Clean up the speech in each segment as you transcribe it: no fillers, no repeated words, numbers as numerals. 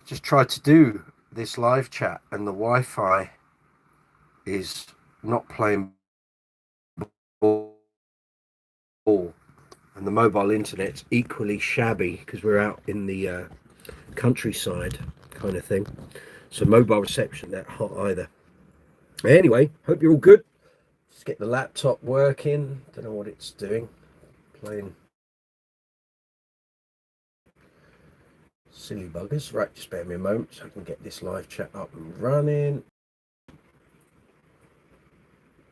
Just tried to do this live chat and the Wi-Fi is not playing ball, and the mobile internet's equally shabby because we're out in the countryside kind of thing. So mobile reception that hot either. Anyway, hope you're all good. Let's get the laptop working. Don't know what it's doing. Playing silly buggers. Right, just bear me a moment so I can get this live chat up and running.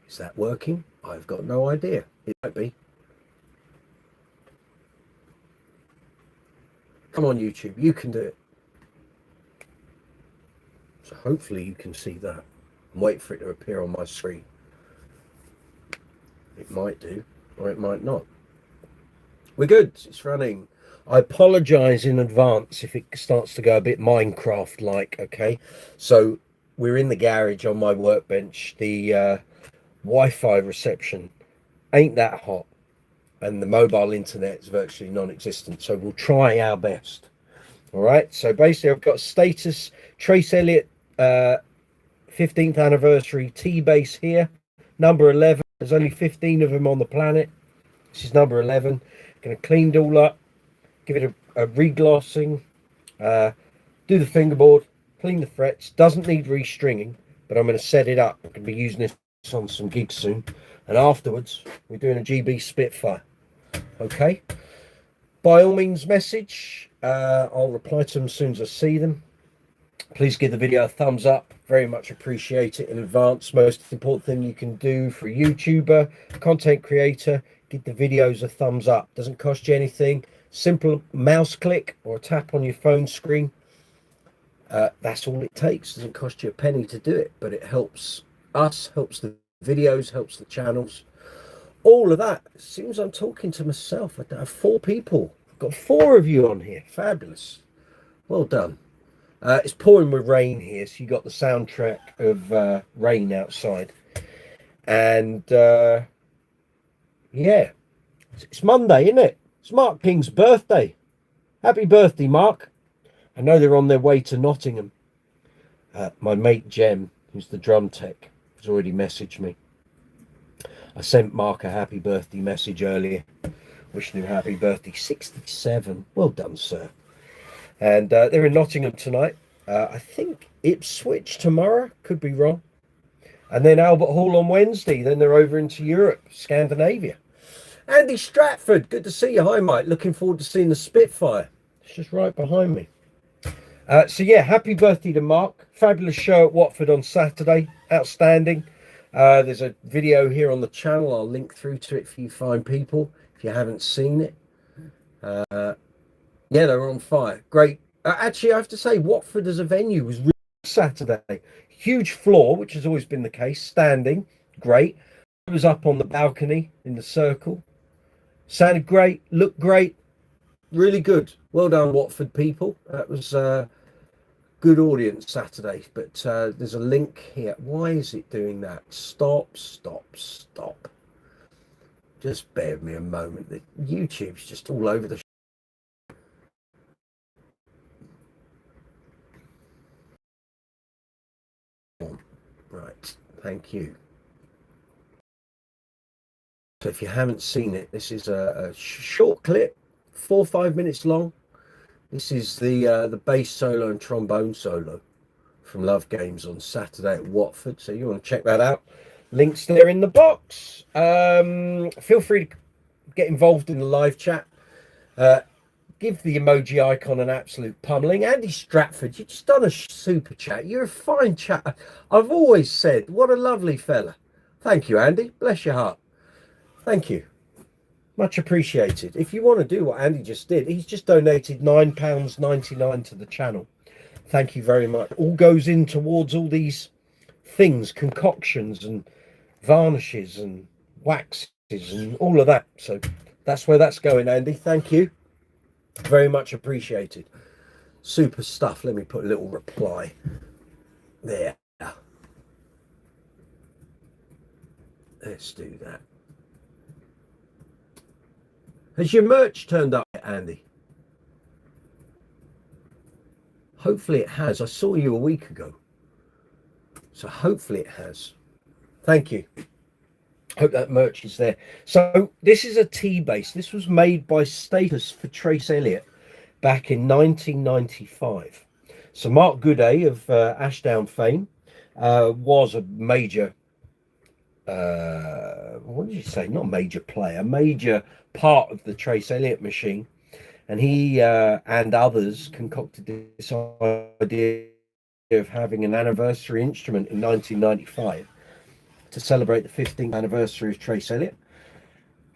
Is that working? I've got no idea. It might be. Come on, YouTube, you can do it. So hopefully you can see that. And wait for it to appear on my screen. It might do, or it might not. We're good. It's running. I apologize in advance if it starts to go a bit Minecraft-like, okay? So we're in the garage on my workbench. The Wi-Fi reception ain't that hot, and the mobile internet is virtually non-existent. So we'll try our best. All right. So basically, I've got status Trace Elliot 15th anniversary T-base here, number 11. There's only 15 of them on the planet. This is number 11. Going to clean it all up, give it a reglossing, do the fingerboard, clean the frets. Doesn't need restringing, but I'm going to set it up. I'm going to be using this on some gigs soon, and afterwards we're doing a GB Spitfire. Okay. By all means, message. I'll reply to them as soon as I see them. Please give the video a thumbs up. Very much appreciate it in advance. Most important thing you can do for a YouTuber, content creator, give the videos a thumbs up. Doesn't cost you anything. Simple mouse click or a tap on your phone screen. That's all it takes. Doesn't cost you a penny to do it, but it helps us, helps the videos, helps the channels. All of that. It seems I'm talking to myself. I have 4 people. I've got 4 of you on here. Fabulous. Well done. It's pouring with rain here, so you got the soundtrack of rain outside. And yeah, it's Monday, isn't it? It's Mark King's birthday. Happy birthday, Mark. I know they're on their way to Nottingham. My mate Jem, who's the drum tech, has already messaged me. I sent Mark a happy birthday message earlier, wishing him happy birthday. 67. Well done, sir. And they're in Nottingham tonight. I think Ipswich tomorrow. Could be wrong. And then Albert Hall on Wednesday. Then they're over into Europe, Scandinavia. Andy Stratford, good to see you. Hi, Mike. Looking forward to seeing the Spitfire. It's just right behind me. So yeah, happy birthday to Mark. Fabulous show at Watford on Saturday. Outstanding. There's a video here on the channel. I'll link through to it for you fine people if you haven't seen it. Yeah, they were on fire. Great. Actually, I have to say, Watford as a venue was really Saturday. Huge floor, which has always been the case. Standing, great. I was up on the balcony in the circle. Sounded great. Looked great. Really good. Well done, Watford people. That was good audience Saturday. But there's a link here. Why is it doing that? Stop. Just bear with me a moment. The YouTube's just all over the right. Thank you. So if you haven't seen it, this is a short clip, 4 or 5 minutes long. This is the bass solo and trombone solo from Love Games on Saturday at Watford. So you want to check that out. Links there in the box. Feel free to get involved in the live chat. Give the emoji icon an absolute pummeling. Andy Stratford, you just done a super chat. You're a fine chat. I've always said, what a lovely fella. Thank you, Andy. Bless your heart. Thank you. Much appreciated. If you want to do what Andy just did, he's just donated £9.99 to the channel. Thank you very much. All goes in towards all these things, concoctions and varnishes and waxes and all of that. So that's where that's going, Andy. Thank you. Very much appreciated. Super stuff. Let me put a little reply there. Let's do that. Has your merch turned up, Andy? Hopefully it has. I saw you a week ago, so hopefully it has. Thank you. Hope that merch is there. So this is a T-base. This was made by Status for Trace Elliot back in 1995. So Mark Gooday of Ashdown fame was a major, what did you say? Not major player, major part of the Trace Elliot machine. And he and others concocted this idea of having an anniversary instrument in 1995 to celebrate the 15th anniversary of Trace Elliot.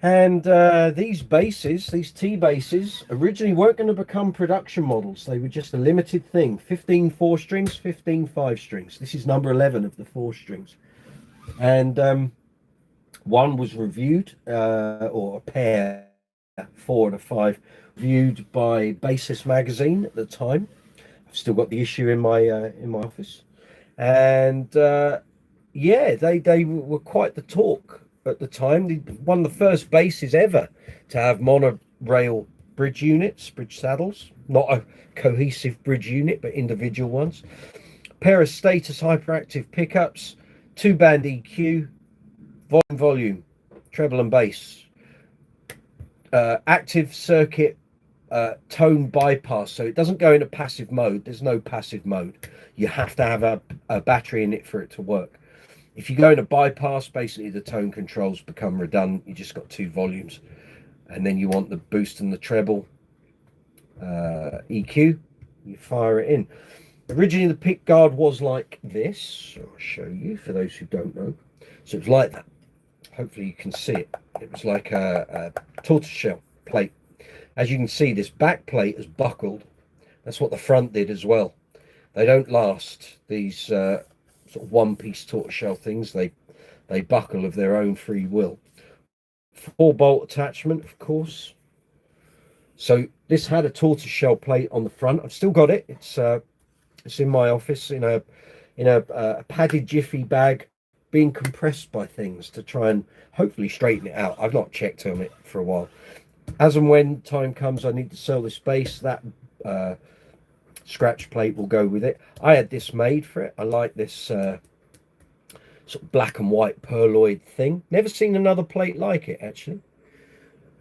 And these basses, these T basses, originally weren't going to become production models. They were just a limited thing. 15 4 strings, 15 5 strings. This is number 11 of the 4 strings. And one was reviewed, or a pair, 4 and a 5, reviewed by Bassist magazine at the time. I've still got the issue in my office. And yeah, they were quite the talk at the time. One of the first basses ever to have monorail bridge units, bridge saddles, not a cohesive bridge unit, but individual ones. A pair of Status hyperactive pickups, 2-band EQ, volume, treble and bass, active circuit tone bypass, so it doesn't go into passive mode. There's no passive mode. You have to have a battery in it for it to work. If you go into bypass, basically the tone controls become redundant. You just got 2 volumes, and then you want the boost and the treble EQ. You fire it in. Originally, the pick guard was like this. So I'll show you for those who don't know. So it was like that. Hopefully you can see it. It was like a tortoiseshell plate. As you can see, this back plate is buckled. That's what the front did as well. They don't last, these sort of one-piece tortoiseshell things. They buckle of their own free will. 4-bolt attachment, of course. So this had a tortoiseshell plate on the front. I've still got it. It's in my office in a padded jiffy bag, being compressed by things to try and hopefully straighten it out. I've not checked on it for a while. As and when time comes I need to sell this bass, that scratch plate will go with it. I had this made for it. I like this sort of black and white perloid thing. Never seen another plate like it, actually.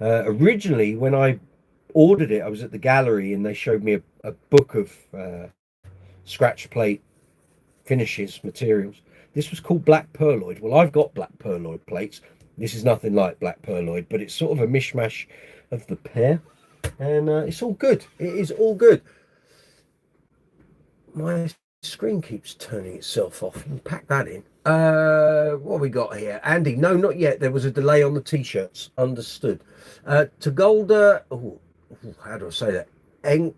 Originally, when I ordered it, I was at the gallery and they showed me a book of scratch plate finishes, materials. This was called black perloid. Well, I've got black perloid plates. This is nothing like black perloid, but it's sort of a mishmash of the pair, and it's all good. It is all good. My screen keeps turning itself off. You can pack that in. What have we got here? Andy, no, not yet. There was a delay on the t-shirts. Understood. Tagolda, how do I say that? Enk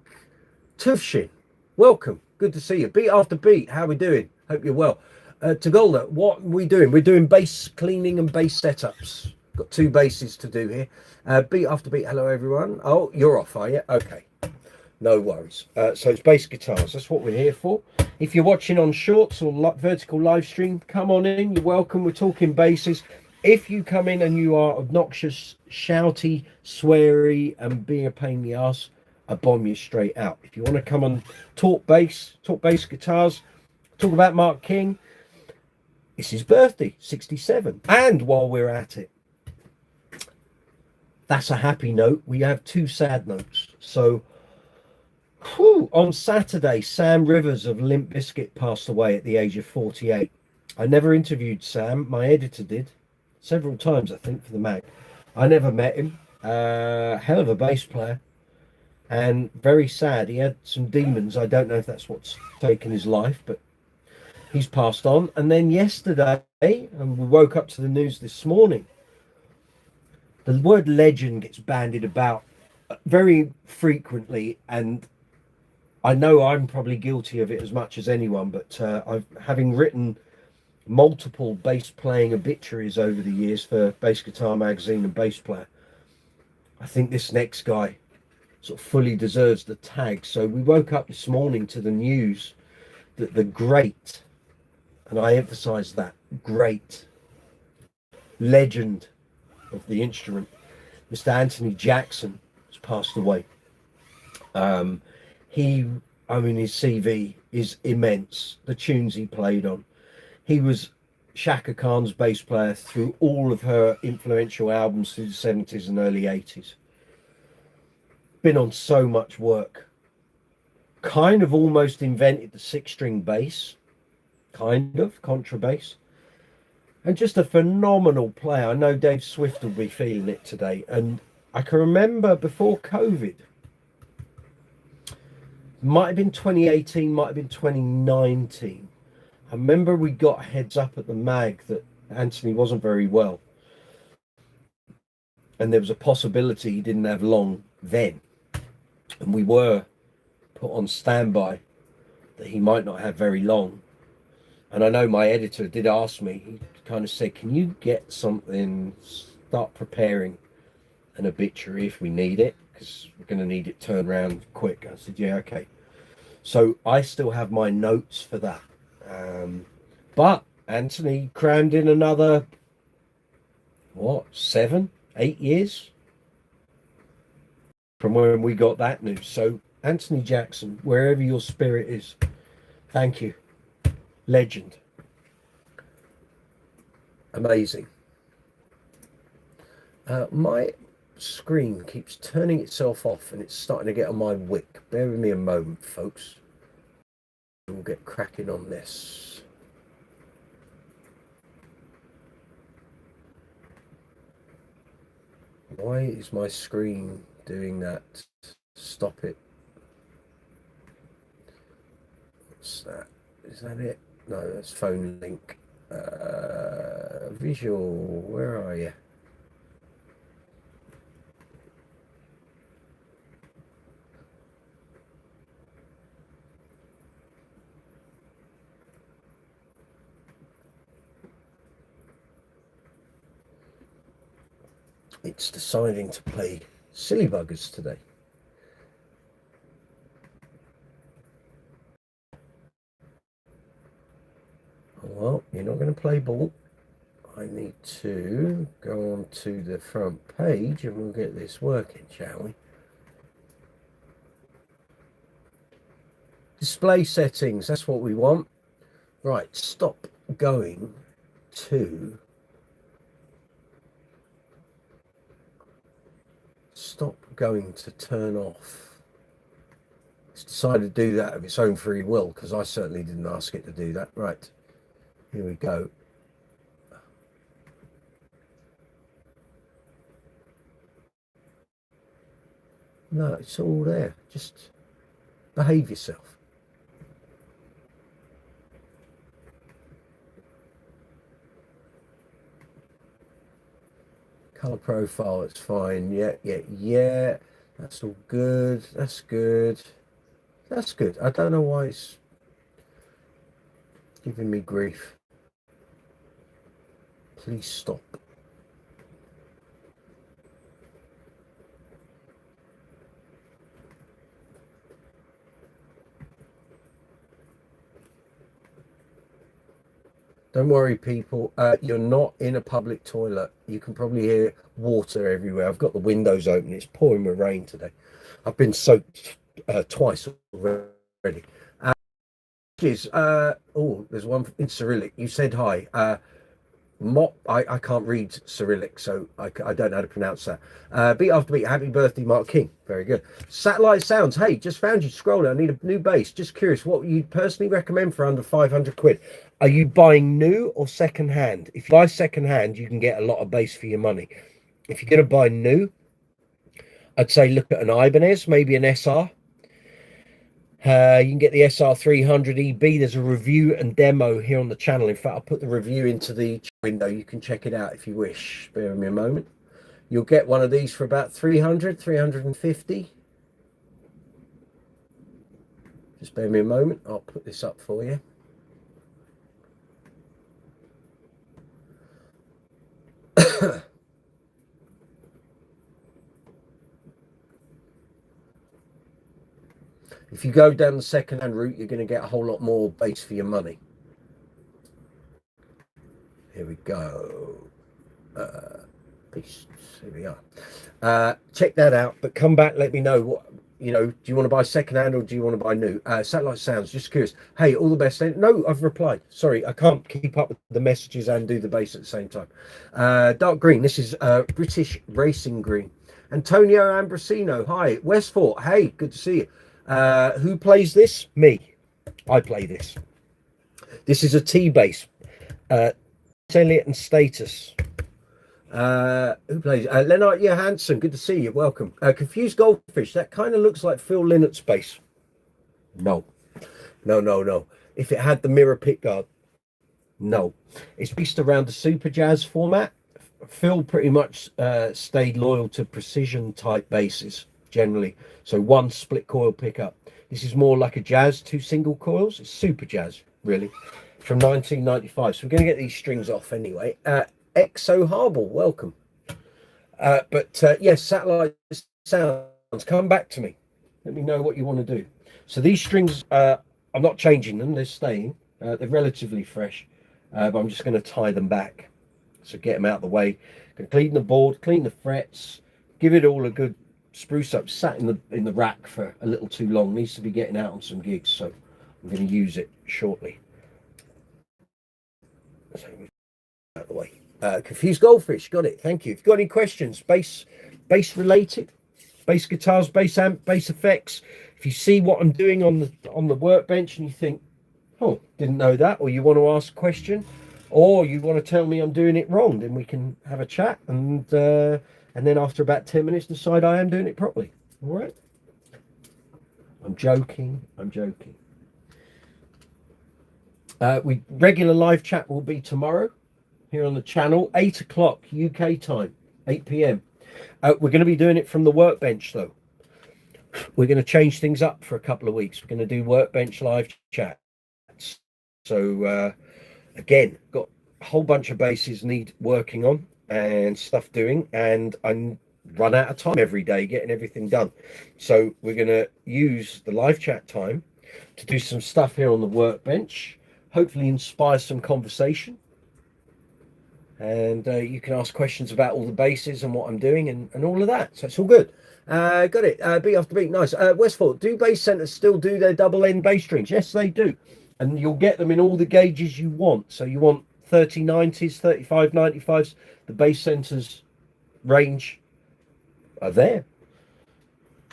Tufshin, welcome. Good to see you. Beat after beat. How are we doing? Hope you're well. Tagolda, what are we doing? We're doing bass cleaning and bass setups. Got 2 basses to do here. Beat after beat. Hello, everyone. Oh, you're off, are you? Okay. No worries. So it's bass guitars. That's what we're here for. If you're watching on shorts or vertical live stream, come on in. You're welcome. We're talking basses. If you come in and you are obnoxious, shouty, sweary, and being a pain in the ass, I bomb you straight out. If you want to come and talk bass guitars, talk about Mark King, it's his birthday, 67. And while we're at it, that's a happy note. We have 2 sad notes. So, on Saturday, Sam Rivers of Limp Bizkit passed away at the age of 48. I never interviewed Sam. My editor did several times, I think, for the mag. I never met him. Hell of a bass player, and very sad. He had some demons. I don't know if that's what's taken his life, but he's passed on. And then yesterday, and we woke up to the news this morning, the word legend gets bandied about very frequently, and I know I'm probably guilty of it as much as anyone, but having written multiple bass playing obituaries over the years for Bass Guitar Magazine and Bass Player, I think this next guy sort of fully deserves the tag. So we woke up this morning to the news that the great, and I emphasize that, great legend of the instrument, Mr. Anthony Jackson, has passed away. He I mean, his CV is immense. The tunes he played on. He was Shaka Khan's bass player through all of her influential albums through the 70s and early 80s. Been on so much work. Kind of almost invented the 6-string bass, kind of, contrabass. And just a phenomenal player. I know Dave Swift will be feeling it today. And I can remember before COVID, might have been 2018, might have been 2019. I remember we got heads up at the mag that Anthony wasn't very well. And there was a possibility he didn't have long then. And we were put on standby that he might not have very long. And I know my editor did ask me, he kind of said, can you get something, start preparing an obituary if we need it, because we're going to need it turned around quick. I said, yeah, okay. So I still have my notes for that. But Anthony crammed in another, 7, 8 years from when we got that news. So Anthony Jackson, wherever your spirit is, thank you. Legend. Amazing. My screen keeps turning itself off and it's starting to get on my wick. Bear with me a moment, folks. We'll get cracking on this. Why is my screen doing that? Stop it. What's that? Is that it? No, that's phone link. Visual, where are you? It's deciding to play silly buggers today. Well, you're not going to play ball. I need to go on to the front page and we'll get this working, shall we? Display settings, that's what we want. Right, stop going to turn off. It's decided to do that of its own free will because I certainly didn't ask it to do that. Right, here we go. No, it's all there. Just behave yourself. Color profile, it's fine. Yeah. That's all good. That's good. That's good. I don't know why it's giving me grief. Please stop. Don't worry, people. You're not in a public toilet. You can probably hear water everywhere. I've got the windows open. It's pouring with rain today. I've been soaked twice already. There's one in Cyrillic. You said hi. I can't read Cyrillic, so I don't know how to pronounce that. Beat after beat, happy birthday, Mark King. Very good. Satellite Sounds. Hey, just found you scrolling. I need a new bass. Just curious, what you personally recommend for under 500 quid? Are you buying new or second hand? If you buy second hand, you can get a lot of bass for your money. If you're going to buy new, I'd say look at an Ibanez, maybe an SR. You can get the SR300 EB. There's a review and demo here on the channel. In fact, I'll put the review into the window. You can check it out if you wish. Bear with me a moment. You'll get one of these for about 300, 350. Just bear with me a moment. I'll put this up for you. If you go down the second-hand route, you're going to get a whole lot more bass for your money. Here we go. Here we are. Check that out, but come back, let me know you know, do you want to buy second hand or do you want to buy new? Satellite Sounds, just curious. Hey, all the best. No, I've replied. Sorry, I can't keep up with the messages and do the base at the same time. Dark green, this is British Racing Green. Antonio Ambrosino, hi. Westfort, hey, good to see you. Who plays this? Me. I play this. This is a T base. Elliot and Status. Who plays? Lennart Johansson, good to see you. Welcome. Confused Goldfish. That kind of looks like Phil Lynnott's base. No. If it had the mirror pickguard, no. It's based around the Super Jazz format. Phil pretty much stayed loyal to precision type bases generally. So one split coil pickup. This is more like a Jazz, 2 single coils. It's Super Jazz, really, from 1995. So we're going to get these strings off anyway. Exo Harble, welcome. Yes, Satellite Sounds, come back to me. Let me know what you want to do. So these strings, I'm not changing them. They're staying. They're relatively fresh, but I'm just going to tie them back. So get them out of the way. Going to clean the board, clean the frets, give it all a good spruce up. Sat in the rack for a little too long. Needs to be getting out on some gigs, so I'm going to use it shortly. So out of the way. Confused Goldfish, got it. Thank you. If you've got any questions, bass related, bass guitars, bass amp, bass effects. If you see what I'm doing on the workbench and you think, oh, didn't know that, or you want to ask a question, or you want to tell me I'm doing it wrong, then we can have a chat and then after about 10 minutes decide I am doing it properly. All right. I'm joking. Regular live chat will be tomorrow here on the channel, 8 o'clock UK time, 8 p.m. We're going to be doing it from the workbench though. We're going to change things up for a couple of weeks. We're going to do workbench live chats. So again, got a whole bunch of bases need working on and stuff doing, and I run out of time every day getting everything done. So we're going to use the live chat time to do some stuff here on the workbench, hopefully inspire some conversation. And you can ask questions about all the bases and what I'm doing and all of that. So it's all good. Got it. Beat after beat. Nice. Westford, do bass centers still do their double end bass strings? Yes, they do. And you'll get them in all the gauges you want. So you want 3090s, 3595s. The bass centers range are there.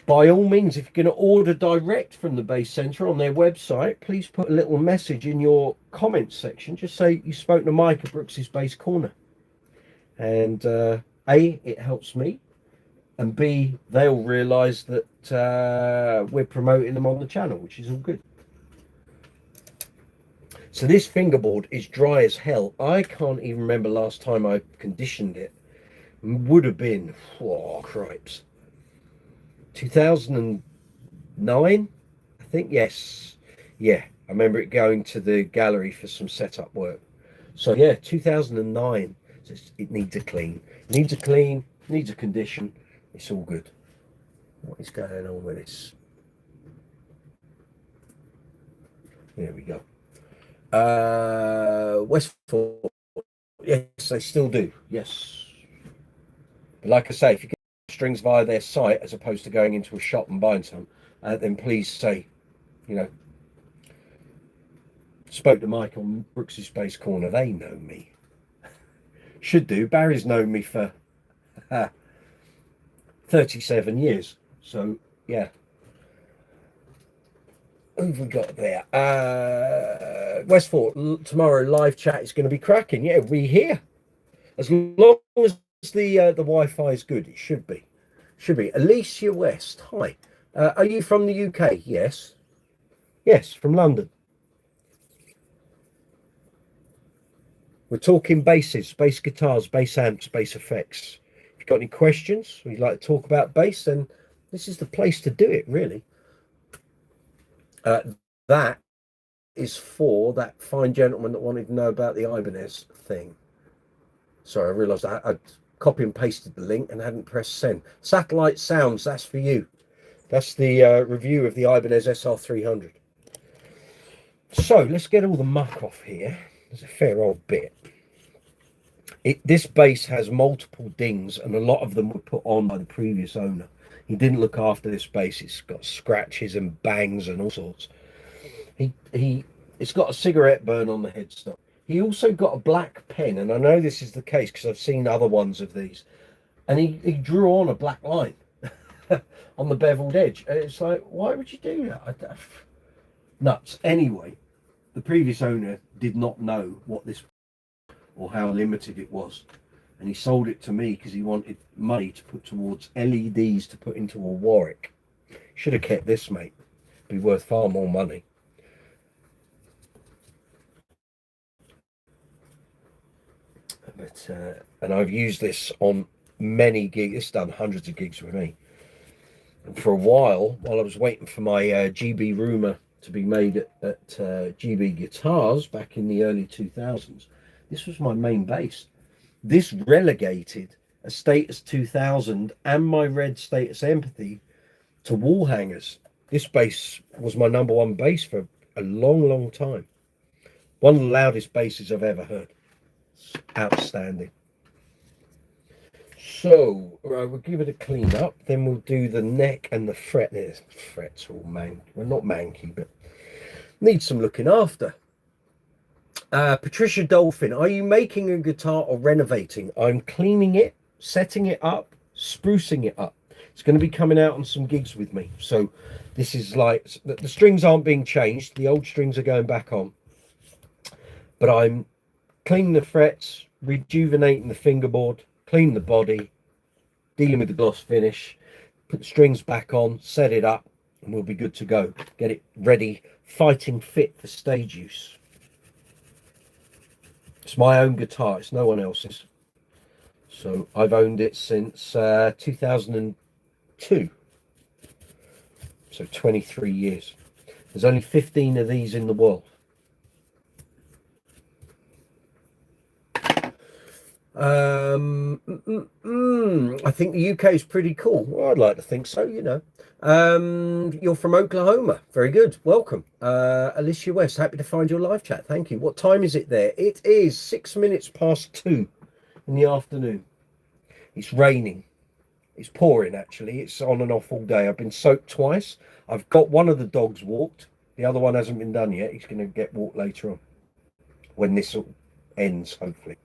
By all means, if you're going to order direct from the bass center on their website, please put a little message in your comments section. Just say you spoke to Mike at Brooks's Bass Corner. And A, it helps me. And B, they'll realise that we're promoting them on the channel, which is all good. So this fingerboard is dry as hell. I can't even remember last time I conditioned it. Would have been, oh, cripes. 2009, I think. Yes, yeah, I remember it going to the gallery for some setup work. So yeah, 2009. So it needs a clean, needs a condition. It's all good. What is going on with this? There we go. Westford, yes, they still do. Yes, but like I say, if you get strings via their site as opposed to going into a shop and buying some, then please say, you know, spoke to Mike on Brooks's Bass Corner. They know me. Should do. Barry's known me for 37 years. So yeah. Who have we got there? Westford, tomorrow live chat is going to be cracking. Yeah, we here. As long as the Wi-Fi is good, it should be. Alicia West, hi. Are you from the UK? Yes. Yes, from London. We're talking basses, bass guitars, bass amps, bass effects. If you've got any questions, or you'd like to talk about bass, then this is the place to do it, really. That is for that fine gentleman that wanted to know about the Ibanez thing. Sorry, I realised I'd copy and pasted the link and hadn't pressed send. Satellite Sounds, that's for you. That's the review of the Ibanez SR300. So let's get all the muck off here. There's a fair old bit. This bass has multiple dings, and a lot of them were put on by the previous owner. He didn't look after this bass. It's got scratches and bangs and all sorts. It's got a cigarette burn on the headstock. He also got a black pen, and I know this is the case because I've seen other ones of these. And he drew on a black line on the beveled edge. And it's like, why would you do that? Nuts. Anyway, the previous owner did not know what this or how limited it was. And he sold it to me because he wanted money to put towards LEDs to put into a Warwick. Should have kept this, mate. Be worth far more money. But and I've used this on many gigs. It's done hundreds of gigs with me. And for a while I was waiting for my GB Rumour to be made at GB Guitars back in the early 2000s, this was my main bass. This relegated a Status 2000 and my red Status Empathy to wall hangers. This bass was my number one bass for a long time. One of the loudest basses I've ever heard. It's outstanding. So we'll give it a clean up, then we'll do the neck and the fret. There's frets all manky, well, not manky, but need some looking after. Patricia Dolphin, are you making a guitar or renovating? I'm cleaning it, setting it up, sprucing it up. It's going to be coming out on some gigs with me. So this is like, the strings aren't being changed. The old strings are going back on. But I'm cleaning the frets, rejuvenating the fingerboard, cleaning the body, dealing with the gloss finish, put the strings back on, set it up, and we'll be good to go. Get it ready, fighting fit for stage use. It's my own guitar, it's no one else's. So I've owned it since 2002. So 23 years. There's only 15 of these in the world. I think the UK is pretty cool. Well, I'd like to think so, you know. You're from Oklahoma. Very good. Welcome. Alicia West, happy to find your live chat. Thank you. What time is it there? It is 6 minutes past 2 in the afternoon. It's raining. It's pouring, actually. It's on and off all day. I've been soaked twice. I've got one of the dogs walked. The other one hasn't been done yet. He's going to get walked later on when this all ends, hopefully.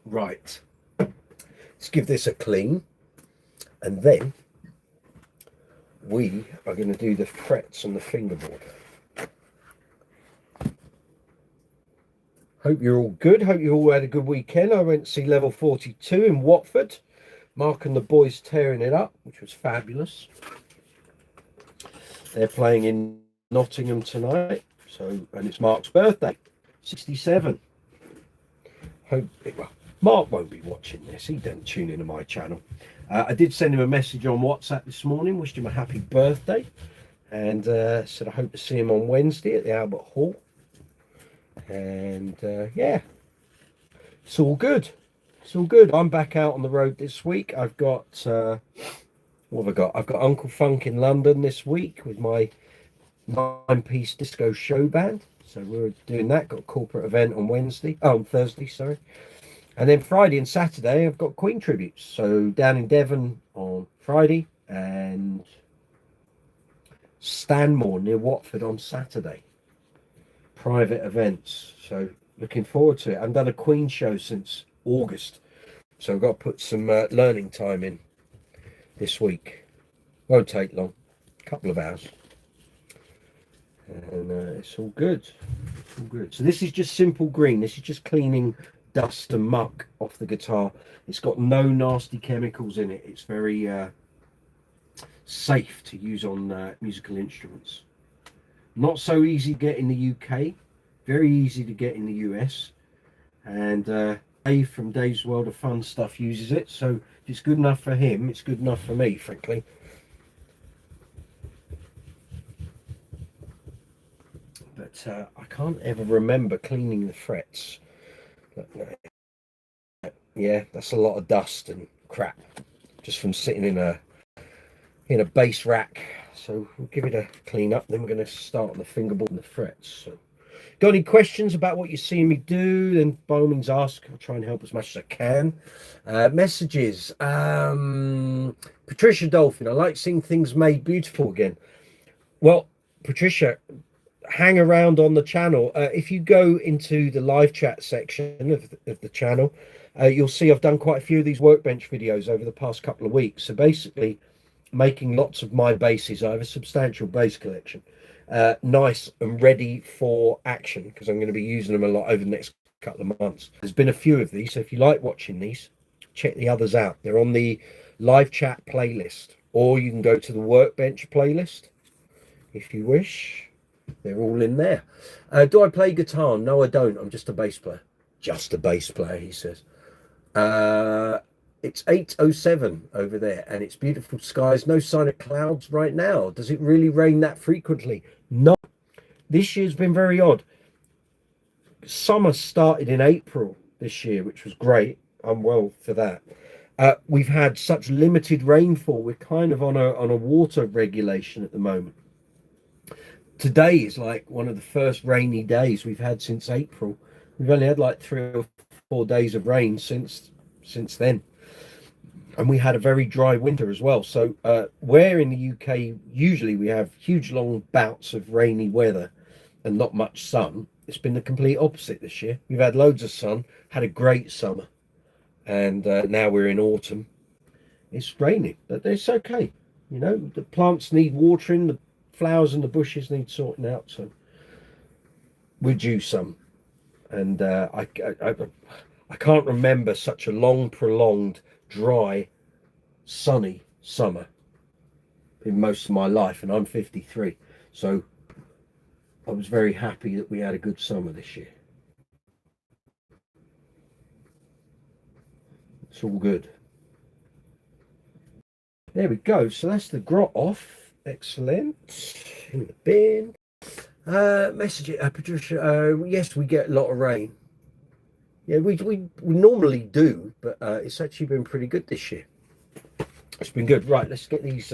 Right, let's give this a clean, and then we are going to do the frets on the fingerboard. Hope you're all good. Hope you all had a good weekend. I went to see Level 42 in Watford. Mark and the boys tearing it up, which was fabulous. They're playing in Nottingham tonight, and it's Mark's birthday, 67. Hope well. Mark won't be watching this. He doesn't tune into my channel. I did send him a message on WhatsApp this morning, wished him a happy birthday, and said I hope to see him on Wednesday at the Albert Hall. And yeah, it's all good. It's all good. I'm back out on the road this week. I've got what have I got? I've got Uncle Funk in London this week with my 9-piece disco show band. So we're doing that. Got a corporate event on Thursday, sorry. And then Friday and Saturday, I've got Queen tributes. So down in Devon on Friday and Stanmore near Watford on Saturday. Private events. So looking forward to it. I haven't done a Queen show since August. So I've got to put some learning time in this week. Won't take long. A couple of hours. And it's all good. It's all good. So this is just simple green. This is just cleaning dust and muck off the guitar. It's got no nasty chemicals in it. It's very safe to use on musical instruments. Not so easy to get in the UK, very easy to get in the US, and Dave from Dave's World of Fun Stuff uses it, so if it's good enough for him, it's good enough for me, frankly. But I can't ever remember cleaning the frets. Yeah, that's a lot of dust and crap just from sitting in a bass rack. So we'll give it a clean up, then we're going to start on the fingerboard and the frets. So Got any questions about what you're seeing me do, then by all means ask. I'll try and help as much as I can. Messages. Patricia Dolphin, I like seeing things made beautiful again. Well, Patricia, hang around on the channel. If you go into the live chat section of the channel, you'll see I've done quite a few of these Workbench videos over the past couple of weeks. So basically making lots of my bases. I have a substantial base collection, nice and ready for action, because I'm going to be using them a lot over the next couple of months. There's been a few of these, so if you like watching these, check the others out. They're on the live chat playlist, or you can go to the Workbench playlist if you wish. They're all in there. Do I play guitar? No, I don't. I'm just a bass player. Just a bass player, he says. It's 8:07 over there, and it's beautiful skies. No sign of clouds right now. Does it really rain that frequently? No. This year's been very odd. Summer started in April this year, which was great. I'm well for that. We've had such limited rainfall. We're kind of on a water regulation at the moment. Today is like one of the first rainy days we've had since April. We've only had like 3 or 4 days of rain since then, and we had a very dry winter as well. So where in the UK usually we have huge long bouts of rainy weather and not much sun, it's been the complete opposite this year. We've had loads of sun, had a great summer, and now we're in autumn. It's raining, but it's okay. You know, the plants need watering, the flowers and the bushes need sorting out, so we're due some. And I can't remember such a long, prolonged, dry, sunny summer in most of my life, and I'm 53, so I was very happy that we had a good summer this year. It's all good. There we go. So that's the grot off. Excellent. In the bin. Message it, Patricia. Yes, we get a lot of rain. Yeah, we normally do, but it's actually been pretty good this year. It's been good. Right, let's get these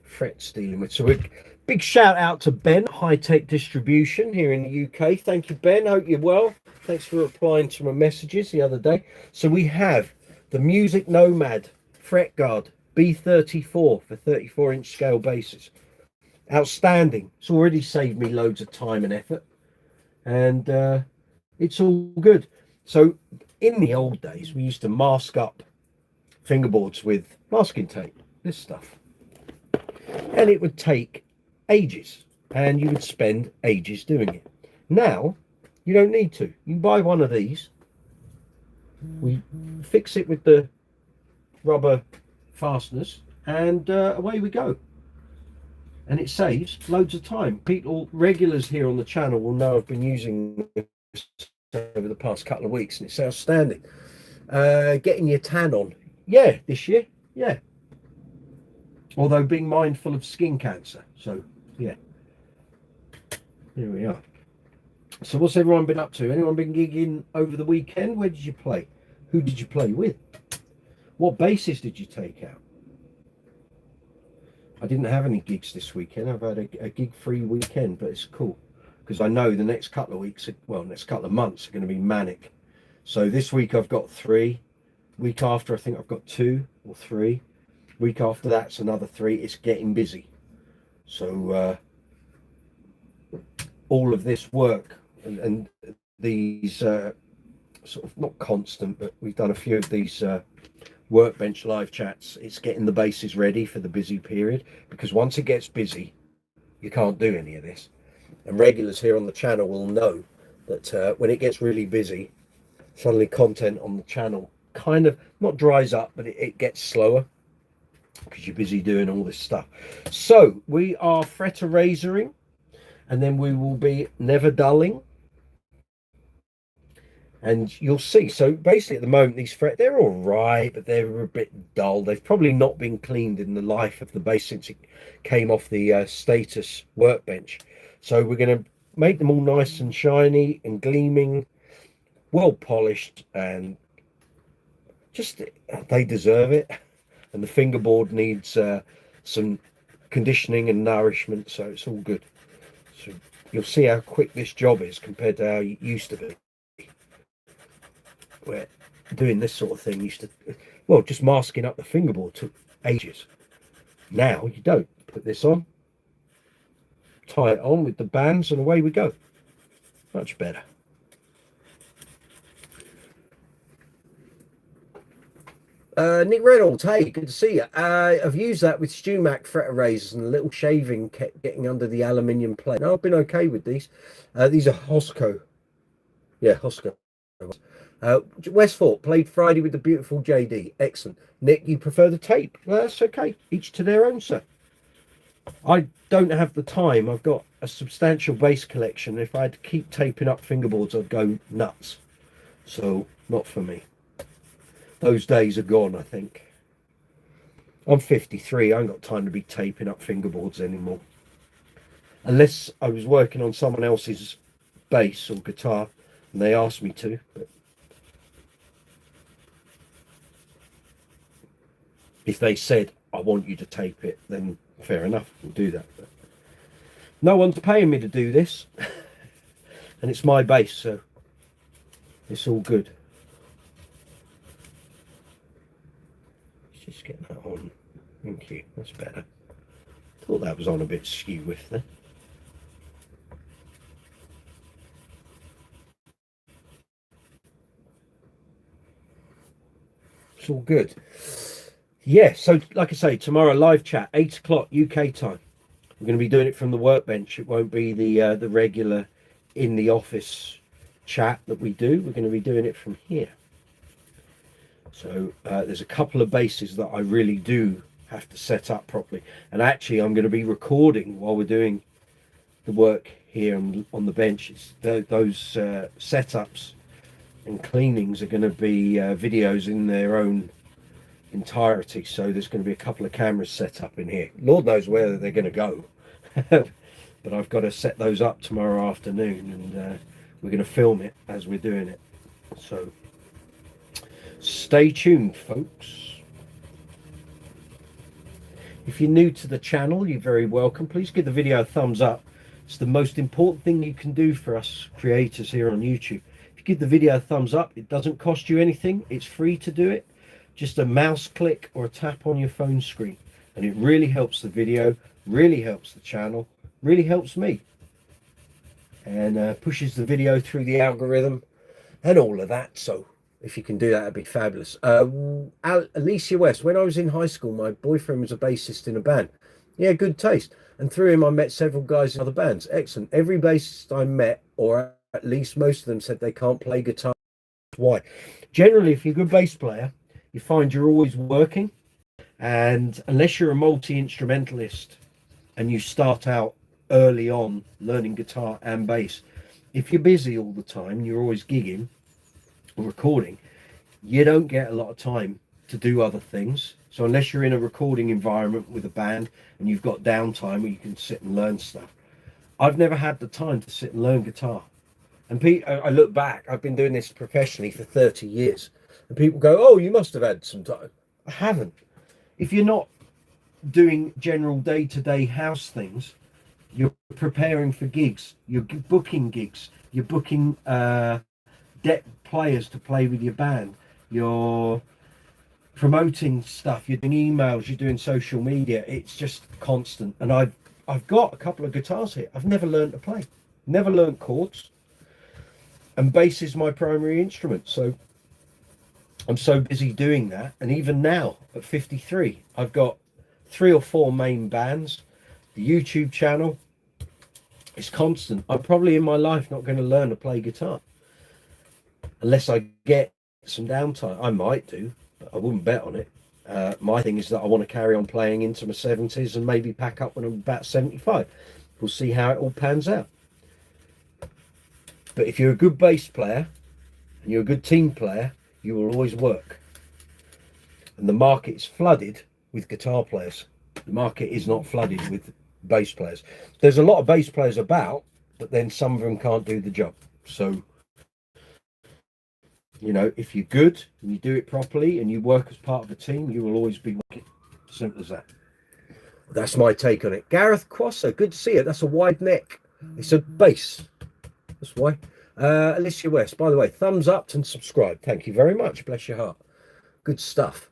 frets dealing with. So big shout out to Ben, High Tech Distribution here in the UK. Thank you, Ben. Hope you're well. Thanks for replying to my messages the other day. So we have the Music Nomad fret guard B34 for 34-inch scale bases. Outstanding. It's already saved me loads of time and effort, and it's all good. So in the old days, we used to mask up fingerboards with masking tape, this stuff, and it would take ages, and you would spend ages doing it. Now you don't need to. You can buy one of these. We fix it with the rubber fasteners, and away we go. And it saves loads of time. People, regulars here on the channel, will know I've been using this over the past couple of weeks, and it's outstanding. Getting your tan on, yeah, this year, yeah. Although being mindful of skin cancer, so yeah. Here we are. So what's everyone been up to? Anyone been gigging over the weekend? Where did you play? Who did you play with? What bases did you take out? I didn't have any gigs this weekend. I've had a gig-free weekend, but it's cool because I know the next couple of weeks, well, next couple of months are going to be manic. So this week I've got 3. Week after I think I've got 2 or 3. Week after that's another 3. It's getting busy. So all of this work and these sort of not constant, but we've done a few of these Workbench live chats. It's getting the bases ready for the busy period, because once it gets busy you can't do any of this, and regulars here on the channel will know that when it gets really busy, suddenly content on the channel kind of not dries up, but it gets slower because you're busy doing all this stuff. So we are fret erasoring, and then we will be never dulling. And you'll see, so basically at the moment these fret, they're all right, but they're a bit dull. They've probably not been cleaned in the life of the base since it came off the status Workbench. So we're going to make them all nice and shiny and gleaming, well polished, and just they deserve it. And the fingerboard needs some conditioning and nourishment, so it's all good. So you'll see how quick this job is compared to how it used to be. Where doing this sort of thing used to, well, just masking up the fingerboard took ages. Now you don't. Put this on, tie it on with the bands, and away we go. Much better. Nick Reynolds, hey, good to see you. I've used that with StewMac fret erasers, and a little shaving kept getting under the aluminium plate. No, I've been okay with these. These are Hosco. Yeah, Hosco. Westford played Friday with the beautiful JD. Excellent. Nick, you prefer the tape? Well, that's okay. Each to their own, sir. I don't have the time. I've got a substantial bass collection. If I had to keep taping up fingerboards, I'd go nuts. So, not for me. Those days are gone, I think. I'm 53. I ain't got time to be taping up fingerboards anymore. Unless I was working on someone else's bass or guitar and they asked me to. But if they said, I want you to tape it, then fair enough, we'll do that. But no one's paying me to do this. And it's my bass, so it's all good. Just get that on. Thank you. That's better. Thought that was on a bit skew with there. It's all good. Yeah, so like I say, tomorrow live chat, 8 o'clock UK time. We're going to be doing it from the Workbench. It won't be the regular in the office chat that we do. We're going to be doing it from here. So there's a couple of basses that I really do have to set up properly. And actually, I'm going to be recording while we're doing the work here on the bench. Those setups and cleanings are going to be videos in their own entirety. So there's going to be a couple of cameras set up in here. Lord knows where they're going to go. But I've got to set those up tomorrow afternoon, and we're going to film it as we're doing it. So stay tuned, folks. If you're new to the channel, you're very welcome. Please give the video a thumbs up. It's the most important thing you can do for us creators here on YouTube. If you give the video a thumbs up, it doesn't cost you anything. It's free to do it. Just a mouse click or a tap on your phone screen. And it really helps the video, really helps the channel, really helps me. And pushes the video through the algorithm and all of that. So if you can do that, that'd be fabulous. Alicia West, when I was in high school, my boyfriend was a bassist in a band. Yeah, good taste. And through him, I met several guys in other bands. Excellent. Every bassist I met, or at least most of them, said they can't play guitar. Why? Generally, if you're a good bass player, you find you're always working. And unless you're a multi-instrumentalist and you start out early on learning guitar and bass, if you're busy all the time, you're always gigging, recording, you don't get a lot of time to do other things. So unless you're in a recording environment with a band and you've got downtime where you can sit and learn stuff, I've never had the time to sit and learn guitar. And I look back, I've been doing this professionally for 30 years, and people go, oh, you must have had some time. I haven't. If you're not doing general day-to-day house things, you're preparing for gigs, you're booking gigs, you're booking players to play with your band, you're promoting stuff, you're doing emails, you're doing social media. It's just constant. And I've got a couple of guitars here. I've never learned to play, never learned chords, and bass is my primary instrument. So I'm so busy doing that. And even now at 53, I've got 3 or 4 main bands, the YouTube channel. It's constant. I'm probably in my life not going to learn to play guitar unless I get some downtime. I might do, but I wouldn't bet on it. My thing is that I want to carry on playing into my 70s and maybe pack up when I'm about 75. We'll see how it all pans out. But if you're a good bass player and you're a good team player, you will always work. And the market is flooded with guitar players. The market is not flooded with bass players. There's a lot of bass players about, but then some of them can't do the job. So, you know, if you're good and you do it properly and you work as part of a team, you will always be working. Simple as that. That's my take on it. Gareth Quasser, good to see you. That's a wide neck. It's a bass. That's why. Alicia West, by the way, thumbs up and subscribe. Thank you very much. Bless your heart. Good stuff.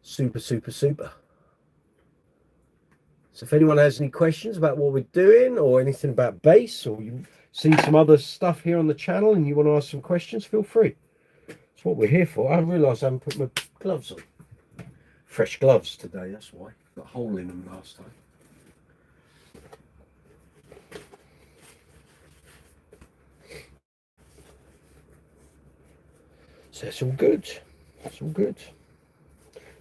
Super, super, super. So if anyone has any questions about what we're doing or anything about bass, or you see some other stuff here on the channel and you want to ask some questions, feel free. That's what we're here for. I realised I haven't put my gloves on. Fresh gloves today, that's why. Got a hole in them last time. So it's all good. It's all good.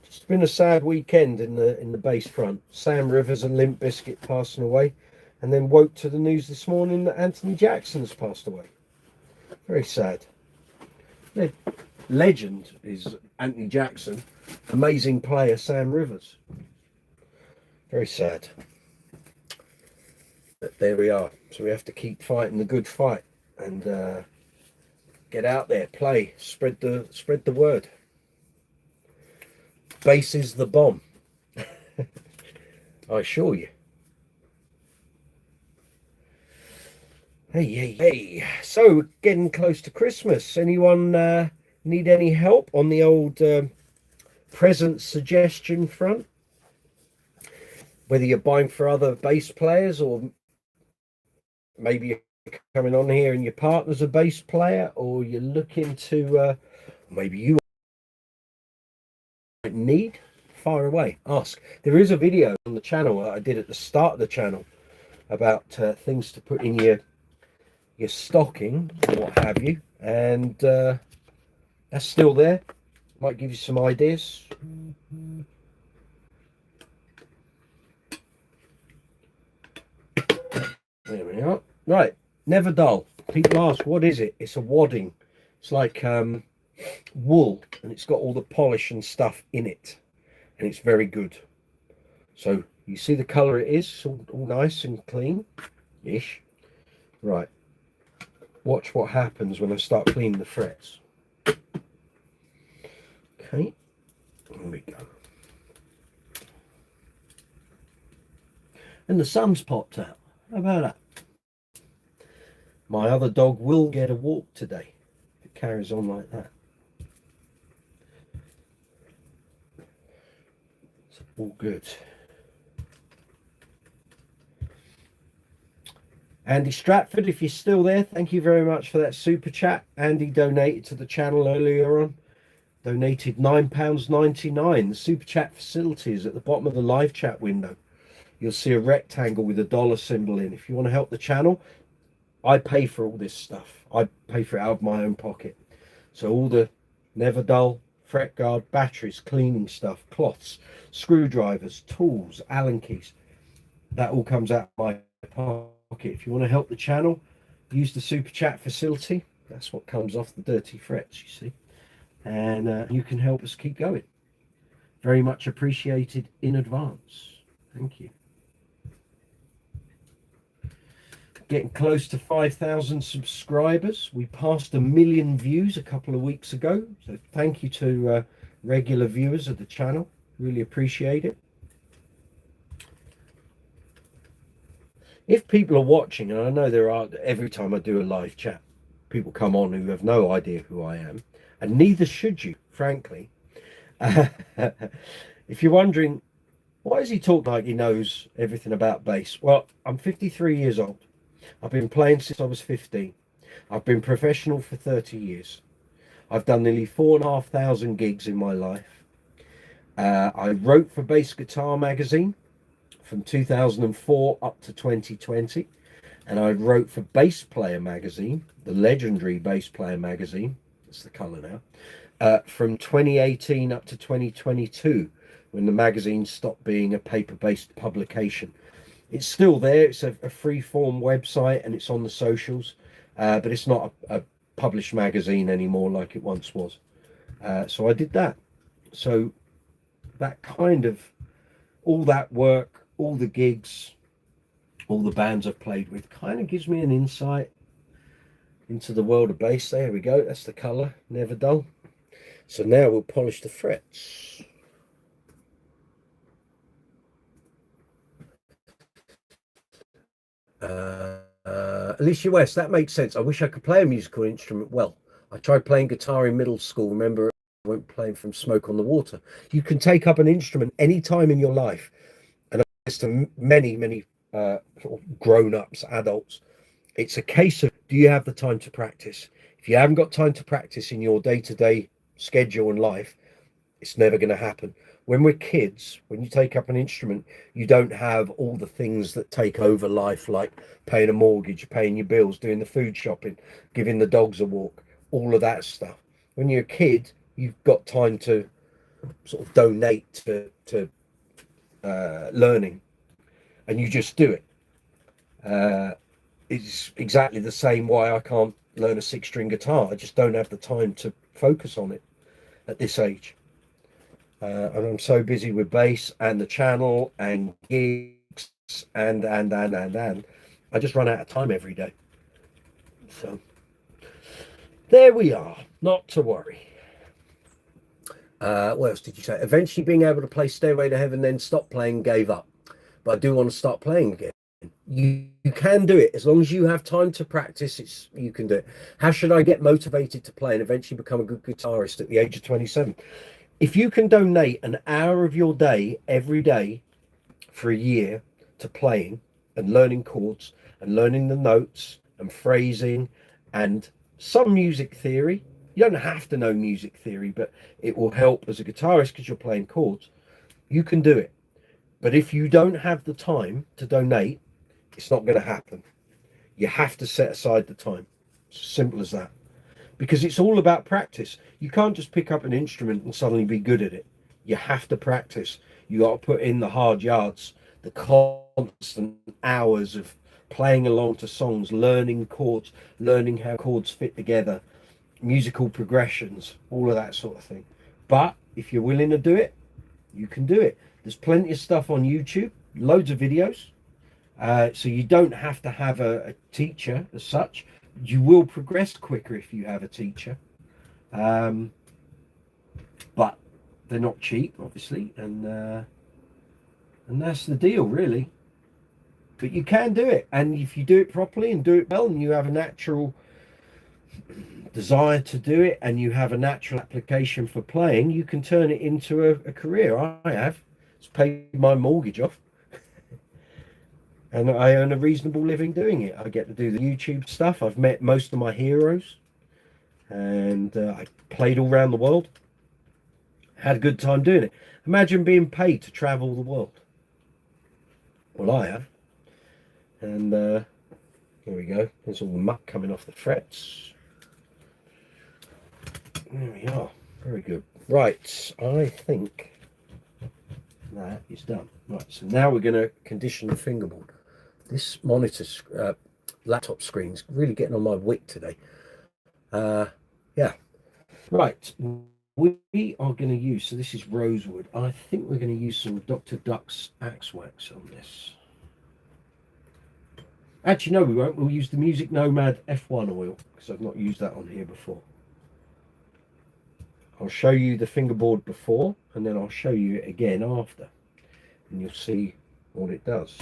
It's been a sad weekend in the bass front. Sam Rivers and Limp Bizkit passing away, and then woke to the news this morning that Anthony Jackson has passed away. Very sad. Legend is Anthony Jackson, amazing player Sam Rivers. Very sad. But there we are. So we have to keep fighting the good fight and get out there, play, spread the word. Bass is the bomb. I assure you. Hey. So we're getting close to Christmas. Anyone need any help on the old present suggestion front? Whether you're buying for other bass players, or maybe you're coming on here and your partner's a bass player, or you're looking to maybe you need, fire away, ask. There is a video on the channel I did at the start of the channel about things to put in your stocking or what have you, and that's still there. Might give you some ideas. There we are. Right, never dull. People ask, what is it? It's a wadding. It's like wool, and it's got all the polish and stuff in it, and it's very good. So you see the color it is, all nice and clean ish. Right, watch what happens when I start cleaning the frets. Okay, here we go. And the sun's popped out. How about that? My other dog will get a walk today if it carries on like that. It's all good. Andy Stratford, if you're still there, thank you very much for that super chat. Andy donated to the channel earlier on. Donated £9.99. The super chat facility is at the bottom of the live chat window. You'll see a rectangle with a dollar symbol in. If you want to help the channel, I pay for all this stuff. I pay for it out of my own pocket. So all the never dull, fret guard, batteries, cleaning stuff, cloths, screwdrivers, tools, Allen keys, that all comes out of my pocket. If you want to help the channel, use the super chat facility. That's what comes off the dirty frets, you see. And you can help us keep going. Very much appreciated in advance. Thank you. Getting close to 5,000 subscribers. We passed 1 million views a couple of weeks ago. So thank you to regular viewers of the channel. Really appreciate it. If people are watching, and I know there are, every time I do a live chat, people come on who have no idea who I am, and neither should you, frankly. If you're wondering, why does he talk like he knows everything about bass? Well, I'm 53 years old. I've been playing since I was 15. I've been professional for 30 years. I've done nearly 4,500 gigs in my life. I wrote for Bass Guitar magazine from 2004 up to 2020. And I wrote for Bass Player magazine, the legendary Bass Player magazine. That's the colour now. From 2018 up to 2022, when the magazine stopped being a paper-based publication. It's still there. It's a free-form website, and it's on the socials, but it's not a published magazine anymore like it once was. So I did that. So that kind of, all that work, all the gigs, all the bands I've played with, kind of gives me an insight into the world of bass. There we go. That's the colour. Never dull. So now we'll polish the frets. Alicia West, that makes sense. I wish I could play a musical instrument well. I tried playing guitar in middle school. Remember, I went playing from Smoke on the Water. You can take up an instrument any time in your life. And it's to many, many sort of grown-ups, adults. It's a case of, do you have the time to practice? If you haven't got time to practice in your day-to-day schedule and life, it's never going to happen. When we're kids, when you take up an instrument, you don't have all the things that take over life, like paying a mortgage, paying your bills, doing the food shopping, giving the dogs a walk, all of that stuff. When you're a kid, you've got time to sort of donate to learning, and you just do it. It's exactly the same why I can't learn a 6-string guitar. I just don't have the time to focus on it at this age. And I'm so busy with bass and the channel and gigs and I just run out of time every day. So there we are, not to worry. What else did you say? Eventually being able to play Stairway to Heaven, then stop playing, gave up. But I do want to start playing again. You can do it as long as you have time to practice. You can do it. How should I get motivated to play and eventually become a good guitarist at the age of 27? If you can donate an hour of your day every day for a year to playing and learning chords and learning the notes and phrasing and some music theory, you don't have to know music theory, but it will help as a guitarist because you're playing chords. You can do it. But if you don't have the time to donate, it's not going to happen. You have to set aside the time. It's as simple as that. Because it's all about practice. You can't just pick up an instrument and suddenly be good at it. You have to practice. You got to put in the hard yards, the constant hours of playing along to songs, learning chords, learning how chords fit together, musical progressions, all of that sort of thing. But if you're willing to do it, you can do it. There's plenty of stuff on YouTube, loads of videos. So you don't have to have a teacher as such. You will progress quicker if you have a teacher. But they're not cheap, obviously, and that's the deal, really. But you can do it, and if you do it properly and do it well, and you have a natural desire to do it, and you have a natural application for playing, you can turn it into a career. I have. It's paid my mortgage off. And I earn a reasonable living doing it. I get to do the YouTube stuff. I've met most of my heroes. And I played all around the world. Had a good time doing it. Imagine being paid to travel the world. Well, I have. And here we go. There's all the muck coming off the frets. There we are. Very good. Right. I think that is done. Right. So now we're going to condition the fingerboard. This monitor laptop screen's really getting on my wick today. Yeah. Right. We are going to use, so this is rosewood. I think we're going to use some Dr. Duck's axe wax on this. Actually, no, we won't. We'll use the Music Nomad F1 oil because I've not used that on here before. I'll show you the fingerboard before and then I'll show you it again after. And you'll see what it does.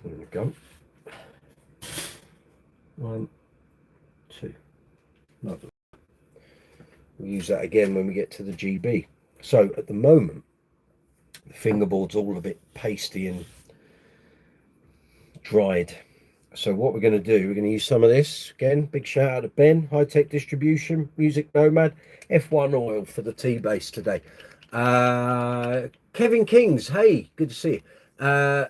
There we go. 1, 2. Lovely. We'll use that again when we get to the GB. So at the moment, the fingerboard's all a bit pasty and dried. So what we're going to do, we're going to use some of this. Again, big shout out to Ben, High Tech Distribution, Music Nomad, F1 oil for the T-Bass today. Kevin Kings, hey, good to see you.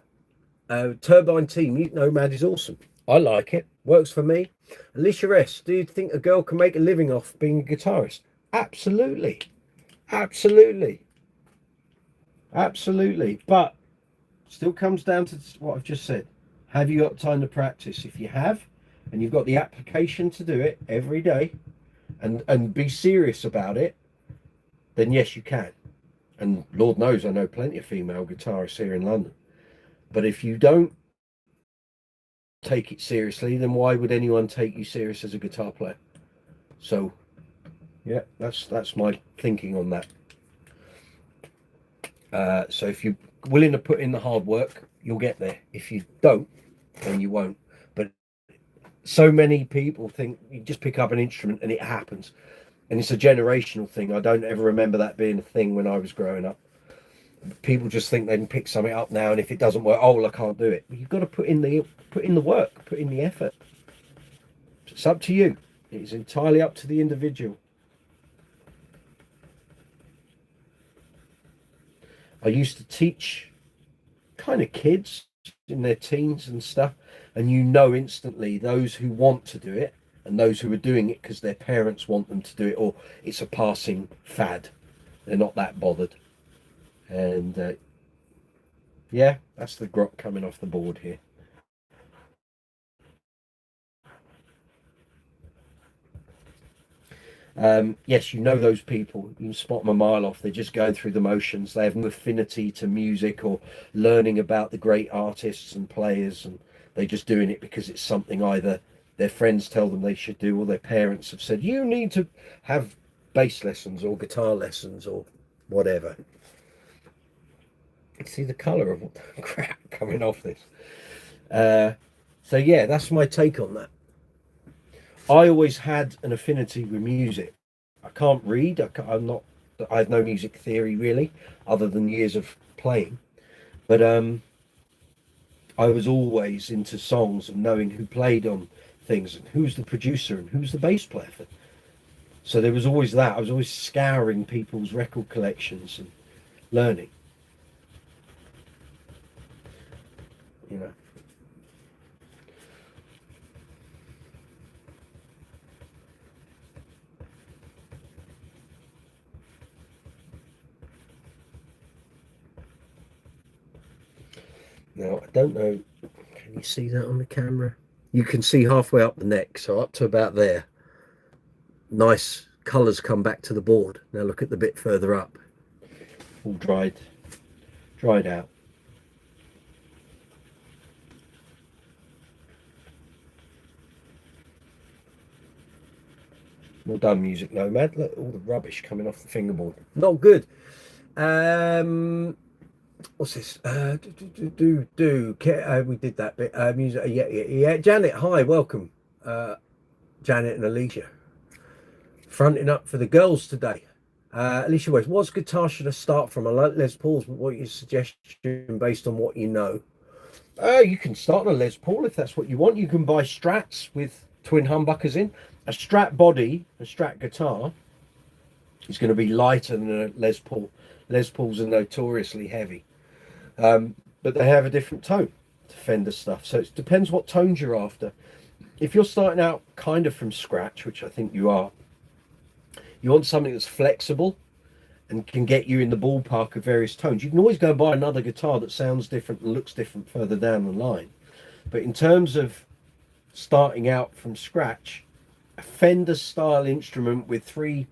Turbine T, Music Nomad is awesome. I like it. Works for me. Alicia S, do you think a girl can make a living off being a guitarist? Absolutely. Absolutely. Absolutely. But still comes down to what I've just said. Have you got time to practice? If you have, and you've got the application to do it every day and be serious about it, then yes, you can. And Lord knows I know plenty of female guitarists here in London. But if you don't take it seriously, then why would anyone take you serious as a guitar player? So yeah, that's my thinking on that. So if you're willing to put in the hard work, you'll get there. If you don't, then you won't. But so many people think you just pick up an instrument and it happens, and it's a generational thing. I don't ever remember that being a thing when I was growing up. People just think they can pick something up now, and if it doesn't work, oh, well, I can't do it. But you've got to put in the work, put in the effort. It's up to you. It's entirely up to the individual. I used to teach kind of kids in their teens and stuff, and you know instantly those who want to do it and those who are doing it because their parents want them to do it, or it's a passing fad. They're not that bothered. And yeah, that's the grot coming off the board here. Yes, you know those people. You can spot them a mile off. They're just going through the motions. They have no affinity to music or learning about the great artists and players, and they're just doing it because it's something either their friends tell them they should do, or their parents have said you need to have bass lessons or guitar lessons or whatever. You see the colour of crap coming off this. So yeah, that's my take on that. I always had an affinity with music. I can't read. I'm not. I have no music theory really, other than years of playing. But I was always into songs and knowing who played on things and who's the producer and who's the bass player. So there was always that. I was always scouring people's record collections and learning. You know. Now, I don't know, can you see that on the camera? You can see halfway up the neck, so up to about there. Nice colours come back to the board. Now look at the bit further up. All dried out. Well done, Music Nomad. Look, all the rubbish coming off the fingerboard. Not good. What's this? We did that bit. Music. Yeah. Janet, hi, welcome. Janet and Alicia, fronting up for the girls today. Alicia West, what's guitar should I start from? I like Les Paul's, but what your suggestion based on what you know? You can start on a Les Paul if that's what you want. You can buy Strats with twin humbuckers in. A Strat body, a Strat guitar, is going to be lighter than a Les Paul. Les Pauls are notoriously heavy. But they have a different tone to Fender stuff. So it depends what tones you're after. If you're starting out kind of from scratch, which I think you are, you want something that's flexible and can get you in the ballpark of various tones. You can always go and buy another guitar that sounds different and looks different further down the line. But in terms of starting out from scratch, a Fender style instrument with 3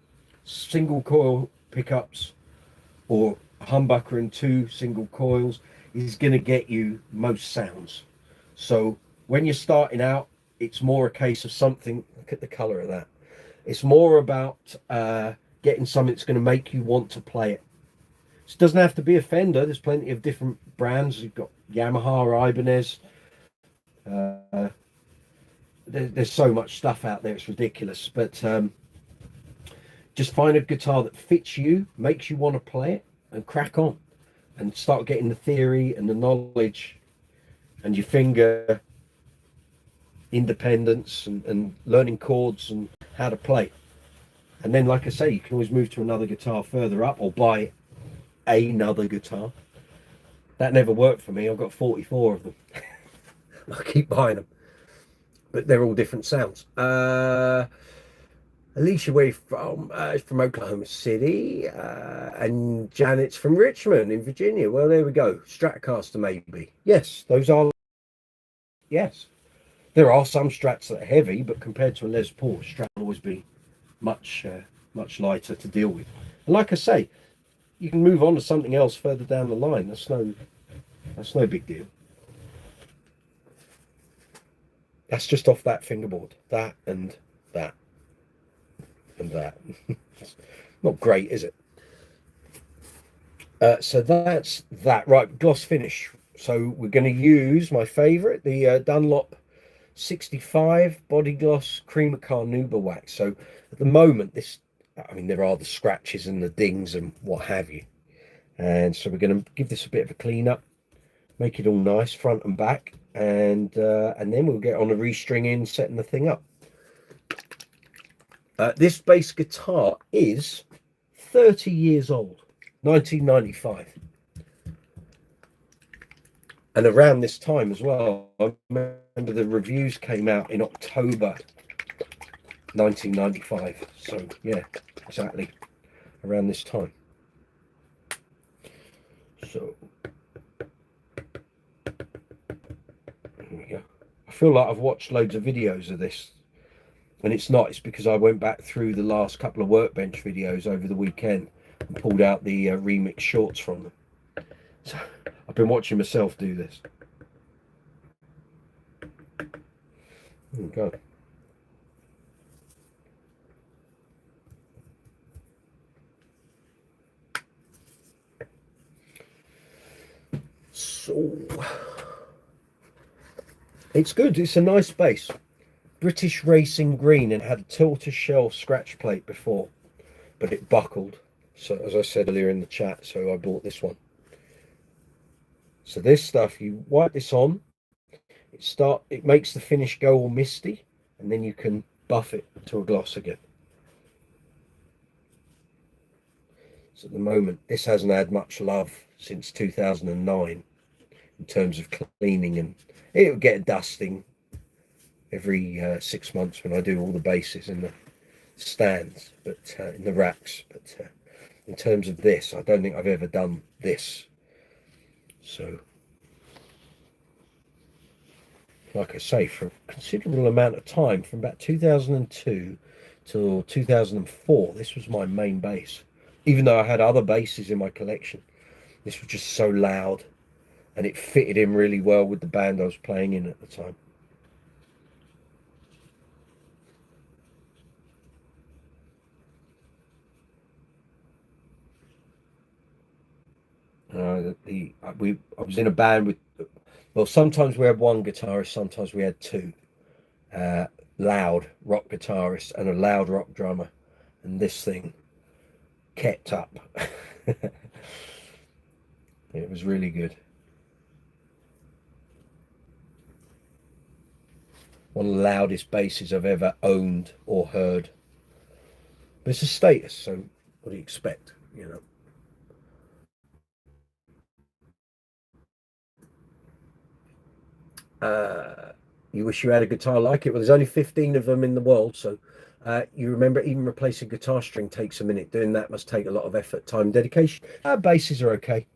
single coil pickups or a humbucker and 2 single coils is going to get you most sounds. So when you're starting out, it's more a case of something. Look at the color of that. It's more about getting something that's going to make you want to play it. It doesn't have to be a Fender. There's plenty of different brands. You've got Yamaha, Ibanez. There's so much stuff out there, it's ridiculous. But just find a guitar that fits you, makes you want to play it, and crack on and start getting the theory and the knowledge and your finger independence and learning chords and how to play. And then, like I say, you can always move to another guitar further up or buy another guitar. That never worked for me. I've got 44 of them. I keep buying them, but they're all different sounds. Alicia, where from Oklahoma City, and Janet's from Richmond in Virginia. Well, there we go. Stratocaster, maybe. Yes, those are. Yes, there are some Strats that are heavy, but compared to a Les Paul, Strat will always be much lighter to deal with. And like I say, you can move on to something else further down the line. That's no big deal. That's just off that fingerboard. That and that. and that. Not great, is it? So that's that. Right, gloss finish. So we're going to use my favourite, the Dunlop 65 body gloss cream of Carnauba wax. So at the moment, I mean, there are the scratches and the dings and what have you. And so we're going to give this a bit of a clean up, make it all nice front and back, and then we'll get on the restringing, setting the thing up. This bass guitar is 30 years old, 1995. And around this time as well, I remember the reviews came out in October 1995. So yeah, exactly around this time. So here we go. I feel like I've watched loads of videos of this, and it's because I went back through the last couple of Workbench videos over the weekend and pulled out the remix shorts from them. So I've been watching myself do this. There we go. So it's good. It's a nice bass. British Racing Green, and had a tortoiseshell scratch plate before, but it buckled. So as I said earlier in the chat, so I bought this one. So this stuff, you wipe this on, it makes the finish go all misty, and then you can buff it to a gloss again. So at the moment, this hasn't had much love since 2009 in terms of cleaning, and it'll get a dusting every 6 months when I do all the bases in the stands, but in the racks. But in terms of this, I don't think I've ever done this. So, like I say, for a considerable amount of time, from about 2002 till 2004, this was my main bass. Even though I had other basses in my collection, this was just so loud, and it fitted in really well with the band I was playing in at the time. I was in a band with, well, sometimes we had one guitarist, sometimes we had two, loud rock guitarists and a loud rock drummer, and this thing kept up. It was really good. One of the loudest basses I've ever owned or heard. But it's a status, so what do you expect, you know? You wish you had a guitar like it. Well, there's only 15 of them in the world, so you remember, even replacing a guitar string takes a minute. Doing that must take a lot of effort, time, dedication. Basses are okay.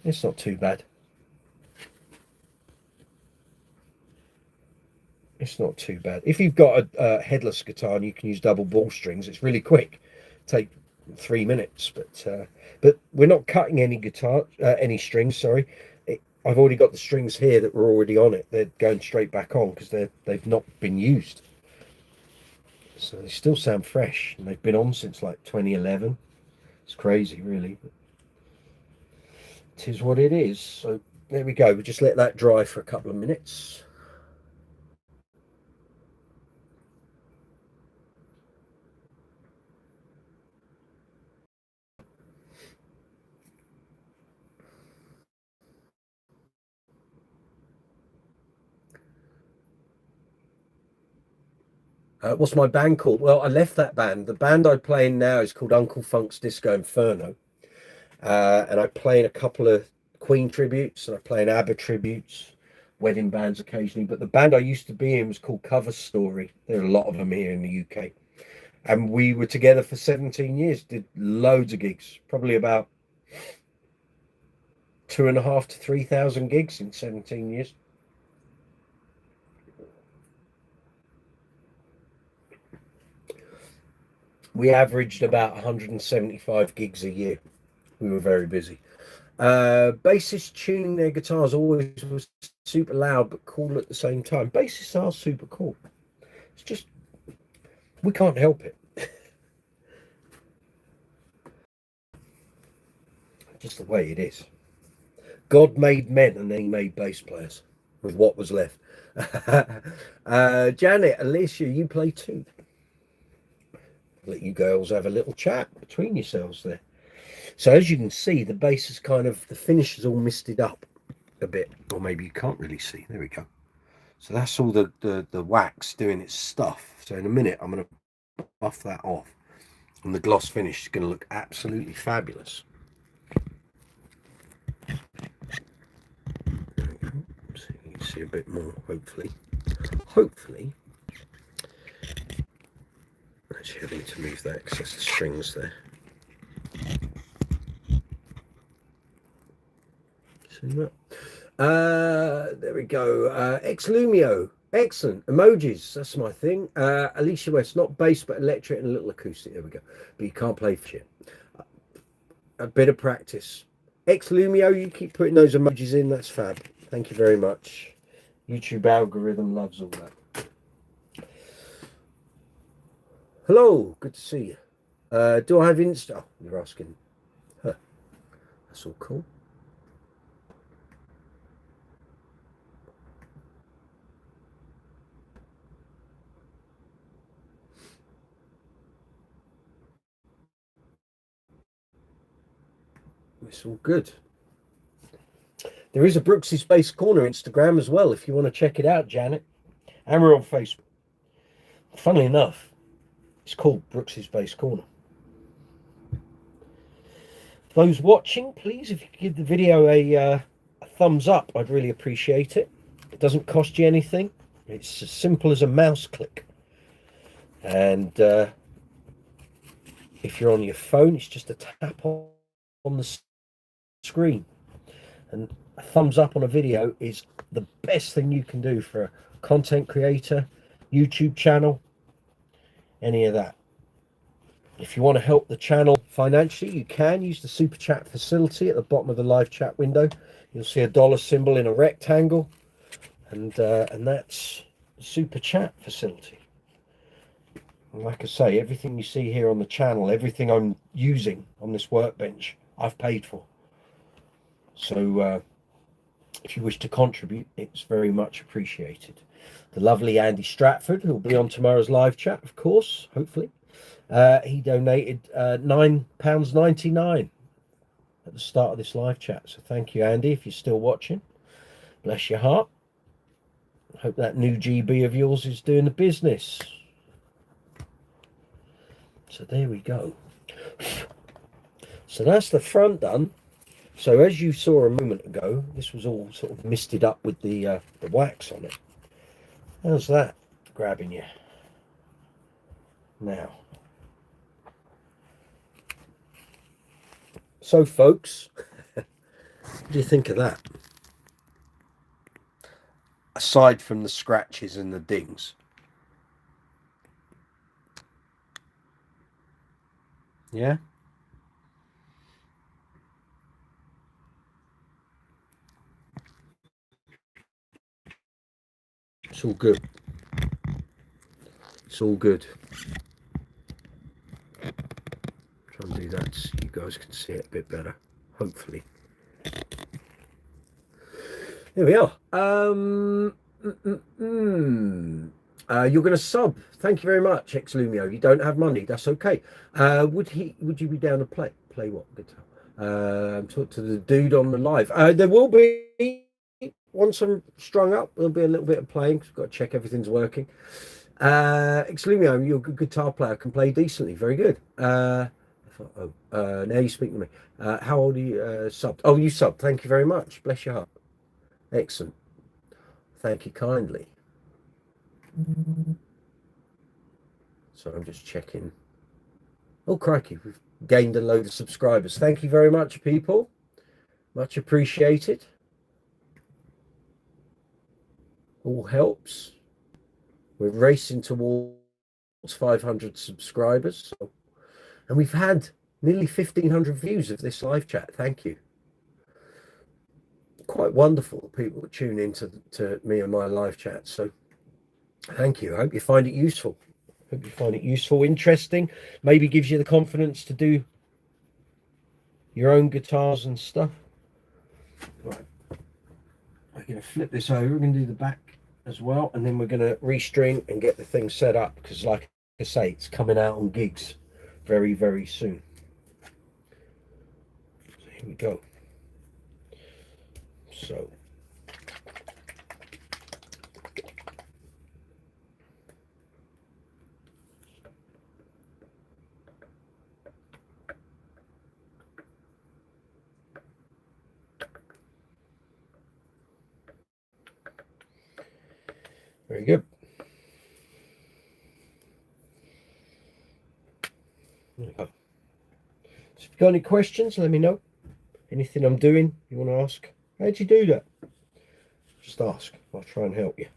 It's not too bad. It's not too bad. If you've got a headless guitar and you can use double ball strings, it's really quick. Take 3 minutes, but we're not cutting any strings. Sorry, I've already got the strings here that were already on it. They're going straight back on because they've not been used. So they still sound fresh, and they've been on since like 2011. It's crazy, really. But it is what it is. So there we go. We just let that dry for a couple of minutes. What's my band called? Well, I left that band. The band I play in now is called Uncle Funk's Disco Inferno. And I play in a couple of Queen tributes, and I play in ABBA tributes, wedding bands occasionally. But the band I used to be in was called Cover Story. There are a lot of them here in the UK. And we were together for 17 years, did loads of gigs, probably about 2,500 to 3,000 gigs in 17 years. We averaged about 175 gigs a year. We were very busy. Bassists tuning their guitars always was super loud but cool at the same time. Bassists are super cool. It's just, we can't help it. Just the way it is. God made men and then he made bass players with what was left. Janet, Alicia, you play too. Let you girls have a little chat between yourselves there. So as you can see, the bass is kind of, the finish is all misted up a bit, or maybe you can't really see. There we go. So that's all the wax doing its stuff. So in a minute, I'm going to buff that off, and the gloss finish is going to look absolutely fabulous. There we go. So you can see a bit more, hopefully. Hopefully. Actually, I need to move that because that's the strings there. See that? There we go. Exlumio, excellent. Emojis, that's my thing. Alicia West, not bass but electric and a little acoustic. There we go. But you can't play for shit. A bit of practice. Exlumio, you keep putting those emojis in. That's fab. Thank you very much. YouTube algorithm loves all that. Hello, good to see you. Do I have Insta? Oh, you're asking. Huh. That's all cool. It's all good. There is a Brooksy's Bass Corner Instagram as well if you want to check it out, Janet. And we're on Facebook. Funnily enough, it's called Brooksy's Bass Corner. For those watching, please, if you could give the video a thumbs up, I'd really appreciate it. It doesn't cost you anything. It's as simple as a mouse click. And if you're on your phone, it's just a tap on the screen. And a thumbs up on a video is the best thing you can do for a content creator, YouTube channel, any of that. If you want to help the channel financially, you can use the super chat facility at the bottom of the live chat window. You'll see a dollar symbol in a rectangle, and that's the super chat facility. And like I say, everything you see here on the channel, everything I'm using on this workbench, I've paid for. So if you wish to contribute, it's very much appreciated. The lovely Andy Stratford, who will be on tomorrow's live chat, of course, hopefully. He donated £9.99 at the start of this live chat. So thank you, Andy, if you're still watching. Bless your heart. Hope that new GB of yours is doing the business. So there we go. So that's the front done. So as you saw a moment ago, this was all sort of misted up with the wax on it. How's that grabbing you? Now. So folks, what do you think of that? Aside from the scratches and the dings. Yeah? It's all good. It's all good. Try and do that so you guys can see it a bit better, hopefully. There we are. You're going to sub. Thank you very much, Exlumio. You don't have money. That's okay. Would you be down to play what guitar? Talk to the dude on the live. There will be, once I'm strung up, there'll be a little bit of playing. I've got to check everything's working. Exlumio, you're a good guitar player, can play decently. Very good. Now you speak to me. How old are you? Subbed. Oh, you subbed. Thank you very much. Bless your heart. Excellent. Thank you kindly. So I'm just checking. Oh, crikey. We've gained a load of subscribers. Thank you very much, people. Much appreciated. All helps. We're racing towards 500 subscribers. And we've had nearly 1,500 views of this live chat. Thank you. Quite wonderful people that tune into to me and my live chat. So thank you. I hope you find it useful. Interesting. Maybe gives you the confidence to do your own guitars and stuff. Right. We're going to flip this over. We're going to do the back as well, and then we're going to restring and get the thing set up, because like I say, it's coming out on gigs very, very soon. So here we go. So very good. There we go. So if you've got any questions, let me know. Anything I'm doing you want to ask, how'd you do that? Just ask. I'll try and help you.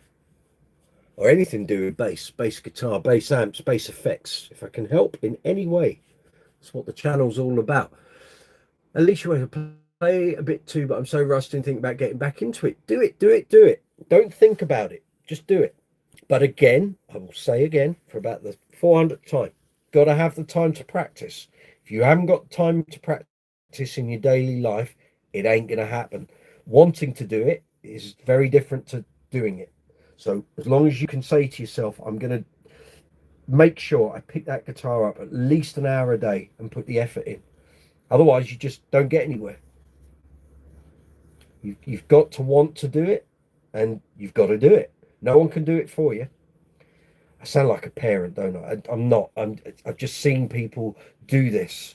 Or anything to do with bass guitar, bass amps, bass effects. If I can help in any way, that's what the channel's all about. At least you want to play a bit too, but I'm so rusty and think about getting back into it. Do it, do it, do it. Don't think about it. Just do it. But again, I will say again for about the 400th time, got to have the time to practice. If you haven't got time to practice in your daily life, it ain't going to happen. Wanting to do it is very different to doing it. So as long as you can say to yourself, I'm going to make sure I pick that guitar up at least an hour a day and put the effort in. Otherwise, you just don't get anywhere. You've got to want to do it, and you've got to do it. No one can do it for you. I sound like a parent, don't I? I'm not. I've just seen people do this,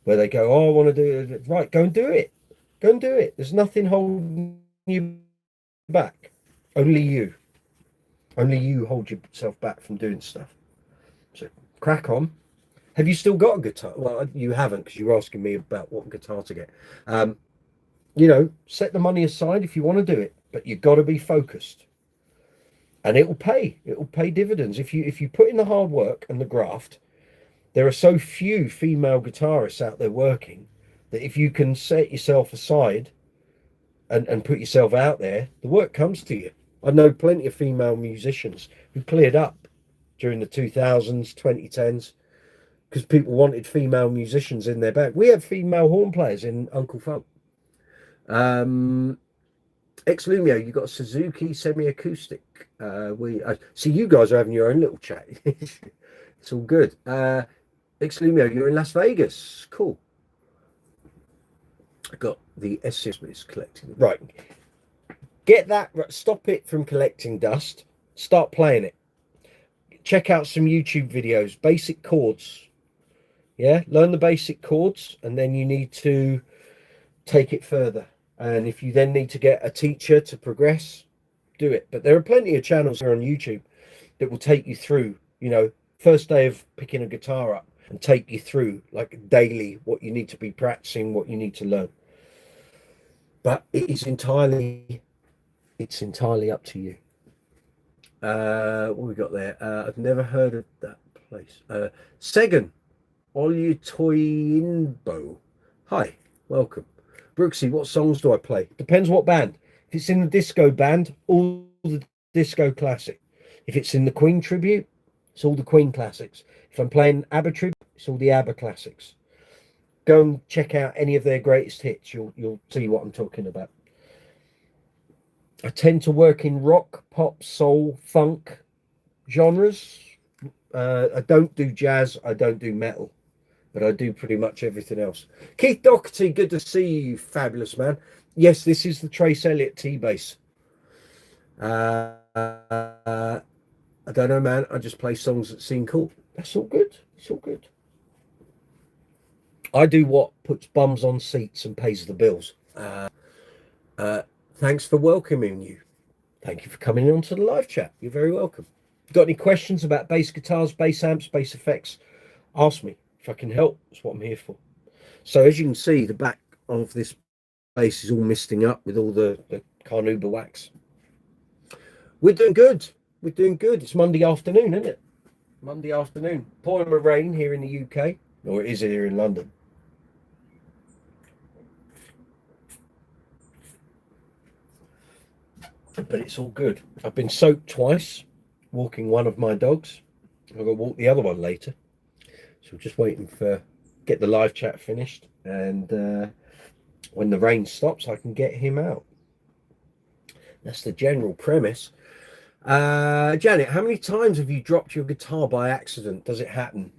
where they go, oh, I want to do it. Right, go and do it. Go and do it. There's nothing holding you back. Only you. Only you hold yourself back from doing stuff. So crack on. Have you still got a guitar? Well, you haven't, because you were asking me about what guitar to get. You know, set the money aside if you want to do it, but you've got to be focused. And it will pay. It will pay dividends. If you put in the hard work and the graft, there are so few female guitarists out there working that if you can set yourself aside and put yourself out there, the work comes to you. I know plenty of female musicians who cleared up during the 2000s, 2010s, because people wanted female musicians in their band. We have female horn players in Uncle Funk. Ex-Lumio, you got a Suzuki semi-acoustic. See, you guys are having your own little chat. It's all good. Ex-Lumio, you're in Las Vegas. Cool. I got the Xmas collecting. Right. Get that. Stop it from collecting dust. Start playing it. Check out some YouTube videos. Basic chords. Yeah, learn the basic chords, and then you need to take it further. And if you then need to get a teacher to progress, do it. But there are plenty of channels here on YouTube that will take you through, you know, first day of picking a guitar up, and take you through like daily what you need to be practicing, what you need to learn. But it's entirely up to you. What we got there? I've never heard of that place. Segan Oluytoyinbo. Hi, welcome. Brooksy, what songs do I play? Depends what band. If it's in the disco band, all the disco classic. If it's in the Queen tribute, it's all the Queen classics. If I'm playing ABBA tribute, it's all the ABBA classics. Go and check out any of their greatest hits. You'll see what I'm talking about. I tend to work in rock, pop, soul, funk genres. I don't do jazz. I don't do metal. But I do pretty much everything else. Keith Doherty, good to see you, fabulous man. Yes, this is the Trace Elliot T-Bass. I don't know, man. I just play songs that seem cool. That's all good. It's all good. I do what puts bums on seats and pays the bills. Thanks for welcoming you. Thank you for coming on to the live chat. You're very welcome. Got any questions about bass guitars, bass amps, bass effects? Ask me. If I can help, that's what I'm here for. So as you can see, the back of this bass is all misting up with all the Carnauba wax. We're doing good. We're doing good. It's Monday afternoon, isn't it? Monday afternoon. Pouring with rain here in the UK, or it is here in London. But it's all good. I've been soaked twice walking one of my dogs. I've got to walk the other one later. So we're just waiting for get the live chat finished, and when the rain stops, I can get him out. That's the general premise. Janet, how many times have you dropped your guitar by accident? Does it happen?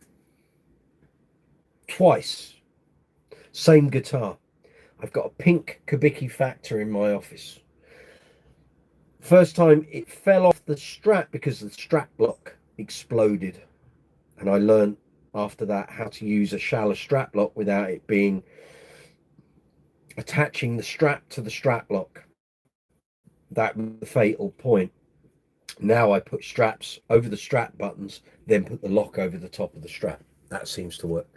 Twice. Same guitar. I've got a pink Kubicki Factor in my office. First time it fell off the strap because the strap block exploded. And I learned after that how to use a shallow strap lock without it being attaching the strap to the strap lock. That was the fatal point. Now I put straps over the strap buttons, then put the lock over the top of the strap. That seems to work.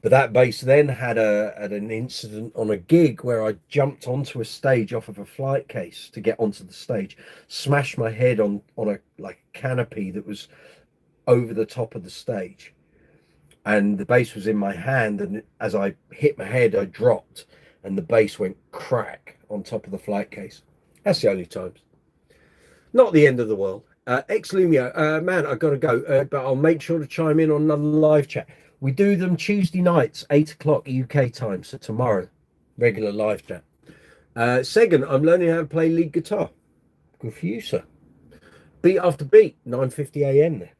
But that bass then had an incident on a gig where I jumped onto a stage off of a flight case to get onto the stage, smashed my head on a like canopy that was over the top of the stage, and the bass was in my hand, and as I hit my head I dropped and the bass went crack on top of the flight case. That's the only times. Not the end of the world. Lumio, man, I've got to go, but I'll make sure to chime in on another live chat. We do them Tuesday nights, 8 o'clock UK time, so tomorrow, regular live chat. Second, I'm learning how to play lead guitar. Good for you, sir. Beat after beat, 9:50 a.m. there.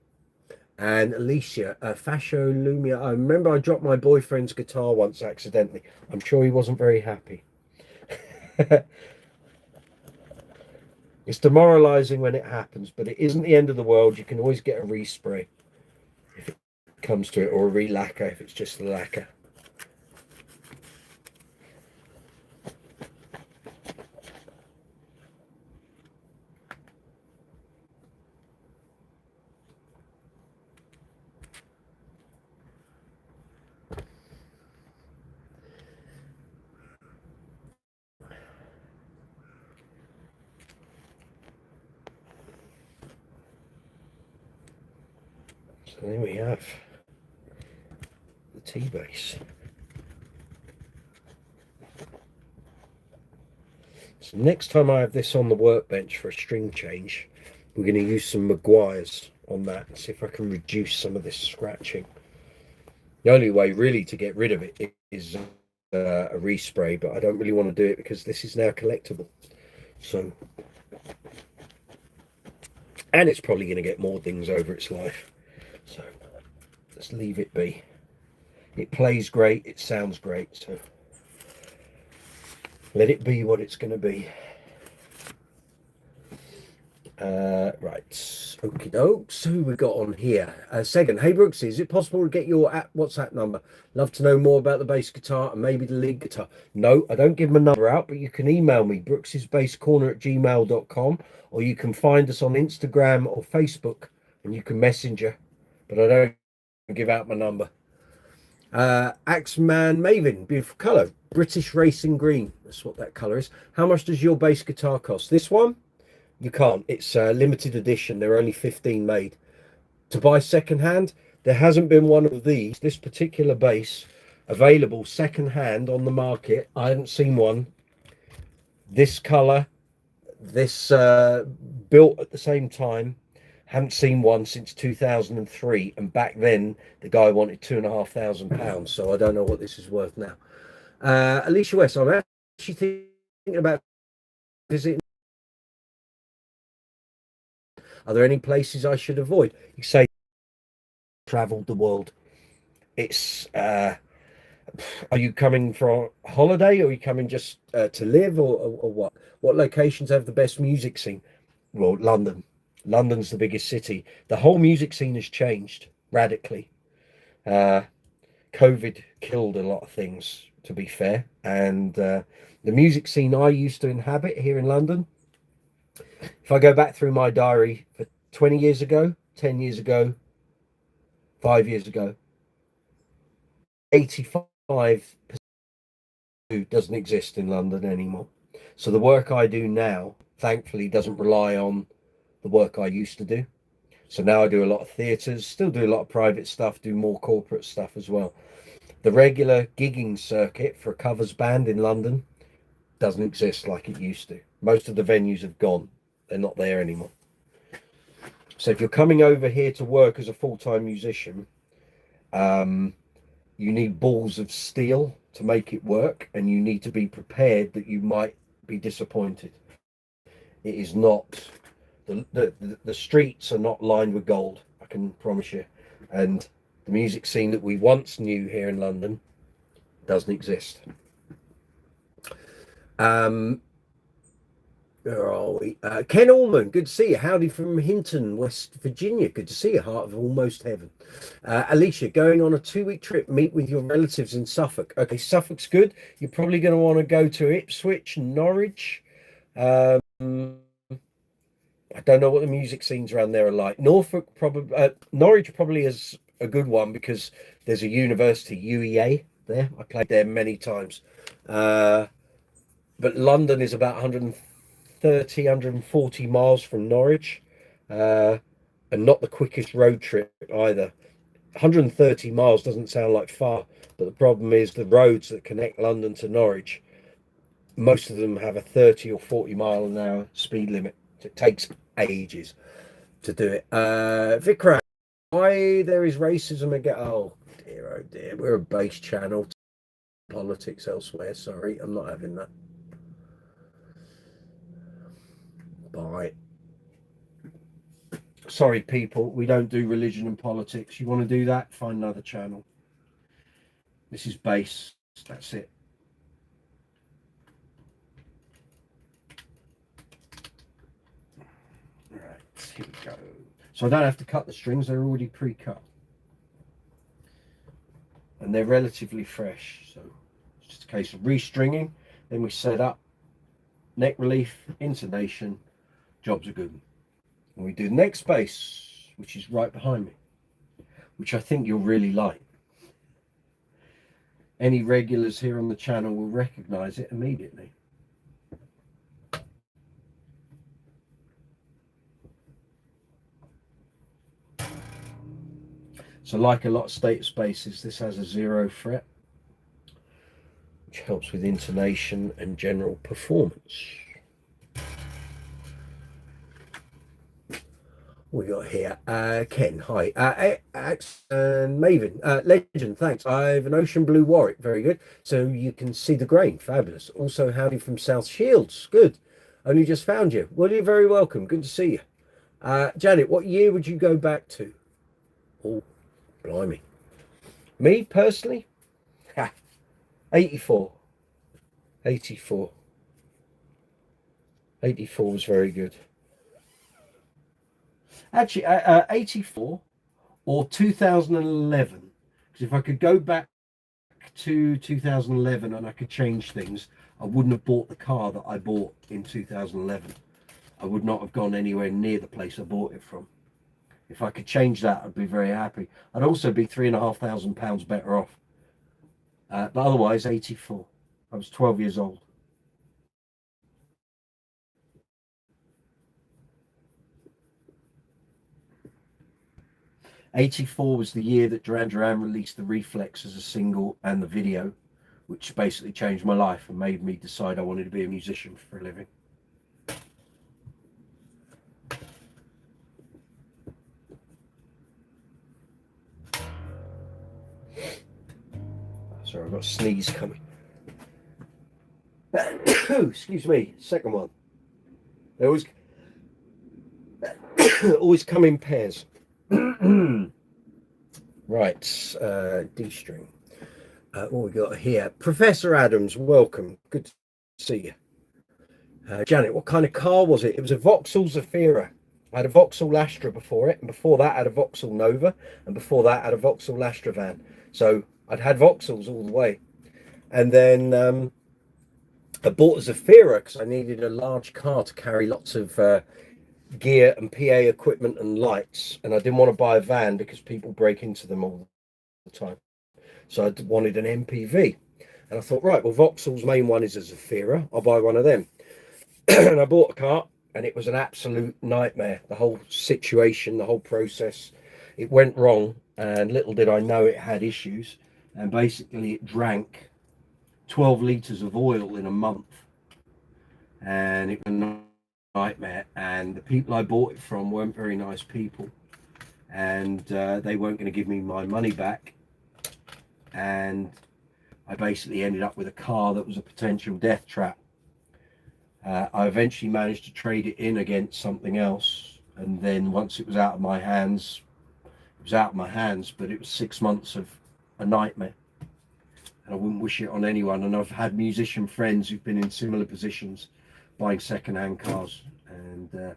And Alicia, Fascio Lumia, I remember I dropped my boyfriend's guitar once accidentally. I'm sure he wasn't very happy. It's demoralizing when it happens, but it isn't the end of the world. You can always get a respray if it comes to it, or a re-lacquer if it's just the lacquer. So there we have the T-bass. So next time I have this on the workbench for a string change, we're going to use some Maguires on that and see if I can reduce some of this scratching. The only way really to get rid of it is a respray, but I don't really want to do it because this is now collectible. So, and it's probably going to get more things over its life. So let's leave it be. It plays great, it sounds great, so let it be what it's going to be. Right, okie dokes. Who we got on here? Second, hey Brooks, is it possible to get your WhatsApp number? Love to know more about the bass guitar and maybe the lead guitar. No, I don't give my number out, but you can email me, brooks'sbasscorner@gmail.com, or you can find us on Instagram or Facebook and you can messenger, but I don't give out my number. Axeman Maven, beautiful colour, British Racing Green. That's what that colour is. How much does your bass guitar cost? This one? You can't. It's a limited edition. There are only 15 made. To buy second hand, there hasn't been one of these, this particular bass, available second hand on the market. I haven't seen one. This colour, this built at the same time. Haven't seen one since 2003. And back then, the guy wanted £2,500. So I don't know what this is worth now. Alicia West, I'm actually thinking about visiting. Are there any places I should avoid? You say traveled the world. It's are you coming for a holiday, or are you coming just to live, or what? What locations have the best music scene? Well, London. London's the biggest city. The whole music scene has changed radically. COVID killed a lot of things, to be fair, and the music scene I used to inhabit here in London, if I go back through my diary for 20 years ago, 10 years ago, 5 years ago, 85% doesn't exist in London anymore. So the work I do now, thankfully, doesn't rely on the work I used to do. So now I do a lot of theatres, still do a lot of private stuff, do more corporate stuff as well. The regular gigging circuit for a covers band in London doesn't exist like it used to. Most of the venues have gone. They're not there anymore. So if you're coming over here to work as a full-time musician, you need balls of steel to make it work, and you need to be prepared that you might be disappointed. It is not, the streets are not lined with gold, I can promise you. And the music scene that we once knew here in London doesn't exist. Where are we? Ken Allman, good to see you. Howdy from Hinton, West Virginia. Good to see you, heart of almost heaven. Alicia, going on a 2-week trip, meet with your relatives in Suffolk. Okay, Suffolk's good. You're probably going to want to go to Ipswich, Norwich. I don't know what the music scenes around there are like. Norfolk, probably, Norwich probably is a good one because there's a university, UEA, there. I played there many times. But London is about 130, 140 miles from Norwich, and not the quickest road trip either. 130 miles doesn't sound like far, but the problem is the roads that connect London to Norwich, most of them have a 30 or 40 mile an hour speed limit. It takes ages to do it. Vikram, why there is racism again? Oh dear, we're a base channel. Politics elsewhere. Sorry, I'm not having that. Bye. Sorry, people, we don't do religion and politics. You want to do that? Find another channel. This is base. That's it. Right, here we go. So I don't have to cut the strings, they're already pre-cut. And they're relatively fresh. So it's just a case of restringing. Then we set up neck relief, intonation, jobs are good. And we do the next bass, which is right behind me, which I think you'll really like. Any regulars here on the channel will recognize it immediately. So like a lot of status basses, this has a 0 fret, which helps with intonation and general performance. What we got here? Ken, hi. And Maven, legend, thanks. I have an ocean blue Warwick, very good. So you can see the grain, fabulous. Also, howdy from South Shields, good. Only just found you. Well, you're very welcome. Good to see you. Janet, what year would you go back to? Oh, blimey. Me personally, 84. 84. 84 was very good. Actually, 84 or 2011. Because if I could go back to 2011 and I could change things, I wouldn't have bought the car that I bought in 2011. I would not have gone anywhere near the place I bought it from. If I could change that, I'd be very happy. I'd also be £3,500 better off. But otherwise, 84. I was 12 years old. '84 was the year that Duran Duran released the Reflex as a single and the video, which basically changed my life and made me decide I wanted to be a musician for a living. Sorry, I've got a sneeze coming. Excuse me, second one. They always come in pairs. Right, D string. What we got here? Professor Adams, welcome. Good to see you. Janet, what kind of car was it? It was a Vauxhall Zafira. I had a Vauxhall Astra before it, and before that I had a Vauxhall Nova, and before that I had a Vauxhall Astra van. So I'd had Vauxhalls all the way. And then I bought a Zafira because I needed a large car to carry lots of gear and PA equipment and lights, and I didn't want to buy a van because people break into them all the time. So I wanted an MPV, and I thought, right, well, Vauxhall's main one is a Zafira. I'll buy one of them. And I bought a car, and it was an absolute nightmare. The whole situation, the whole process, it went wrong, and little did I know it had issues. And basically, it drank 12 litres of oil in a month, and it was a nightmare. And the people I bought it from weren't very nice people, and they weren't going to give me my money back. and I basically ended up with a car that was a potential death trap. I eventually managed to trade it in against something else, and then once it was out of my hands, it was out of my hands, but it was 6 months of a nightmare. And I wouldn't wish it on anyone. And I've had musician friends who've been in similar positions buying second-hand cars. And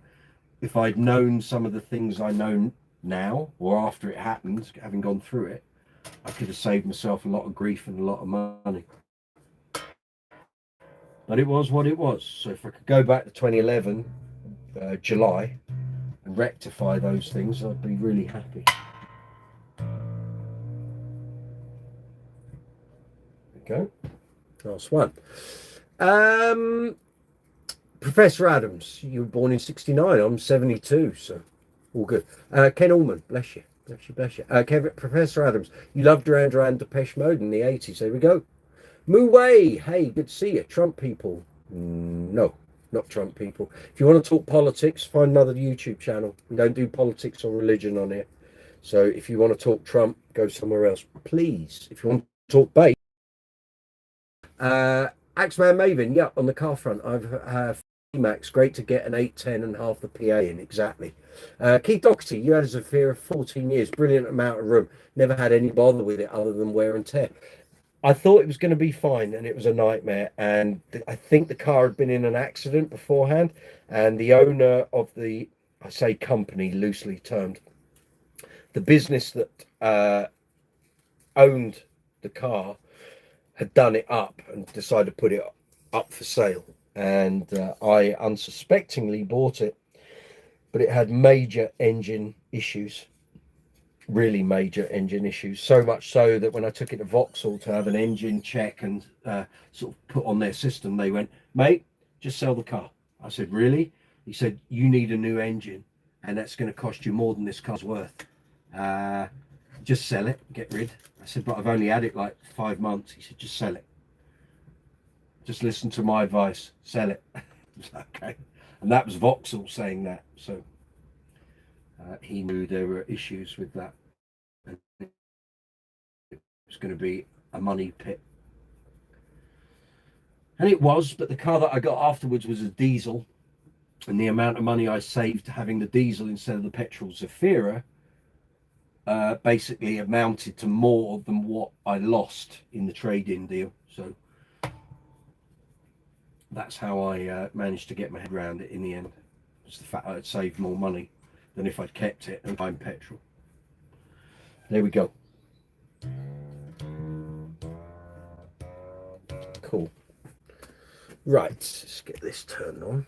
if I'd known some of the things I know now, or after it happened, having gone through it, I could have saved myself a lot of grief and a lot of money. But it was what it was. So if I could go back to 2011, July, and rectify those things, I'd be really happy. Go. Last one. Professor Adams, you were born in 69. I'm 72, so all good. Ken Allman, bless you. Bless you, bless you. Professor Adams, you loved Duran Duran Depeche Mode in the 80s. There we go. Moo Wei, hey, good to see you. Trump people. No, not Trump people. If you want to talk politics, find another YouTube channel. We don't do politics or religion on here. So if you want to talk Trump, go somewhere else, please. If you want to talk bait, Axeman Maven, yeah, on the car front, I've Max, great to get an 810 and half the PA in, exactly. Keith Doherty, you had a Zafira 14 years, brilliant amount of room, never had any bother with it other than wear and tear. I thought it was going to be fine, and it was a nightmare. And I think the car had been in an accident beforehand, and the owner of the, I say company loosely termed, the business that owned the car had done it up and decided to put it up for sale. And I unsuspectingly bought it, but it had major engine issues. Really major engine issues, so much so that when I took it to Vauxhall to have an engine check and sort of put on their system, they went, mate, just sell the car. I said, really? He said, you need a new engine and that's going to cost you more than this car's worth. Just sell it, get rid. I said, but I've only had it like 5 months. He said, just sell it. Just listen to my advice, sell it. I was like, okay. And that was Vauxhall saying that. So he knew there were issues with that. And it was going to be a money pit. And it was, but the car that I got afterwards was a diesel. And the amount of money I saved having the diesel instead of the petrol Zafira basically amounted to more than what I lost in the trade-in deal. So that's how I managed to get my head around it in the end. It's the fact I had saved more money than if I'd kept it and buying petrol. There we go. Cool. Right, let's get this turned on.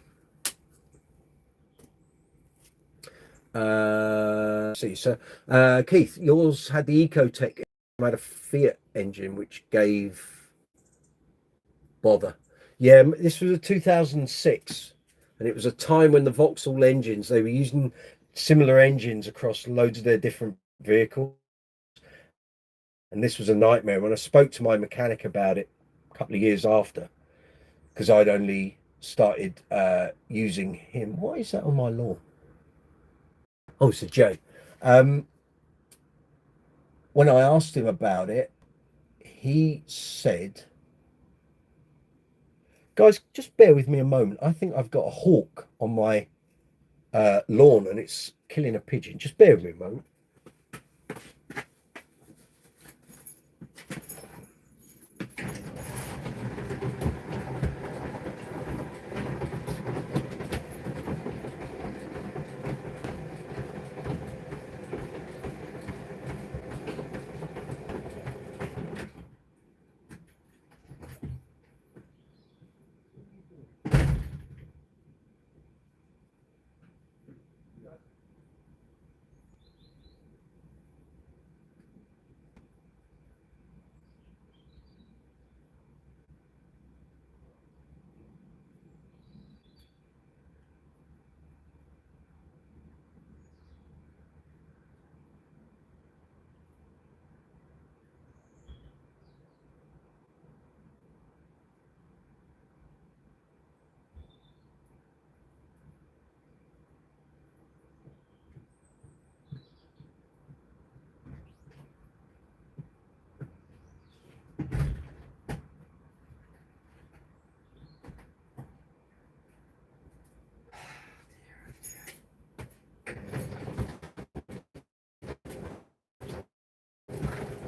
Keith, yours had the Ecotech, had a Fiat engine which gave bother. Yeah, this was a 2006, and it was a time when the Vauxhall engines, they were using similar engines across loads of their different vehicles, and this was a nightmare. When I spoke to my mechanic about it a couple of years after, because I'd only started using him. What is that on my lawn? Oh, it's a J. When I asked him about it, he said, guys, just bear with me a moment. I think I've got a hawk on my lawn and it's killing a pigeon. Just bear with me a moment.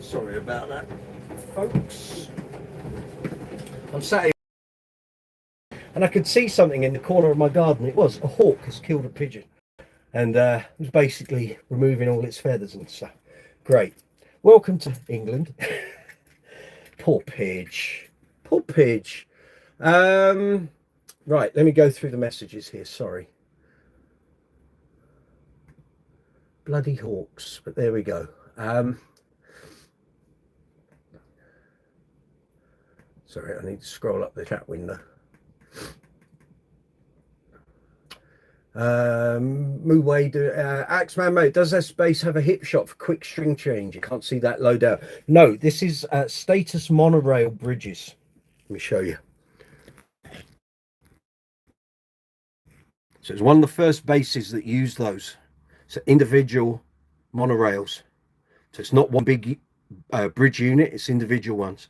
Sorry about that, folks. I'm sat here and I could see something in the corner of my garden. It was a hawk has killed a pigeon, and it was basically removing all its feathers and stuff. Great. Welcome to England. Poor pidge. Poor pidge. Right, let me go through the messages here. Sorry. Bloody hawks, but there we go. Sorry, I need to scroll up the chat window. Mooway, Axeman mate, does that space have a hip shot for quick string change? You can't see that low down. No, this is status monorail bridges. Let me show you. So it's one of the first bases that use those. So individual monorails. So it's not one big bridge unit, it's individual ones.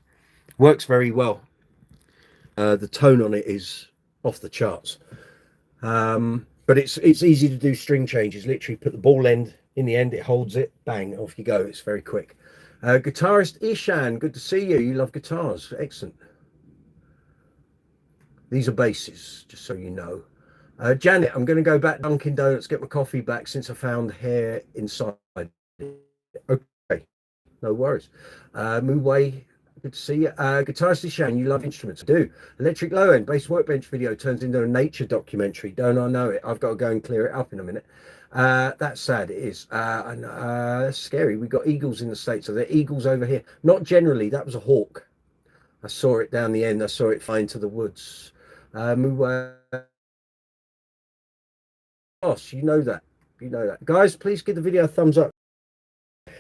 Works very well. The tone on it is off the charts. But it's easy to do string changes. Literally put the ball end in the end, it holds it, bang, off you go. It's very quick. Guitarist Ishan, good to see you. You love guitars. Excellent. These are basses, just so you know. Janet, I'm going to go back to Dunkin' Donuts, get my coffee back since I found hair inside. Okay, no worries. Mooway, good to see you. Guitarist Shane, you love instruments. I do. Electric Low End, Bass Workbench video turns into a nature documentary. Don't I know it? I've got to go and clear it up in a minute. That's sad, it is. And that's scary. We've got eagles in the States. Are there eagles over here? Not generally, that was a hawk. I saw it down the end. I saw it fly into the woods. Mooway. You know that. You know that. Guys, please give the video a thumbs up.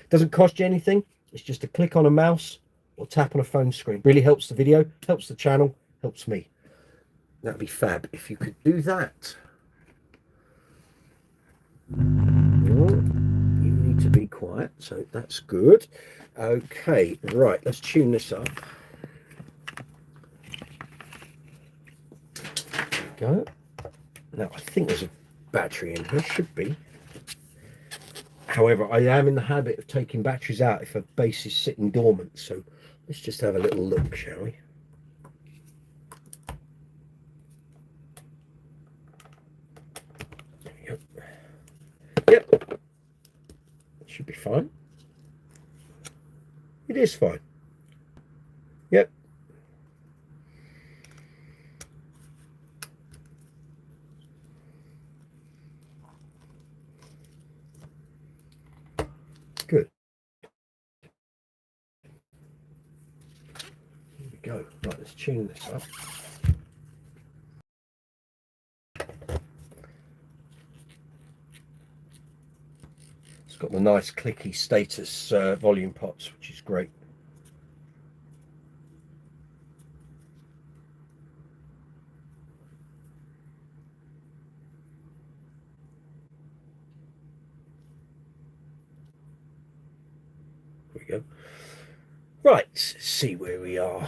Doesn't cost you anything. It's just a click on a mouse or tap on a phone screen. Really helps the video, helps the channel, helps me. That'd be fab if you could do that. You need to be quiet, so that's good. Okay, right, let's tune this up. There we go. Now, I think there's a battery in here, should be. However, I am in the habit of taking batteries out if a bass is sitting dormant, so let's just have a little look, shall we? Yep. Yep. It should be fine. It is fine. Yep. Good. Here we go. Right, let's tune this up. It's got the nice clicky status volume pots, which is great. There we go. Right, let's see where we are.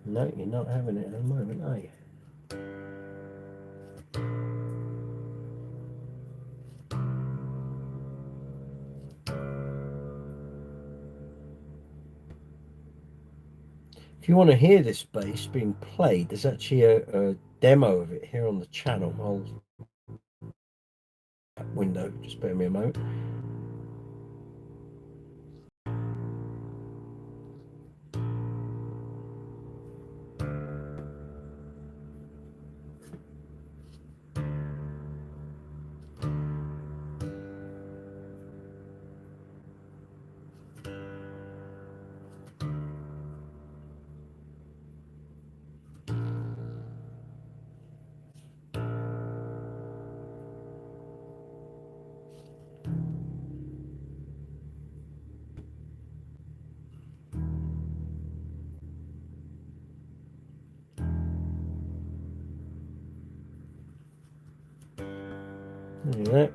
No, you're not having it at the moment, are you? If you want to hear this bass being played, there's actually a demo of it here on the channel. I'll window, just bear me a moment. Look at that.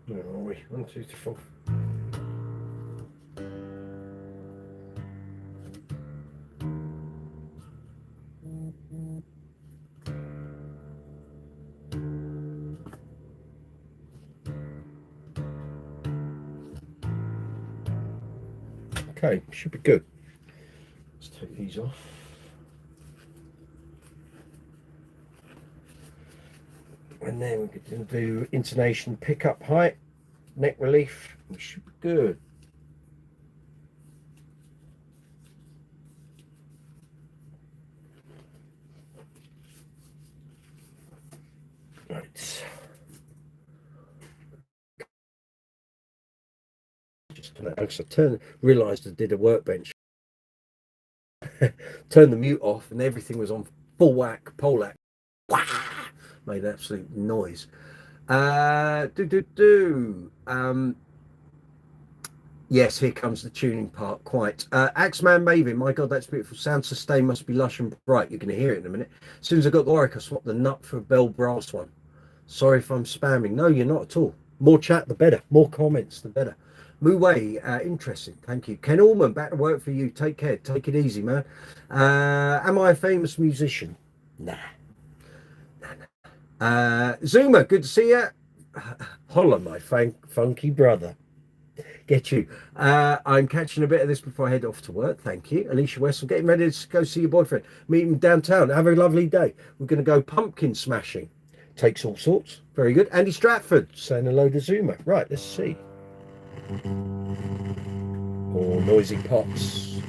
Where are we? 1, 2, 3, 4. Okay, should be good. Let's take these off. And then we can do intonation, pickup height, neck relief. We should be good. Right. Just realised I did a workbench. Turned the mute off and everything was on full whack, Polac. Made an absolute noise. Yes, here comes the tuning part. Quite. Axeman Maven, my God, that's beautiful. Sound sustain must be lush and bright. You're going to hear it in a minute. As soon as I got the Oric, I swapped the nut for a Bell Brass one. Sorry if I'm spamming. No, you're not at all. More chat, the better. More comments, the better. Muwei, interesting. Thank you. Ken Allman, back to work for you. Take care. Take it easy, man. Am I a famous musician? Nah. Zuma, good to see you. Holla, my funky brother. Get you. I'm catching a bit of this before I head off to work. Thank you. Alicia West, I'm getting ready to go see your boyfriend. Meet him downtown. Have a lovely day. We're going to go pumpkin smashing. Takes all sorts. Very good. Andy Stratford saying hello to Zuma. Right, let's see. Or noisy pots.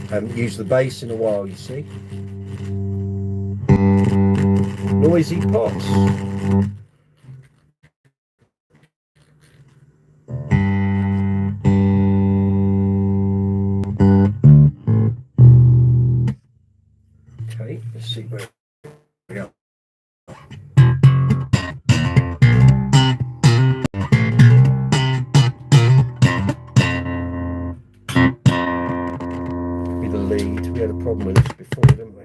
Haven't used the bass in a while, you see. Noisy pots. Okay, let's see where we are. Be the lead. We had a problem with this before, didn't we?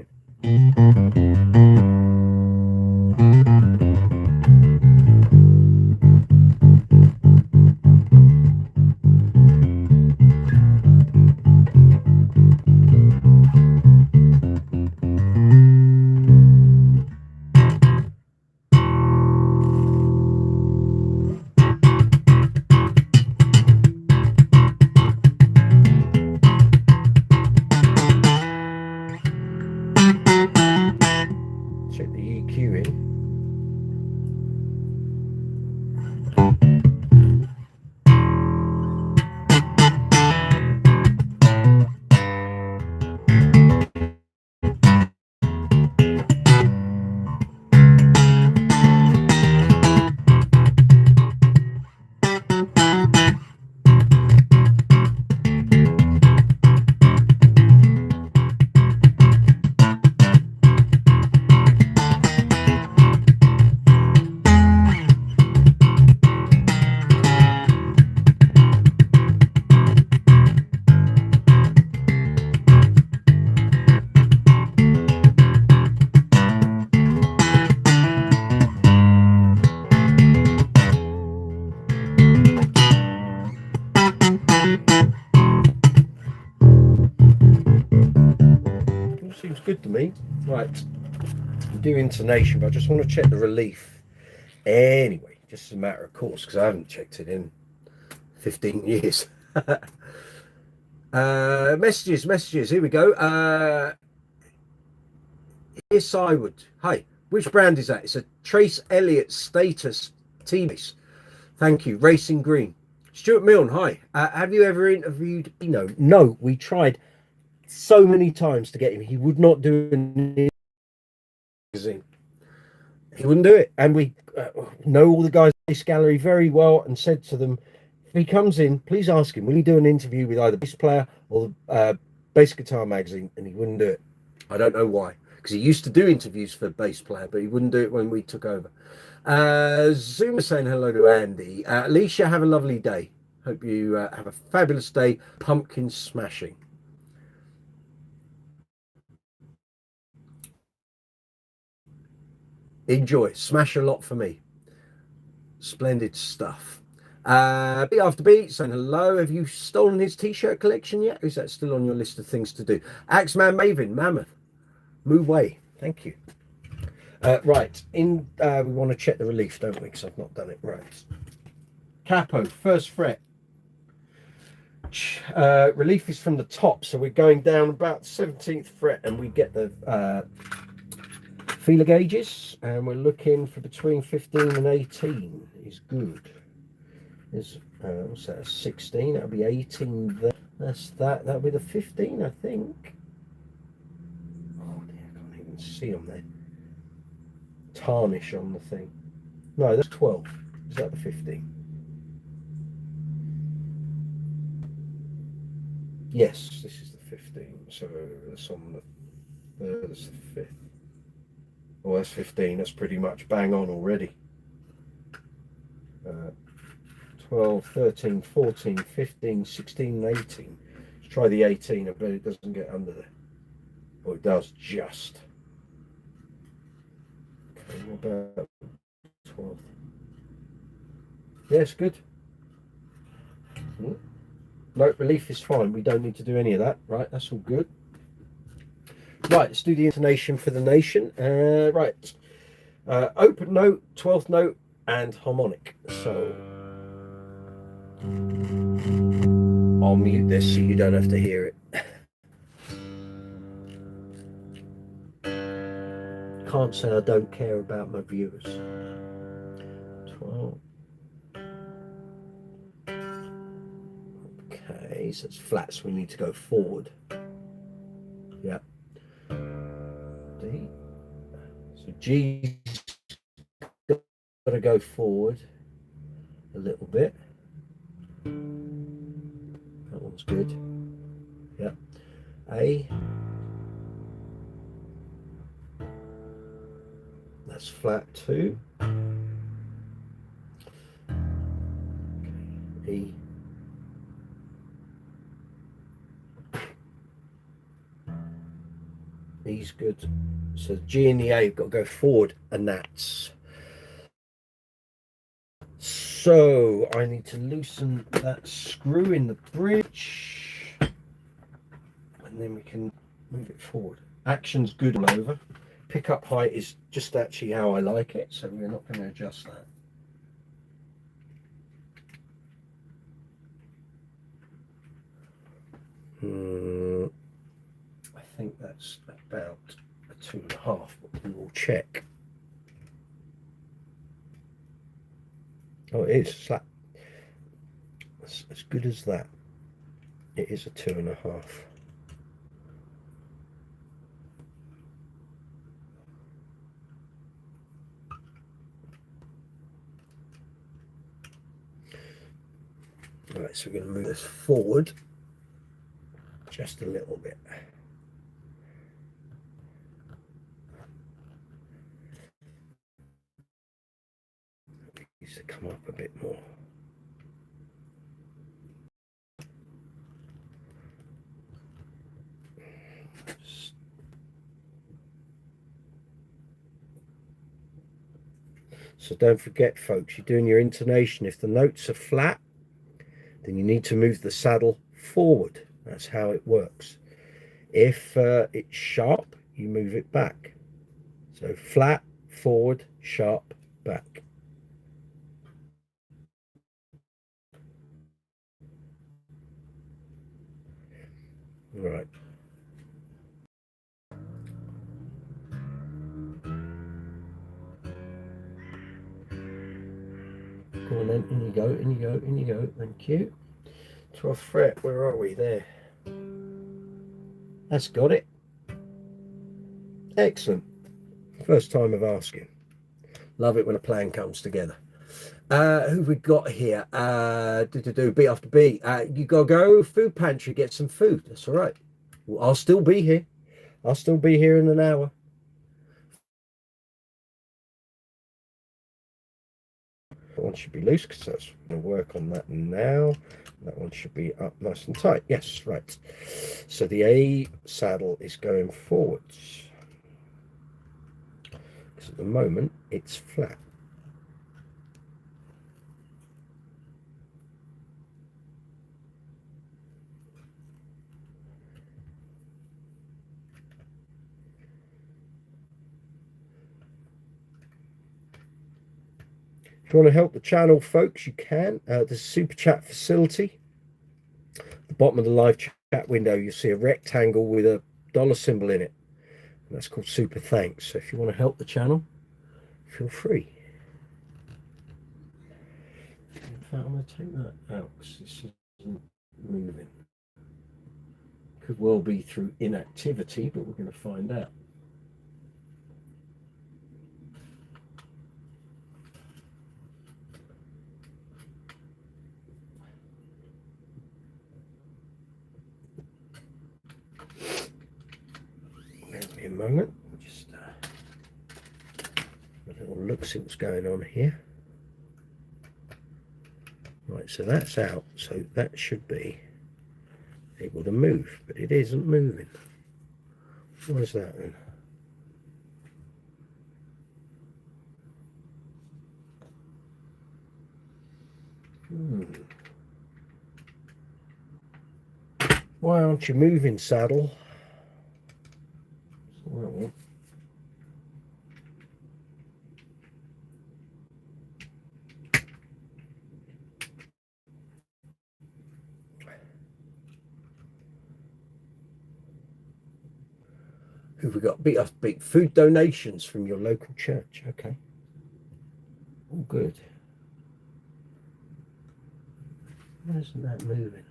Seems good to me. Right, do intonation, but I just want to check the relief. Anyway, just as a matter of course, because I haven't checked it in 15 years. Messages. Here we go. Here's Cywood. Hi, which brand is that? It's a Trace Elliot Status T-base. Thank you. Racing Green. Stuart Milne. Hi. Have you ever interviewed Eno? No, we tried so many times to get him. He would not do an magazine. He wouldn't do it. And we know all the guys in this gallery very well and said to them, if he comes in, please ask him, will he do an interview with either bass player or bass guitar magazine? And he wouldn't do it. I don't know why, because he used to do interviews for bass player, but he wouldn't do it when we took over. Zuma saying hello to Andy. Alicia, have a lovely day. Hope you have a fabulous day pumpkin smashing. Enjoy. Smash a lot for me. Splendid stuff. Beat after beat saying hello. Have you stolen his t-shirt collection yet? Is that still on your list of things to do? Axeman Maven, Mammoth, move way. Thank you. Right, we want to check the relief, don't we? Because I've not done it right. Capo, first fret. Relief is from the top, so we're going down about 17th fret, and we get the feeler gauges, and we're looking for between 15 and 18 is good. There's what's that, 16? That'll be 18 there. That'll be the 15, I think. Oh dear, I can't even see them there. Tarnish on the thing. No, that's 12. Is that the 15? Yes, this is the 15. So that's on the third, that's the 5th. Oh, that's 15. That's pretty much bang on already. 12, 13, 14, 15, 16, 18. Let's try the 18. I bet it doesn't get under there. Oh, it does just. Okay, what about 12? Yes, good. No, relief is fine. We don't need to do any of that. Right, that's all good. Right, let's do the intonation for the nation. Right. Open note, 12th note, and harmonic. So I'll mute this so you don't have to hear it. Can't say I don't care about my viewers. 12. Okay, so it's flat, so we need to go forward. Yeah. D. So G's got to go forward a little bit. That one's good. Yeah. A. That's flat too. Okay. E. E's good. So G and the A have got to go forward, and that's. So I need to loosen that screw in the bridge, and then we can move it forward. Action's good all over. Pickup height is just actually how I like it, so we're not going to adjust that. I think that's about a 2.5, but we will check. Oh, it is flat. As good as that. It is a 2.5. Right, so we're going to move this forward just a little bit. It needs to come up a bit more. So don't forget, folks, you're doing your intonation. If the notes are flat, then you need to move the saddle forward. That's how it works. If it's sharp, you move it back. So flat, forward, sharp, back. All right. Go on then, in you go, in you go, in you go. Thank you. 12th fret, where are we? There. That's got it. Excellent. First time of asking. Love it when a plan comes together. Who've we got here? Beat after beat. You gotta go food pantry, get some food. That's all right. Well, I'll still be here. I'll still be here in an hour. That one should be loose because that's going to work on that now. That one should be up nice and tight. Yes, right. So the A saddle is going forwards. Because at the moment it's flat. If you want to help the channel, folks, you can. There's a super chat facility. At the bottom of the live chat window, you'll see a rectangle with a dollar symbol in it. And that's called super thanks. So if you want to help the channel, feel free. In fact, I'm going to take that out because this isn't moving. Could well be through inactivity, but we're going to find out. Give me a moment. Just a little look, see what's going on here. Right, so that's out. So that should be able to move, but it isn't moving. What is that then? Why aren't you moving, saddle? Well, who've we got? Big food donations from your local church. Okay. Oh, good. Why isn't that moving?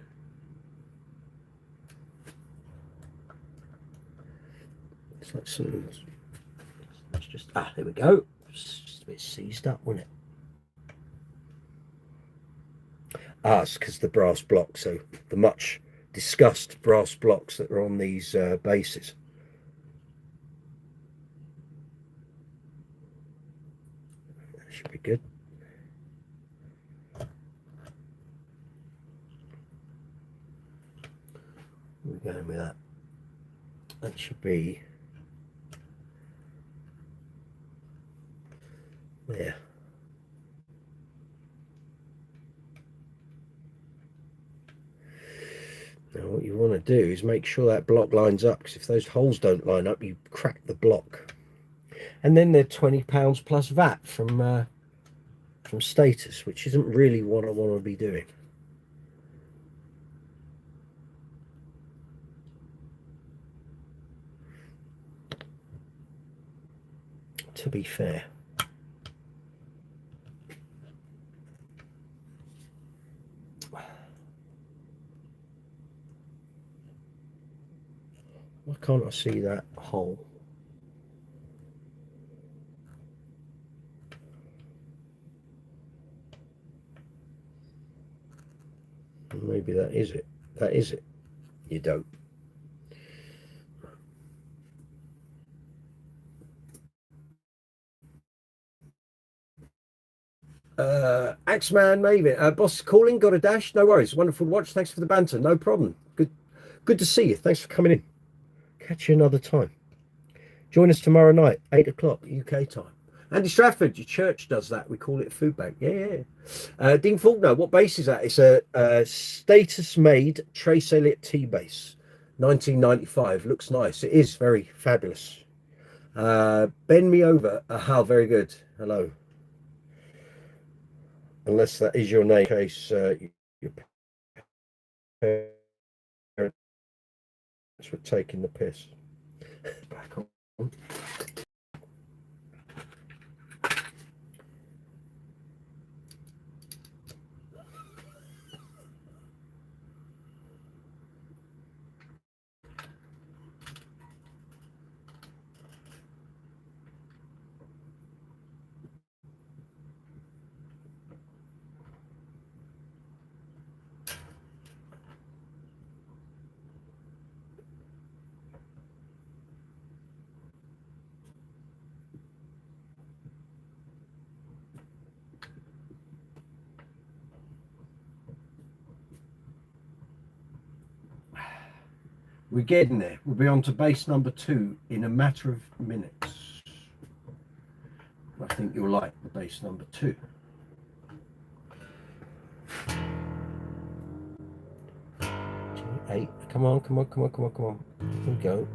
It's like something. Let's just there we go. It's just a bit seized up, wasn't it? It's because the brass blocks. So the much discussed brass blocks that are on these bases. That should be good. Where are we going with that? That should be there. Now what you want to do is make sure that block lines up, because if those holes don't line up, you crack the block. And then they're £20 plus VAT from status, which isn't really what I want to be doing. To be fair. Why can't I see that hole? Maybe that is it. That is it. You don't. Axeman, maybe. Boss calling, got a dash. No worries. Wonderful to watch. Thanks for the banter. No problem. Good to see you. Thanks for coming in. Catch you another time. Join us tomorrow night, 8 o'clock UK time. Andy Stratford, your church does that. We call it food bank. Yeah. Dean Faulkner, what base is that? It's a status-made Trace Elliot T base, 1995. Looks nice. It is very fabulous. Bend me over. Aha, very good. Hello. Unless that is your name, in case your parents were taking the piss. Back on. We're getting there. We'll be on to base number 2 in a matter of minutes. I think you'll like the base number 2. G8. Come on, come on, come on, come on, come on. Here we go.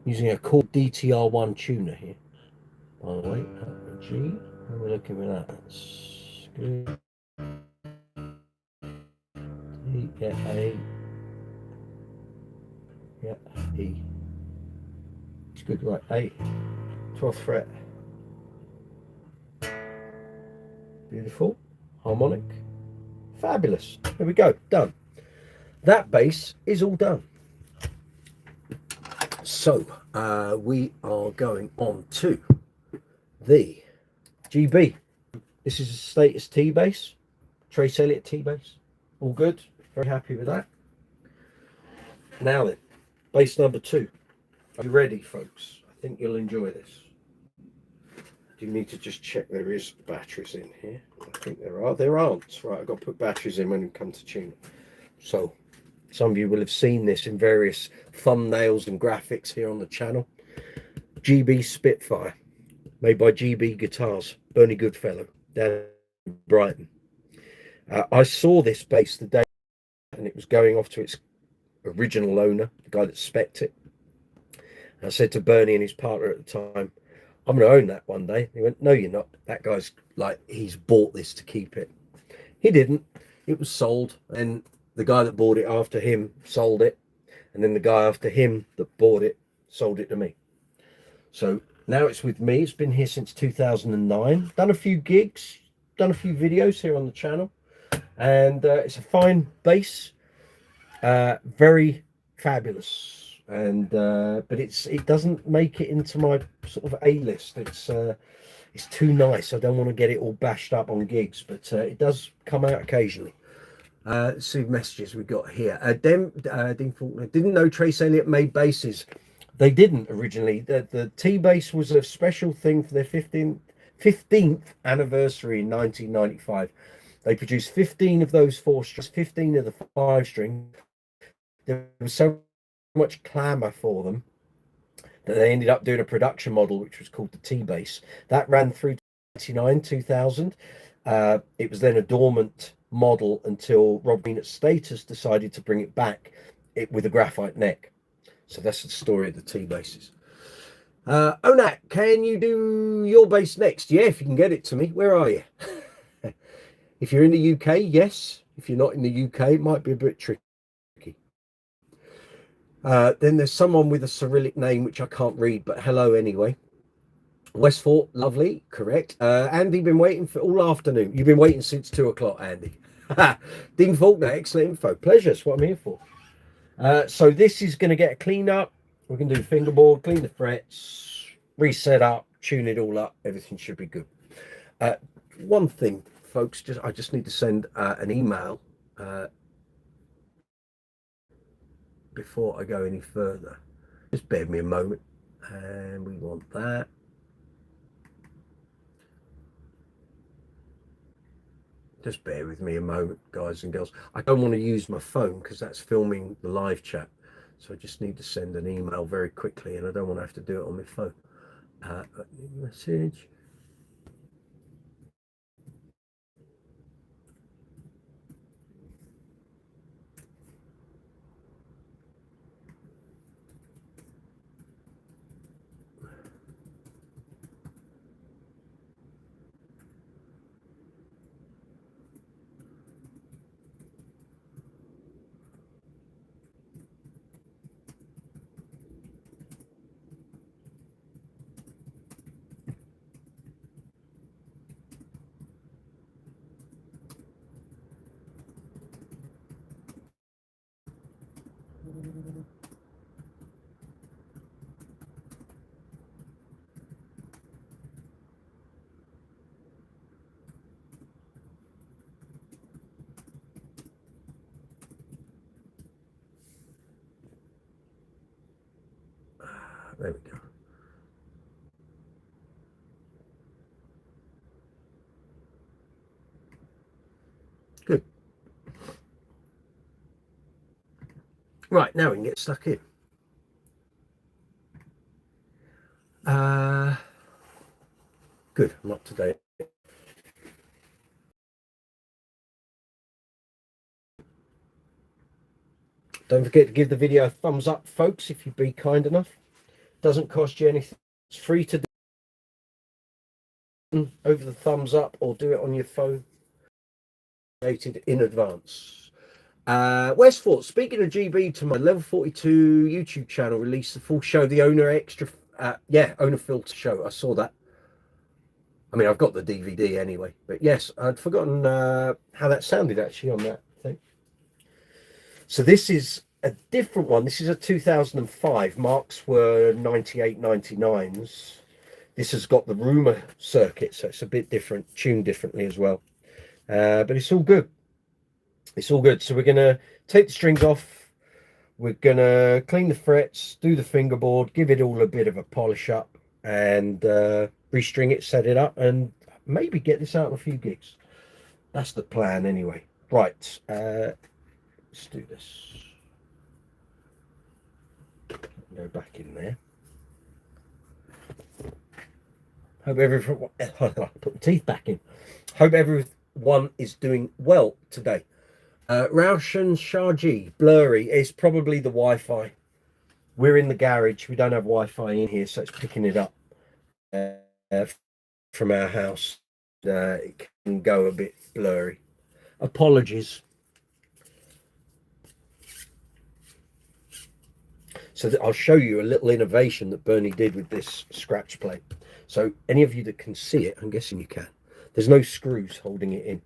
Using a Cord DTR1 tuner here. By the way, G. How are we looking with that? That's good. E, yeah, A. Yeah, E. It's good, right? A. 12th fret. Beautiful. Harmonic. Fabulous. There we go. Done. That bass is all done. So we are going on to the GB. This is a status T bass. Trace Elliot T bass. All good. Very happy with that. Now then, bass number 2. Are you ready, folks? I think you'll enjoy this. Do you need to just check there is batteries in here? I think there are. There aren't. Right, I've got to put batteries in when we come to tune it. So some of you will have seen this in various thumbnails and graphics here on the channel. GB Spitfire, made by GB Guitars, Bernie Goodfellow, down in Brighton. I saw this bass the day and it was going off to its original owner, the guy that spec'd it. And I said to Bernie and his partner at the time, I'm going to own that one day. He went, no, you're not. That guy's like, he's bought this to keep it. He didn't. It was sold. And the guy that bought it after him sold it. And then the guy after him that bought it sold it to me. So now it's with me. It's been here since 2009. Done a few gigs, done a few videos here on the channel. And it's a fine bass. Very fabulous. And but it doesn't make it into my sort of A list. It's too nice. I don't want to get it all bashed up on gigs, but it does come out occasionally. Let's see messages we got here. Dean Faulkner didn't know Trace Elliot made basses. They didn't originally. The T bass was a special thing for their 15th anniversary in 1995. They produced 15 of those 4-strings, 15 of the 5-string. There was so much clamour for them that they ended up doing a production model which was called the T bass. That ran through 2000. It was then a dormant model until Rob Green at Status decided to bring it back with a graphite neck. So that's the story of the T basses. Onak, can you do your bass next? Yeah, if you can get it to me. Where are you? If you're in the UK, yes. If you're not in the UK, it might be a bit tricky. Then there's someone with a Cyrillic name which I can't read, but hello anyway. Westfort, lovely, correct. Andy, been waiting for all afternoon. You've been waiting since 2 o'clock, Andy. Dean Faulkner, excellent info. Pleasure, that's what I'm here for. So this is going to get a clean up. We can do fingerboard, clean the frets, reset up, tune it all up. Everything should be good. One thing, folks, I just need to send an email before I go any further. Just bear with me a moment. And we want that. Just bear with me a moment, guys and girls. I don't want to use my phone because that's filming the live chat. So I just need to send an email very quickly and I don't want to have to do it on my phone. Message. There we go. Good. Right, now we can get stuck in. Good, I'm up to date. Don't forget to give the video a thumbs up, folks, if you'd be kind enough. Doesn't cost you anything. It's free to do over the thumbs up or do it on your phone. In advance. Westford, speaking of GB, to my level 42 YouTube channel released the full show, the owner extra, owner filter show. I saw that. I mean, I've got the DVD anyway, but yes, I'd forgotten how that sounded actually on that thing. So this is a different one. This is a 2005. Marks were 98, 99s. This has got the rumor circuit, so it's a bit different, tuned differently as well. But it's all good. It's all good. So we're going to take the strings off. We're going to clean the frets, do the fingerboard, give it all a bit of a polish up, and restring it, set it up, and maybe get this out on a few gigs. That's the plan anyway. Right. Let's do this. Go back in there. Hope everyone put the teeth back in. Hope everyone is doing well today. Roshan Shaji, blurry. It's probably the Wi-Fi. We're in the garage. We don't have Wi-Fi in here, so it's picking it up from our house. It can go a bit blurry. Apologies. So I'll show you a little innovation that Bernie did with this scratch plate. So any of you that can see it, I'm guessing you can. There's no screws holding it in.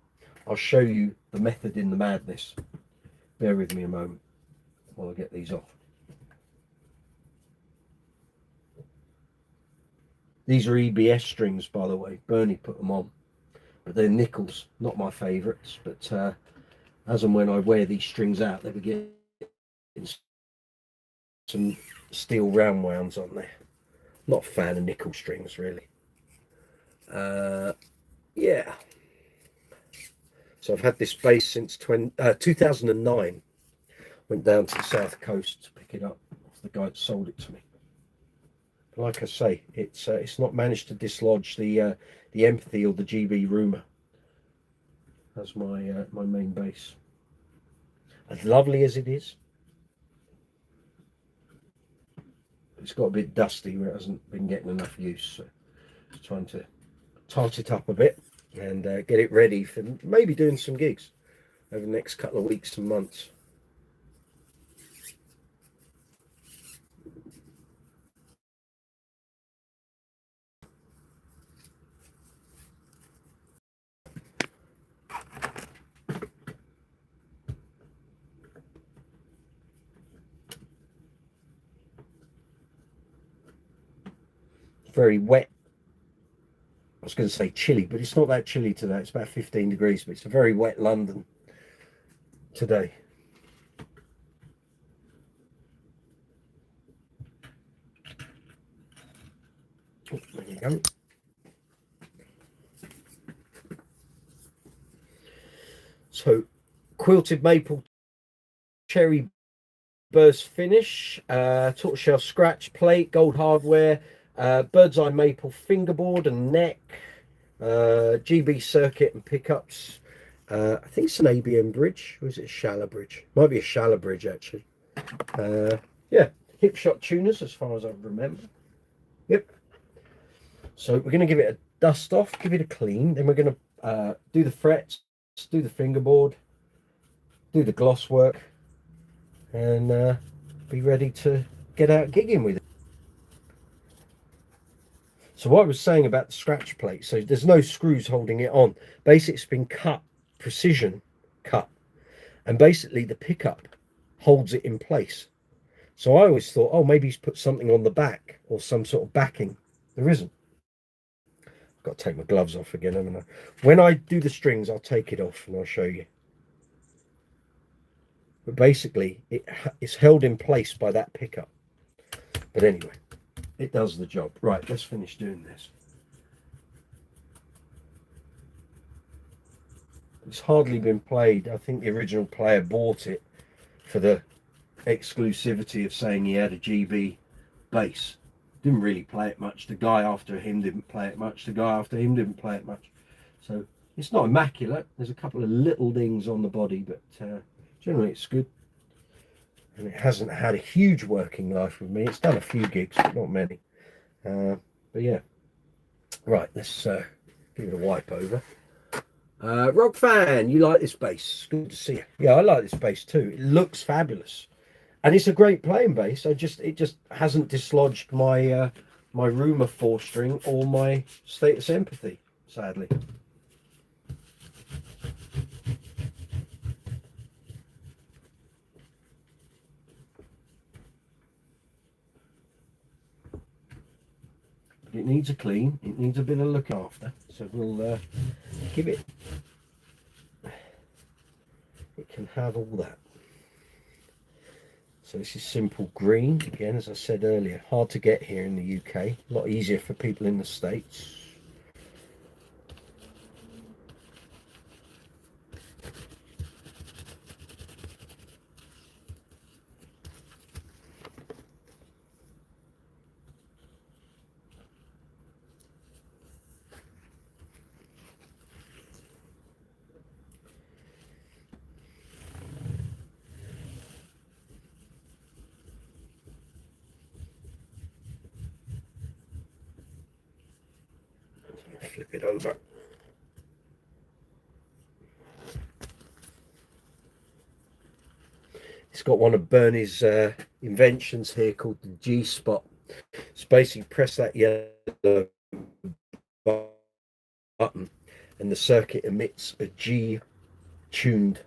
I'll show you the method in the madness. Bear with me a moment while I get these off. These are EBS strings, by the way. Bernie put them on, but they're nickels, not my favourites. But as and when I wear these strings out, they begin some steel round wounds on there. Not a fan of nickel strings, really. Yeah. So I've had this bass since 2009. Went down to the south coast to pick it up off the guy that sold it to me. But like I say, it's not managed to dislodge the empathy or the GB rumor as my my main bass. As lovely as it is, it's got a bit dusty where it hasn't been getting enough use. So just trying to tart it up a bit and get it ready for maybe doing some gigs over the next couple of weeks and months. Very wet. I was going to say chilly, but it's not that chilly today. It's about 15 degrees, but it's a very wet London today. Oh, there you go. So, quilted maple cherry burst finish, tortoiseshell scratch plate, gold hardware, bird's eye maple fingerboard and neck, GB circuit and pickups. I think it's an ABM bridge, or is it a shallow bridge? Might be a shallow bridge actually. Yeah, hip shot tuners as far as I remember. Yep. So we're going to give it a dust off, give it a clean, then we're going to do the frets, do the fingerboard, do the gloss work, and be ready to get out gigging with it. So what I was saying about the scratch plate, so there's no screws holding it on. Basically, it's been cut, precision cut, and basically the pickup holds it in place. So I always thought, oh, maybe he's put something on the back or some sort of backing. There isn't. I've got to take my gloves off again, haven't I? When I do the strings, I'll take it off and I'll show you. But basically, it's held in place by that pickup. But anyway, it does the job. Right, let's finish doing this. It's hardly been played. I think the original player bought it for the exclusivity of saying he had a GB bass. Didn't really play it much. The guy after him didn't play it much. The guy after him didn't play it much. So it's not immaculate. There's a couple of little dings on the body, but generally it's good. And it hasn't had a huge working life with me. It's done a few gigs, but not many. But yeah. Right, let's give it a wipe over. Rock fan, you like this bass? Good to see you. Yeah, I like this bass too. It looks fabulous, and it's a great playing bass. It just hasn't dislodged my my Rumor 4-string or my Status Empathy, sadly. It needs a clean. It needs a bit of look after. So we'll give it. It can have all that. So this is simple green. Again, as I said earlier, hard to get here in the UK. A lot easier for people in the States. Flip it over. It's got one of Bernie's inventions here called the G spot. It's basically press that yellow button and the circuit emits a G tuned,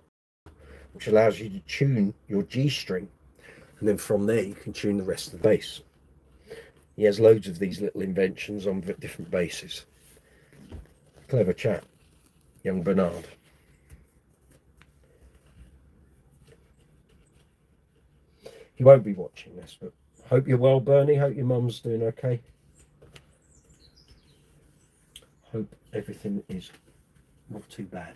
which allows you to tune your G string, and then from there you can tune the rest of the bass. He has loads of these little inventions on different basses. Clever chap, young Bernard. He won't be watching this, but hope you're well, Bernie. Hope your mum's doing okay. Hope everything is not too bad.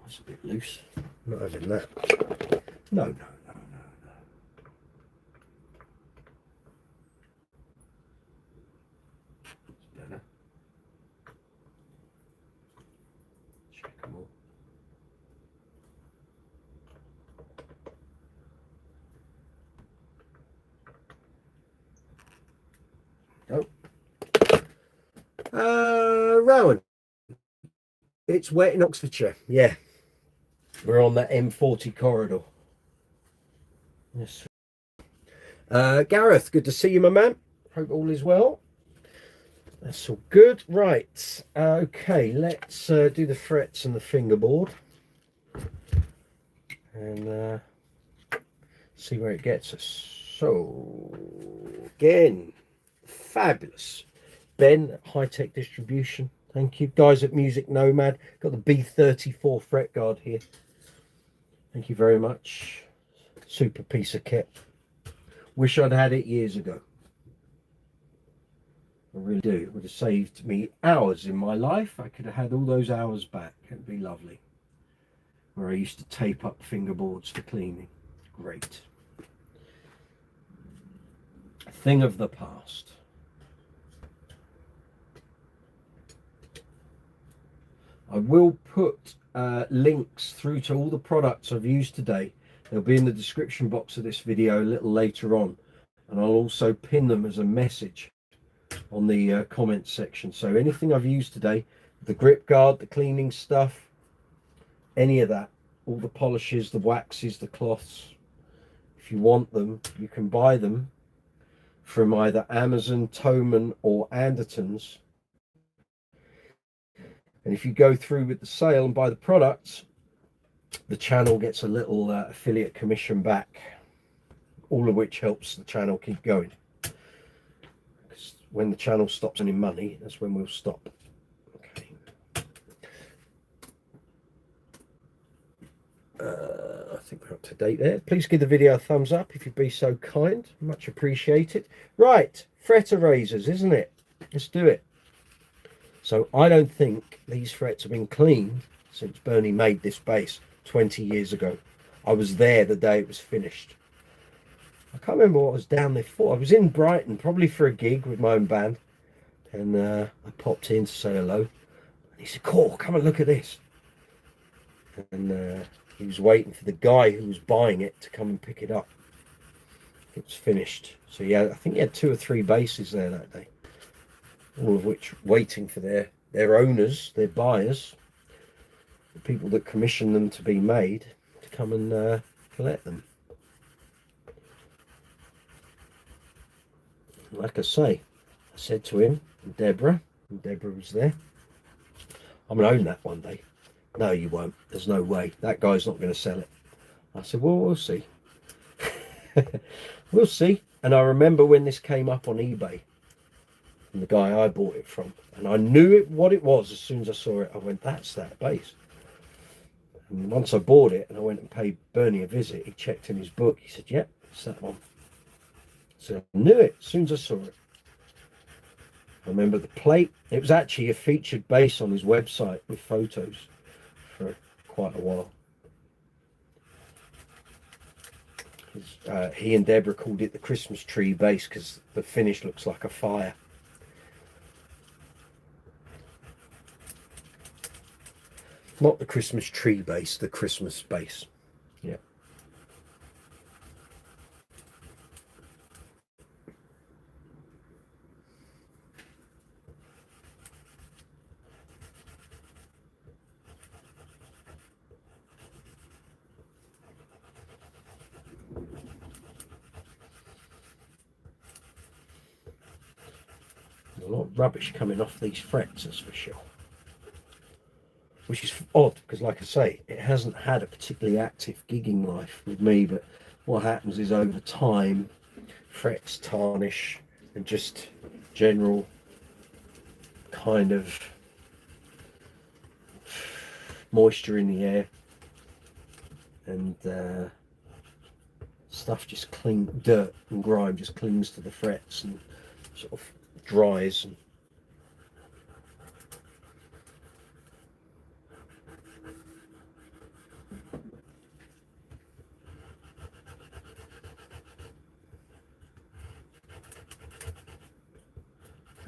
It's a bit loose. Not having that. No, no, no, no, no. It's better. Check them all. Oh. Rowan. It's wet in Oxfordshire. Yeah. We're on that M40 corridor. Yes. Gareth, good to see you, my man. Hope all is well. That's all good. Right. Okay, let's do the frets and the fingerboard. And see where it gets us. So, again, fabulous. Ben, high-tech distribution. Thank you. Guys at Music Nomad. Got the B34 fret guard here. Thank you very much. Super piece of kit. Wish I'd had it years ago. I really do. It would have saved me hours in my life. I could have had all those hours back. It'd be lovely. Where I used to tape up fingerboards for cleaning. Great. A thing of the past. I will put links through to all the products I've used today. They'll be in the description box of this video a little later on, and I'll also pin them as a message on the comments section. So anything I've used today, the grip guard, the cleaning stuff, any of that, all the polishes, the waxes, the cloths, if you want them, you can buy them from either Amazon, Thomann or ANDERTONS. And if you go through with the sale and buy the products, the channel gets a little affiliate commission back, all of which helps the channel keep going. Because when the channel stops earning money, that's when we'll stop. Okay. I think we're up to date there. Please give the video a thumbs up if you'd be so kind. Much appreciated. Right, fret erasers, isn't it? Let's do it. So I don't think these frets have been cleaned since Bernie made this base 20 years ago. I was there the day it was finished. I can't remember what I was down there for. I was in Brighton, probably for a gig with my own band. And I popped in to say hello. And he said, "Cool, come and look at this." And he was waiting for the guy who was buying it to come and pick it up. It was finished. So yeah, I think he had 2 or 3 bases there that day. All of which waiting for their owners, their buyers, the people that commission them to be made, to come and collect them. Like I say, I said to him, and Deborah was there, "I'm going to own that one day." "No, you won't. There's no way. That guy's not going to sell it." I said, "Well, we'll see." We'll see. And I remember when this came up on eBay, and the guy I bought it from, and I knew what it was as soon as I saw it. I went, "That's that base." And once I bought it and I went and paid Bernie a visit, he checked in his book. He said, "Yep, it's that one." So I knew it as soon as I saw it. I remember the plate. It was actually a featured base on his website with photos for quite a while. He and Deborah called it the Christmas tree base because the finish looks like a fire. Not the Christmas tree base, the Christmas base. Yeah. A lot of rubbish coming off these frets, that's for sure. Which is odd, because like I say, it hasn't had a particularly active gigging life with me, but what happens is over time, frets tarnish and just general kind of moisture in the air, and stuff just dirt and grime just clings to the frets and sort of dries. And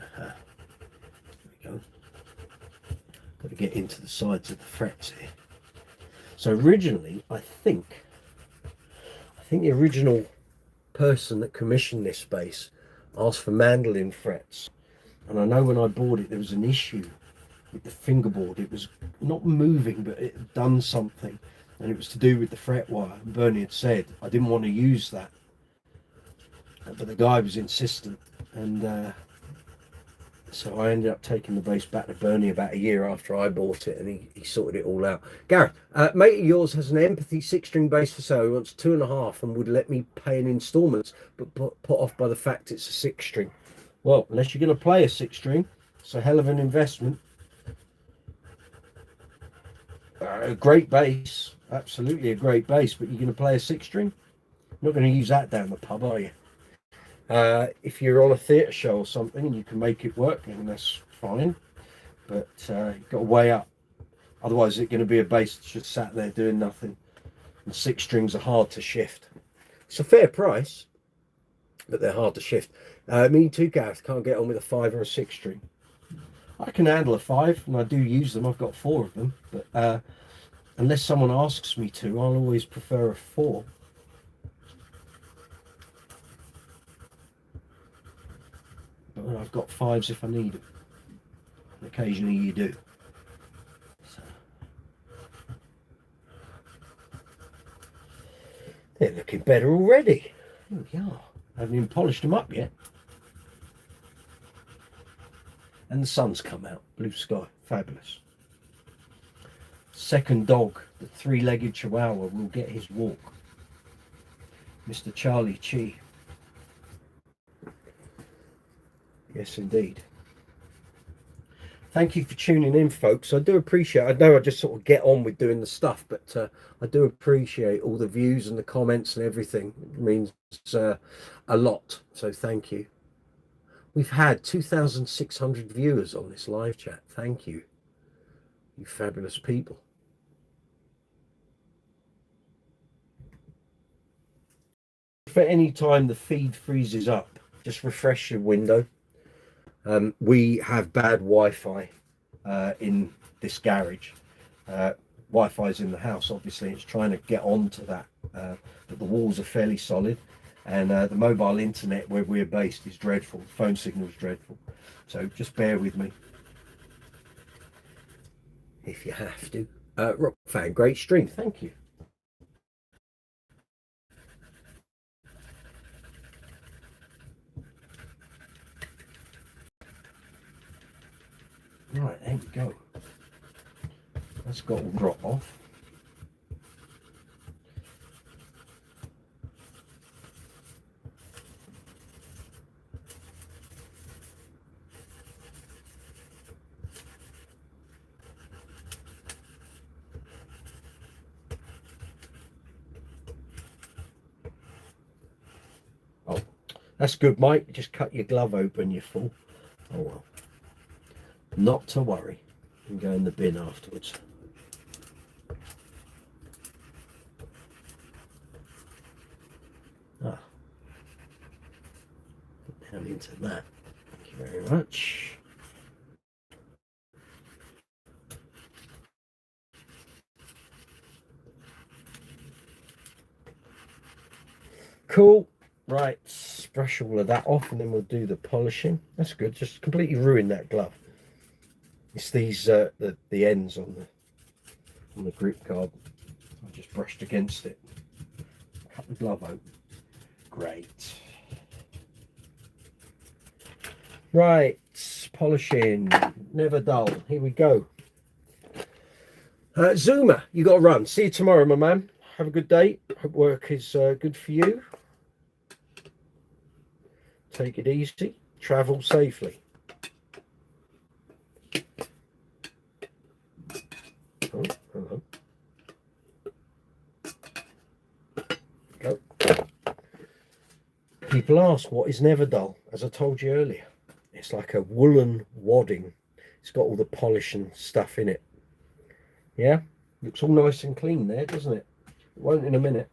there we go. Got to get into the sides of the frets here. So originally, I think the original person that commissioned this base asked for mandolin frets, and I know when I bought it there was an issue with the fingerboard. It was not moving, but it had done something, and it was to do with the fret wire. And Bernie had said I didn't want to use that, but the guy was insistent, and so I ended up taking the base back to Bernie about a year after I bought it, and he sorted it all out. Gareth, mate of yours has an Empathy 6-string bass for sale. He wants 2.5 and would let me pay in instalments, but put off by the fact it's a 6-string. Well, unless you're going to play a 6-string, it's a hell of an investment. A great bass, absolutely a great bass, but you're going to play a 6-string? You're not going to use that down the pub, are you? If you're on a theatre show or something and you can make it work, then that's fine, but you've got to weigh up. Otherwise it's going to be a bass that's just sat there doing nothing, and 6 strings are hard to shift. It's a fair price, but they're hard to shift. Me too, Gareth, can't get on with a 5 or a 6 string. I can handle a 5, and I do use them. I've got 4 of them, but unless someone asks me to, I'll always prefer a 4. But I've got 5s if I need them. And occasionally you do. So. They're looking better already. Here we are. I haven't even polished them up yet. And the sun's come out. Blue sky. Fabulous. Second dog, the 3-legged chihuahua, will get his walk. Mr. Charlie Chi. Yes, indeed. Thank you for tuning in, folks. I do appreciate it. I know I just sort of get on with doing the stuff, but I do appreciate all the views and the comments and everything. It means a lot. So thank you. We've had 2,600 viewers on this live chat. Thank you, you fabulous people. If at any time the feed freezes up, just refresh your window. We have bad Wi-Fi in this garage. Wi-Fi is in the house, obviously. It's trying to get onto that, but the walls are fairly solid, and the mobile internet where we're based is dreadful. The phone signal is dreadful, so just bear with me if you have to. Rock fan, great stream. Thank you. Right, there we go. That's got to drop off. Oh, that's good, Mike. Just cut your glove open, you fool. Oh well. Not to worry. You can go in the bin afterwards. Ah. Put down into that. Thank you very much. Cool. Right, brush all of that off and then we'll do the polishing. That's good. Just completely ruined that glove. It's these the ends on the grip guard. I just brushed against it. Cut the glove out. Great. Right, polishing. Never dull. Here we go. Zuma, you got to run. See you tomorrow, my man. Have a good day. Hope work is good for you. Take it easy. Travel safely. Oh, hello. Go. People ask, what is never dull? As I told you earlier, it's like a woolen wadding. It's got all the polish and stuff in it. Yeah, looks all nice and clean there, doesn't it? It won't in a minute.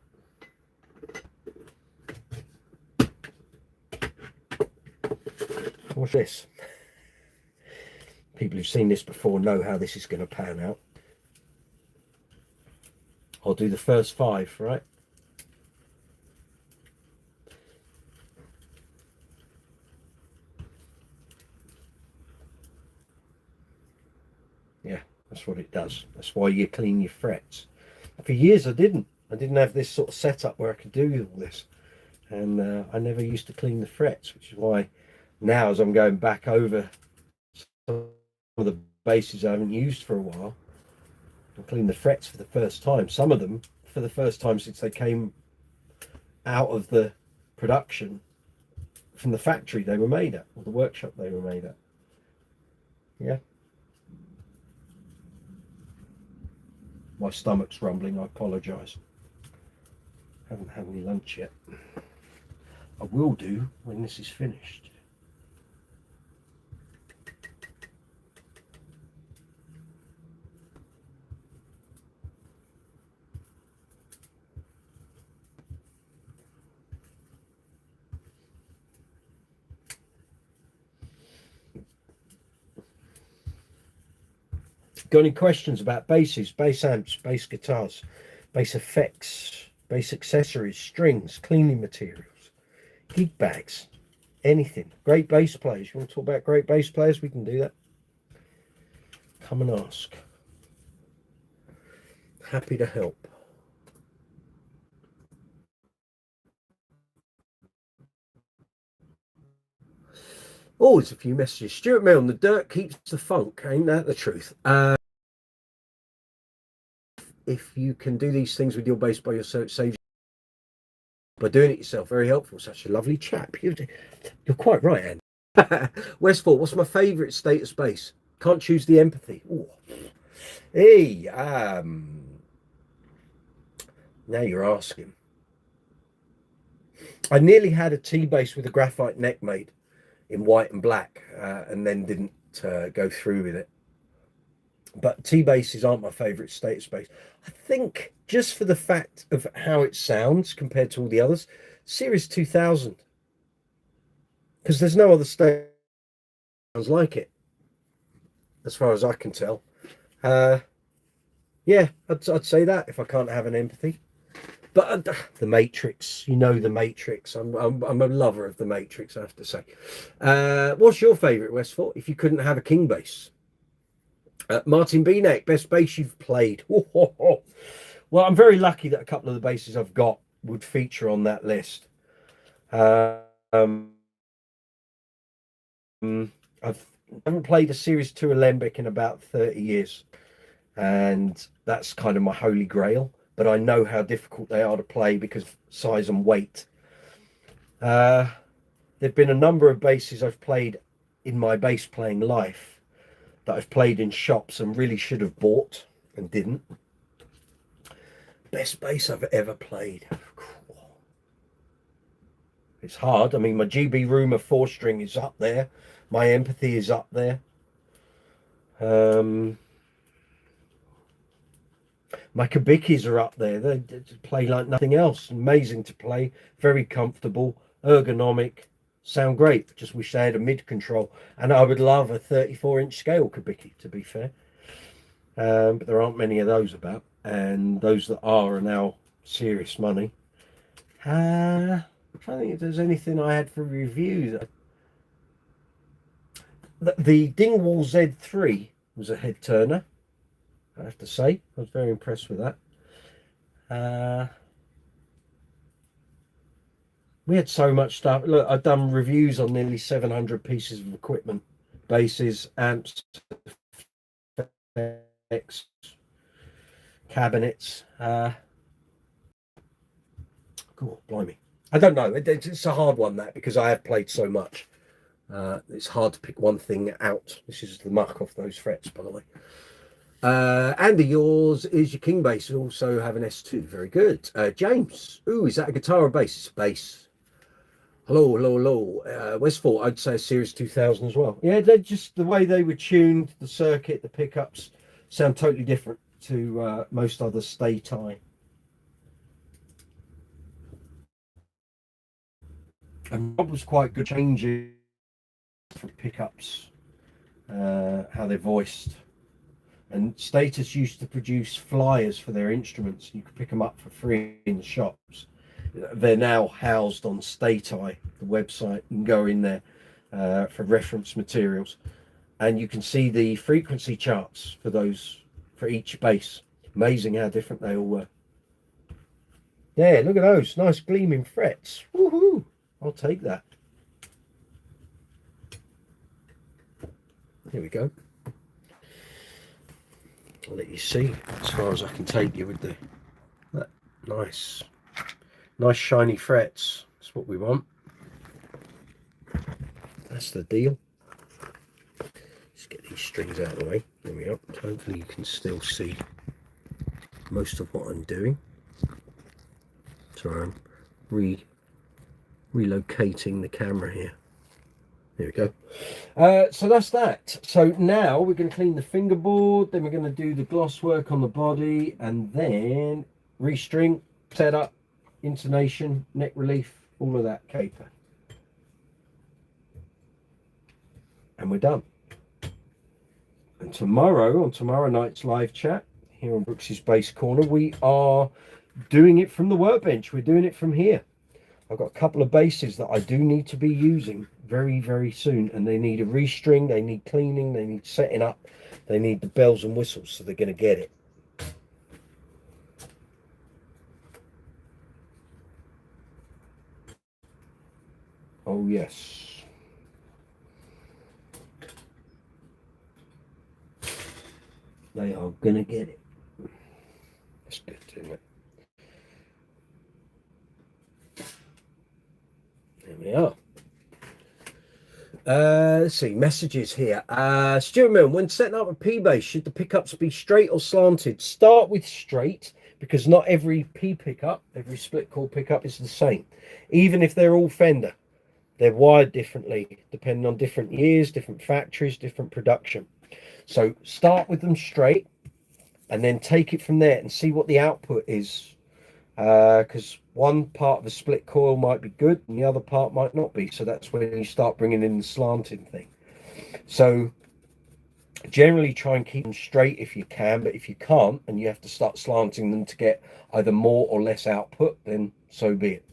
What's this? People who've seen this before know how this is going to pan out. I'll do the first 5, right? Yeah, that's what it does. That's why you clean your frets. For years I didn't have this sort of setup where I could do all this, and I never used to clean the frets, which is why now, as I'm going back over some of the bases I haven't used for a while, I clean the frets for the first time. Some of them for the first time since they came out of the production from the factory they were made at, or the workshop they were made at. Yeah. My stomach's rumbling, I apologise. Haven't had any lunch yet. I will do when this is finished. Got any questions about basses, bass amps, bass guitars, bass effects, bass accessories, strings, cleaning materials, gig bags, anything? Great bass players. You want to talk about great bass players? We can do that. Come and ask. Happy to help. Oh, there's a few messages. Stuart Milne, the dirt keeps the funk. Ain't that the truth? If you can do these things with your bass by yourself, it saves by doing it yourself. Very helpful. Such a lovely chap. You're quite right, Andy. Westport, what's my favourite status bass? Can't choose the empathy. Ooh. Hey, now you're asking. I nearly had a T-base with a graphite neck made in white and black, and then didn't go through with it. But T-bases aren't my favourite status base. I think just for the fact of how it sounds compared to all the others, Series 2000, because there's no other status sounds like it, as far as I can tell. Yeah, I'd say that if I can't have an empathy. But the Matrix, you know, the Matrix. I'm a lover of the Matrix, I have to say. What's your favourite Westfort if you couldn't have a king base? Martin Beaneck, best base you've played. Well, I'm very lucky that a couple of the bases I've got would feature on that list. I haven't played a Series 2 Alembic in about 30 years, and that's kind of my holy grail. But I know how difficult they are to play because of size and weight. There've been a number of bases I've played in my base playing life that I've played in shops and really should have bought and didn't. Best base I've ever played. It's hard. I mean, my GB Rumour 4-string is up there. My empathy is up there. My Kabikis are up there. They play like nothing else. Amazing to play. Very comfortable. Ergonomic. Sound great. Just wish they had a mid control. And I would love a 34-inch scale Kabiki, to be fair. But there aren't many of those about. And those that are now serious money. I'm trying to think if there's anything I had for review. The Dingwall Z3 was a head turner, I have to say. I was very impressed with that. We had so much stuff. Look, I've done reviews on nearly 700 pieces of equipment, bases, amps, effects, cabinets. Cool, blimey. I don't know. It's a hard one, that, because I have played so much. It's hard to pick one thing out. This is the muck off those frets, by the way. Andy, yours is your king bass. You also have an S2. Very good. James. Ooh, is that a guitar or bass? It's a bass. Hello, hello, hello. Westfort, I'd say a Series 2000 as well. Yeah, they're just the way they were tuned, the circuit, the pickups sound totally different to most other stay-tie. And Rob was quite good changing pickups, how they're voiced. And Status used to produce flyers for their instruments. You could pick them up for free in the shops. They're now housed on Stay-Tie, the website. You can go in there for reference materials, and you can see the frequency charts for those, for each bass. Amazing how different they all were. Yeah, look at those nice gleaming frets. Woohoo! I'll take that. Here we go. I'll let you see as far as I can take you with that nice shiny frets. That's what we want. That's the deal. Just get these strings out of the way. There we go. Hopefully you can still see most of what I'm doing. Sorry, I'm relocating the camera here. There we go. So that's that. So now we're going to clean the fingerboard, then we're going to do the gloss work on the body, and then restring, setup, intonation, neck relief, all of that caper. And we're done. And tomorrow, on tomorrow night's live chat here on Brooks's Bass Corner, we are doing it from the workbench. We're doing it from here. I've got a couple of basses that I do need to be using very, very soon, and they need a restring, they need cleaning, they need setting up, they need the bells and whistles, so they're going to get it. Oh yes. They are going to get it. That's good, isn't it? There we are. Let's see, messages here. Stuart Milne, when setting up a P-base, should the pickups be straight or slanted? Start with straight, because not every P pickup, every split core pickup is the same. Even if they're all Fender, they're wired differently, depending on different years, different factories, different production. So start with them straight, and then take it from there and see what the output is. Because one part of a split coil might be good and the other part might not be. So that's when you start bringing in the slanting thing. So generally try and keep them straight if you can, but if you can't and you have to start slanting them to get either more or less output, then so be it.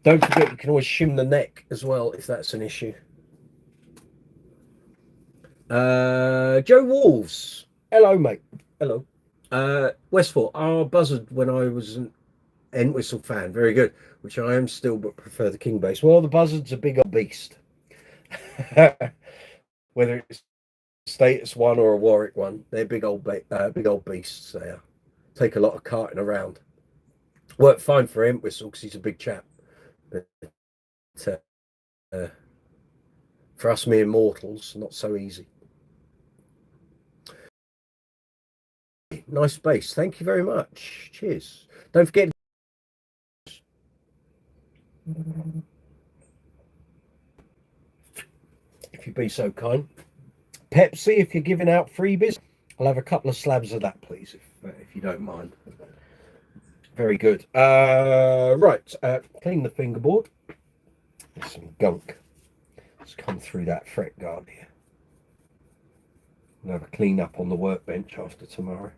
Don't forget, you can always shim the neck as well if that's an issue. Joe Wolves. Hello, mate. Hello. Westport, our buzzard when I was an Entwistle fan, very good, which I am still, but prefer the King base. Well, the buzzard's a big old beast. Whether it's status one or a Warwick one, they're big old beasts. They are. Take a lot of carting around. Worked fine for Entwistle because he's a big chap. But for us mere mortals, not so easy. Nice base. Thank you very much. Cheers. Don't forget. If you'd be so kind. Pepsi, if you're giving out freebies, I'll have a couple of slabs of that, please, if you don't mind. Very good. Right, clean the fingerboard. There's some gunk. Let's come through that fret guard here. I'll have a clean up on the workbench after tomorrow,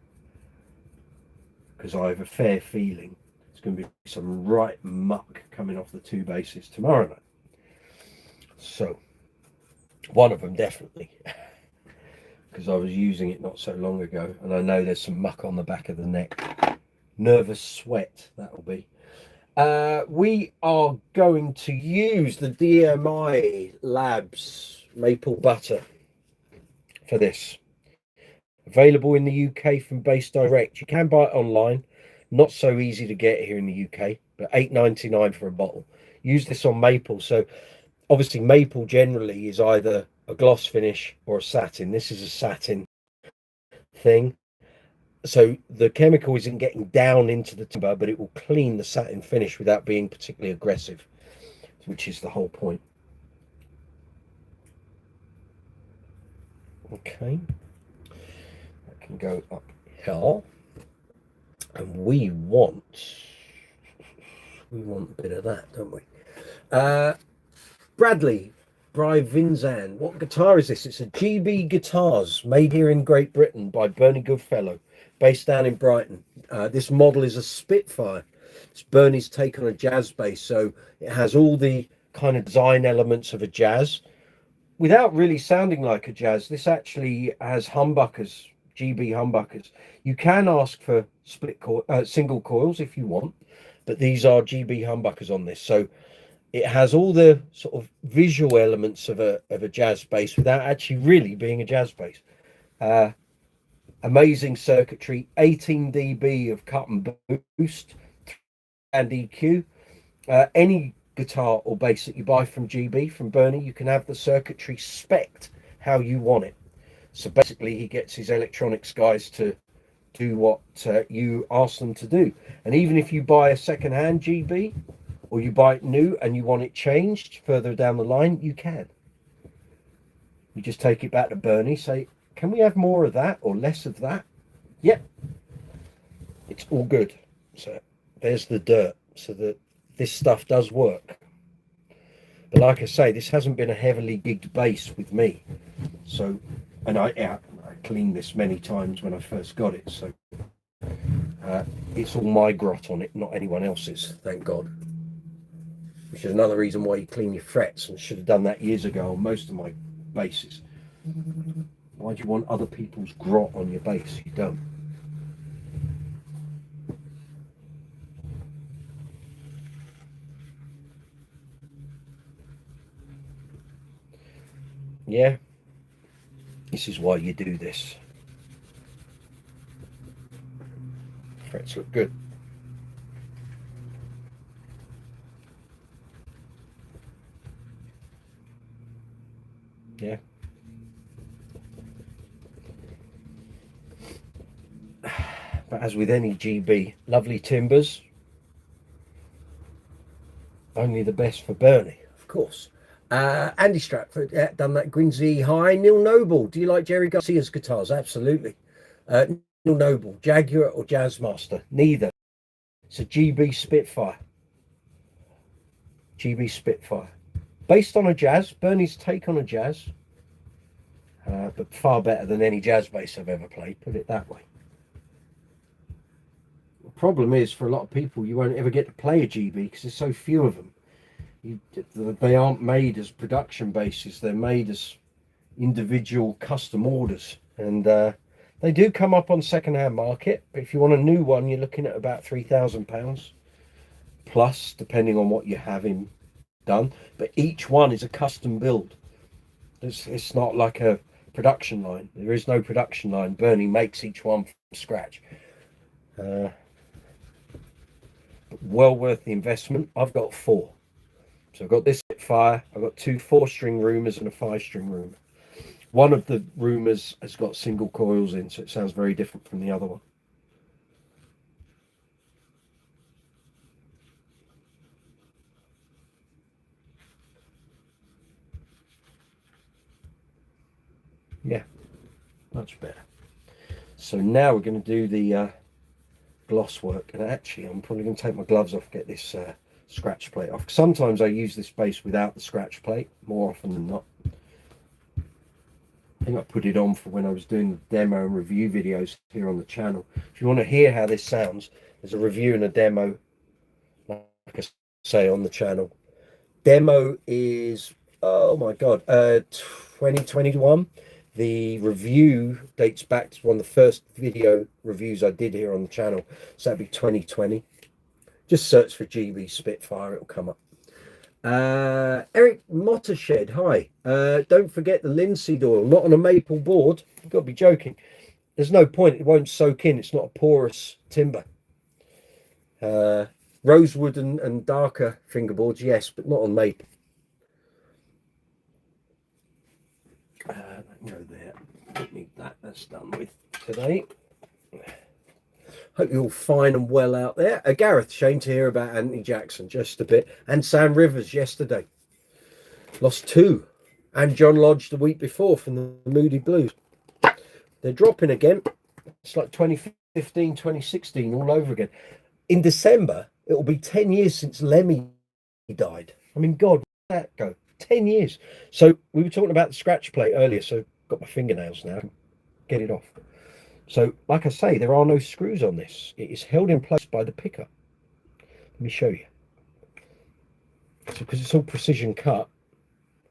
because I have a fair feeling there's going to be some right muck coming off the two bases tomorrow night. So, one of them definitely. Because I was using it not so long ago, and I know there's some muck on the back of the neck. Nervous sweat, that'll be. We are going to use the DMI Labs maple butter for this. Available in the UK from Base Direct. You can buy it online. Not so easy to get here in the UK, but £8.99 for a bottle. Use this on maple. So obviously maple generally is either a gloss finish or a satin. This is a satin thing, so the chemical isn't getting down into the timber, but it will clean the satin finish without being particularly aggressive, which is the whole point. Okay, that can go up here, and we want a bit of that, don't we? Bradley Bry Vinzan, what guitar is this? It's a GB Guitars, made here in Great Britain by Bernie Goodfellow, based down in Brighton. This model is a Spitfire. It's Bernie's take on a jazz bass, so it has all the kind of design elements of a jazz without really sounding like a jazz. This actually has humbuckers, GB humbuckers. You can ask for single coils if you want, but these are GB humbuckers on this, so it has all the sort of visual elements of a jazz bass without actually really being a jazz bass. Amazing circuitry, 18 dB of cut and boost and EQ. Any guitar or bass that you buy from GB, from Bernie, you can have the circuitry spec'd how you want it. So basically he gets his electronics guys to do what you ask them to do. And even if you buy a second-hand GB, or you buy it new and you want it changed further down the line, you can. You just take it back to Bernie, say, can we have more of that or less of that? Yep. It's all good. So there's the dirt. So that this stuff does work. But like I say, this hasn't been a heavily gigged bass with me. So, and I cleaned this many times when I first got it. So it's all my grot on it, not anyone else's, thank God. Which is another reason why you clean your frets, and should have done that years ago on most of my basses. Why do you want other people's grot on your bass? You don't. Yeah, this is why you do this. Frets look good. Yeah. But as with any GB, lovely timbers, only the best for Bernie, of course. Andy Stratford, done that. Gwinsey, hi. Neil Noble, do you like Jerry Garcia's guitars? Absolutely. Neil Noble, Jaguar or Jazzmaster? Neither. It's a GB Spitfire. GB Spitfire. Based on a Jazz, Bernie's take on a Jazz, but far better than any jazz bass I've ever played, put it that way. The problem is, for a lot of people, you won't ever get to play a GB because there's so few of them. They aren't made as production basses, they're made as individual custom orders, and they do come up on second-hand market, but if you want a new one, you're looking at about £3,000 plus, depending on what you have in done. But each one is a custom build. It's not like a production line. There is no production line. Bernie makes each one from scratch. Well worth the investment. I've got 4. So I've got this Spitfire, I've got 2 4-string roomers and a 5-string roomer. One of the roomers has got single coils in, so it sounds very different from the other one. Yeah, much better. So now we're going to do the gloss work, and actually I'm probably going to take my gloves off, get this scratch plate off. Sometimes I use this bass without the scratch plate, more often than not. I think I put it on for when I was doing the demo and review videos here on the channel. If you want to hear how this sounds, there's a review and a demo, like I say, on the channel. Demo is, oh my god, 2021. The review dates back to one of the first video reviews I did here on the channel, so that'd be 2020. Just search for GB Spitfire, it'll come up. Eric Mottershed, hi. Don't forget the linseed oil, not on a maple board. You've got to be joking. There's no point, it won't soak in, it's not a porous timber. Rosewood and darker fingerboards, yes, but not on maple. Go there. Don't need that. That's done with today. Hope you're all fine and well out there. Gareth, shame to hear about Anthony Jackson, just a bit. And Sam Rivers yesterday. Lost 2. And John Lodge the week before from the Moody Blues. They're dropping again. It's like 2015, 2016 all over again. In December, it will be 10 years since Lemmy died. I mean, God, where did that go? 10 years. So we were talking about the scratch plate earlier, so got my fingernails now. Get it off. So, like I say, there are no screws on this. It is held in place by the picker. Let me show you. So, because it's all precision cut,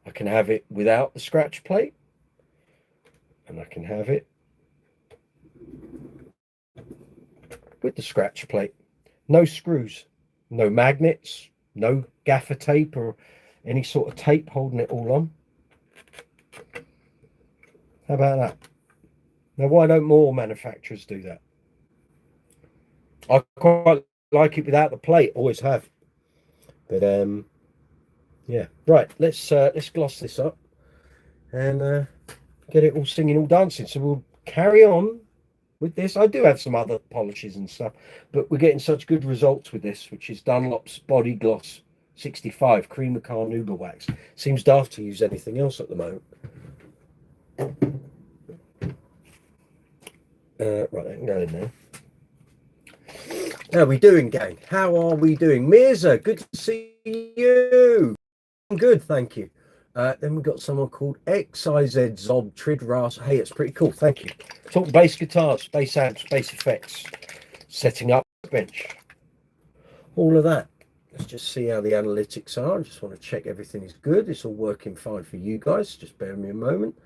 I can have it without the scratch plate, and I can have it with the scratch plate. No screws, no magnets, no gaffer tape or any sort of tape holding it all on. How about that? Now, why don't more manufacturers do that? I quite like it without the plate, always have. But yeah, right. Let's gloss this up and get it all singing, all dancing. So we'll carry on with this. I do have some other polishes and stuff, but we're getting such good results with this, which is Dunlop's Body Gloss 65 Cream of Carnauba Wax. Seems daft to use anything else at the moment. Right, I can go in there. How are we doing, gang? How are we doing? Mirza, good to see you. I'm good, thank you. Then we've got someone called XIZ Zob Tridras. Hey, it's pretty cool, thank you. Talk bass guitars, bass amps, bass effects, setting up Workbench, all of that. Let's just see how the analytics are. I just want to check everything is good. It's all working fine for you guys. Just bear with me a moment.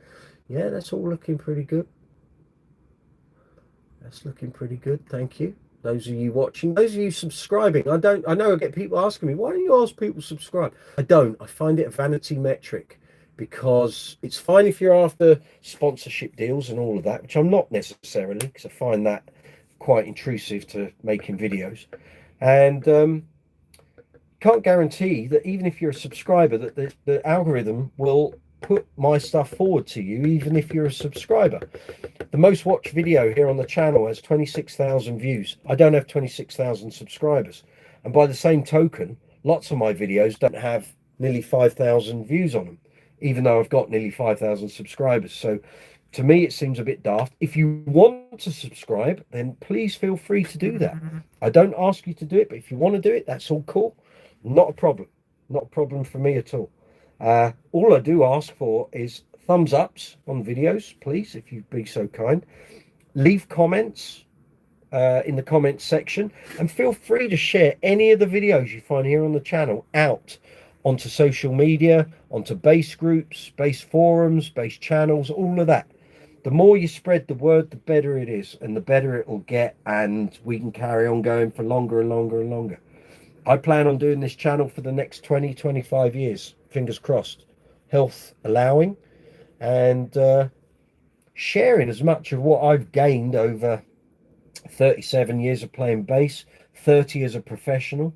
Yeah, that's all looking pretty good. That's looking pretty good, thank you. Those of you watching, those of you subscribing, I know I get people asking me, why don't you ask people to subscribe? I don't. I find it a vanity metric, because it's fine if you're after sponsorship deals and all of that, which I'm not necessarily, because I find that quite intrusive to making videos. And can't guarantee that even if you're a subscriber that the algorithm will put my stuff forward to you, even if you're a subscriber. The most watched video here on the channel has 26,000 views. I don't have 26,000 subscribers. And by the same token, lots of my videos don't have nearly 5,000 views on them, even though I've got nearly 5,000 subscribers. So to me, it seems a bit daft. If you want to subscribe, then please feel free to do that. I don't ask you to do it, but if you want to do it, that's all cool. Not a problem. Not a problem for me at all. All I do ask for is thumbs ups on videos, please, if you'd be so kind. Leave comments in the comments section, and feel free to share any of the videos you find here on the channel out onto social media, onto base groups, base forums, base channels, all of that. The more you spread the word, the better it is, and the better it will get, and we can carry on going for longer and longer and longer. I plan on doing this channel for the next 20, 25 years, fingers crossed, health allowing, and sharing as much of what I've gained over 37 years of playing bass, 30 as a professional.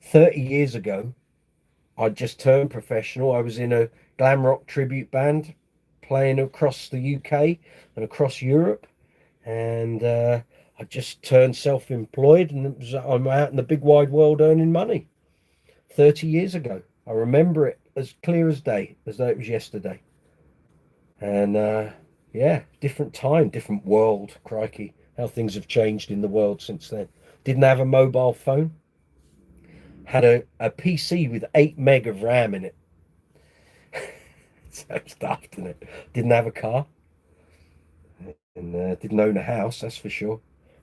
30 years ago, I just turned professional. I was in a glam rock tribute band playing across the UK and across Europe, and I just turned self-employed, and I'm out in the big wide world earning money 30 years ago. I remember it as clear as day, as though it was yesterday. And yeah, different time, different world. Crikey, how things have changed in the world since then. Didn't have a mobile phone. Had a PC with 8 meg of RAM in it. So daft, isn't it? Didn't have a car, and didn't own a house, that's for sure.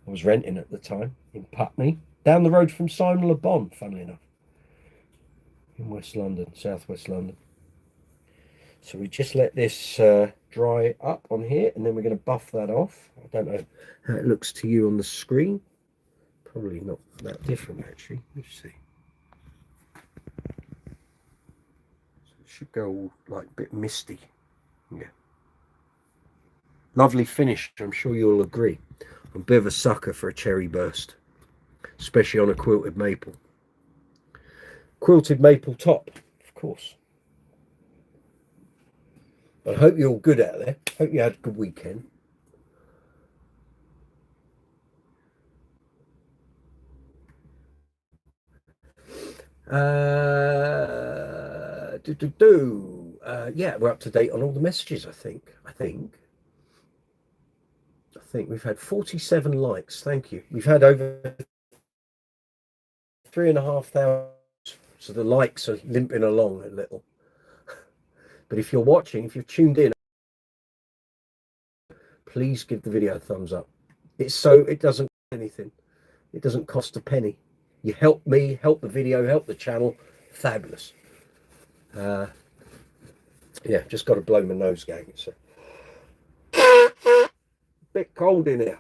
I was renting at the time in Putney, down the road from Simon Le Bon, funnily enough, in West London, southwest London. So we just let this dry up on here, and then we're going to buff that off. I don't know how it looks to you on the screen. Probably not that different, actually. Let's see. Should go all like a bit misty. Yeah, lovely finish. I'm sure you'll agree. I'm a bit of a sucker for a cherry burst, especially on a quilted maple top, of course. I hope you're all good out there. Hope you had a good weekend. Yeah, we're up to date on all the messages. I think we've had 47 likes. Thank you. We've had over 3,500, so the likes are limping along a little. But if you're watching, if you've tuned in, please give the video a thumbs up. It doesn't cost anything. It doesn't cost a penny. You help me, help the video, help the channel. Fabulous. Yeah, just got to blow my nose, gang. It's a bit cold in here.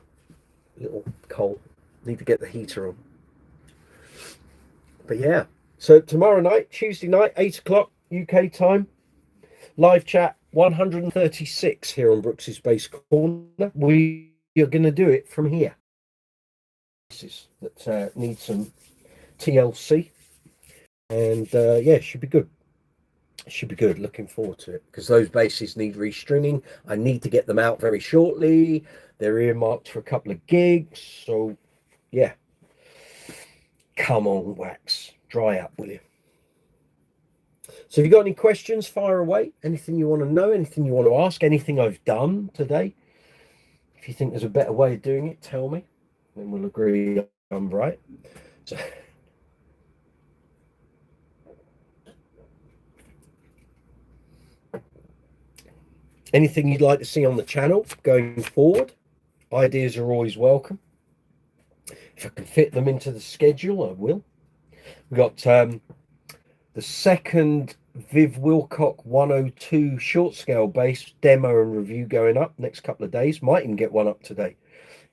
A little cold. Need to get the heater on. But yeah, so tomorrow night, Tuesday night, 8 o'clock UK time, live chat 136 here on Brooks's Bass Corner. We are going to do it from here. That need some TLC, and yeah, should be good. Should be good. Looking forward to it, because those basses need restringing. I need to get them out very shortly. They're earmarked for a couple of gigs, so yeah. Come on, Wax, dry up, will you? So if you've got any questions, fire away. Anything you want to know, anything you want to ask, anything I've done today. If you think there's a better way of doing it, tell me, then we'll agree I'm right. So anything you'd like to see on the channel going forward, ideas are always welcome. If I can fit them into the schedule, I will. We've got the second Viv Wilcock 102 short scale bass demo and review going up next couple of days. Might even get one up today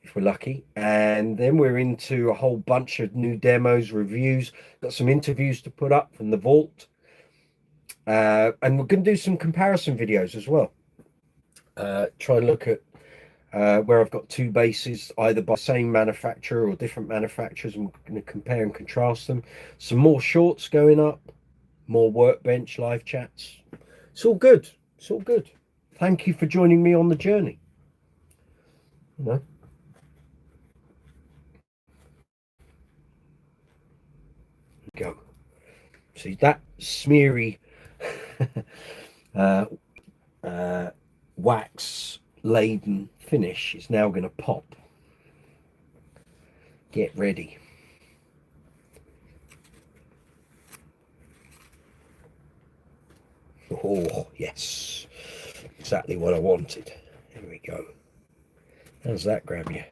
if we're lucky. And then we're into a whole bunch of new demos, reviews. Got some interviews to put up from the vault. And we're going to do some comparison videos as well. Try and look at where I've got two basses, either by same manufacturer or different manufacturers, and we're going to compare and contrast them. Some more shorts going up, more Workbench live chats. It's all good. It's all good. Thank you for joining me on the journey. You know. Go. See that smeary uh, wax laden finish is now going to pop. Get ready. Oh yes, exactly what I wanted. Here we go. How's that grab you?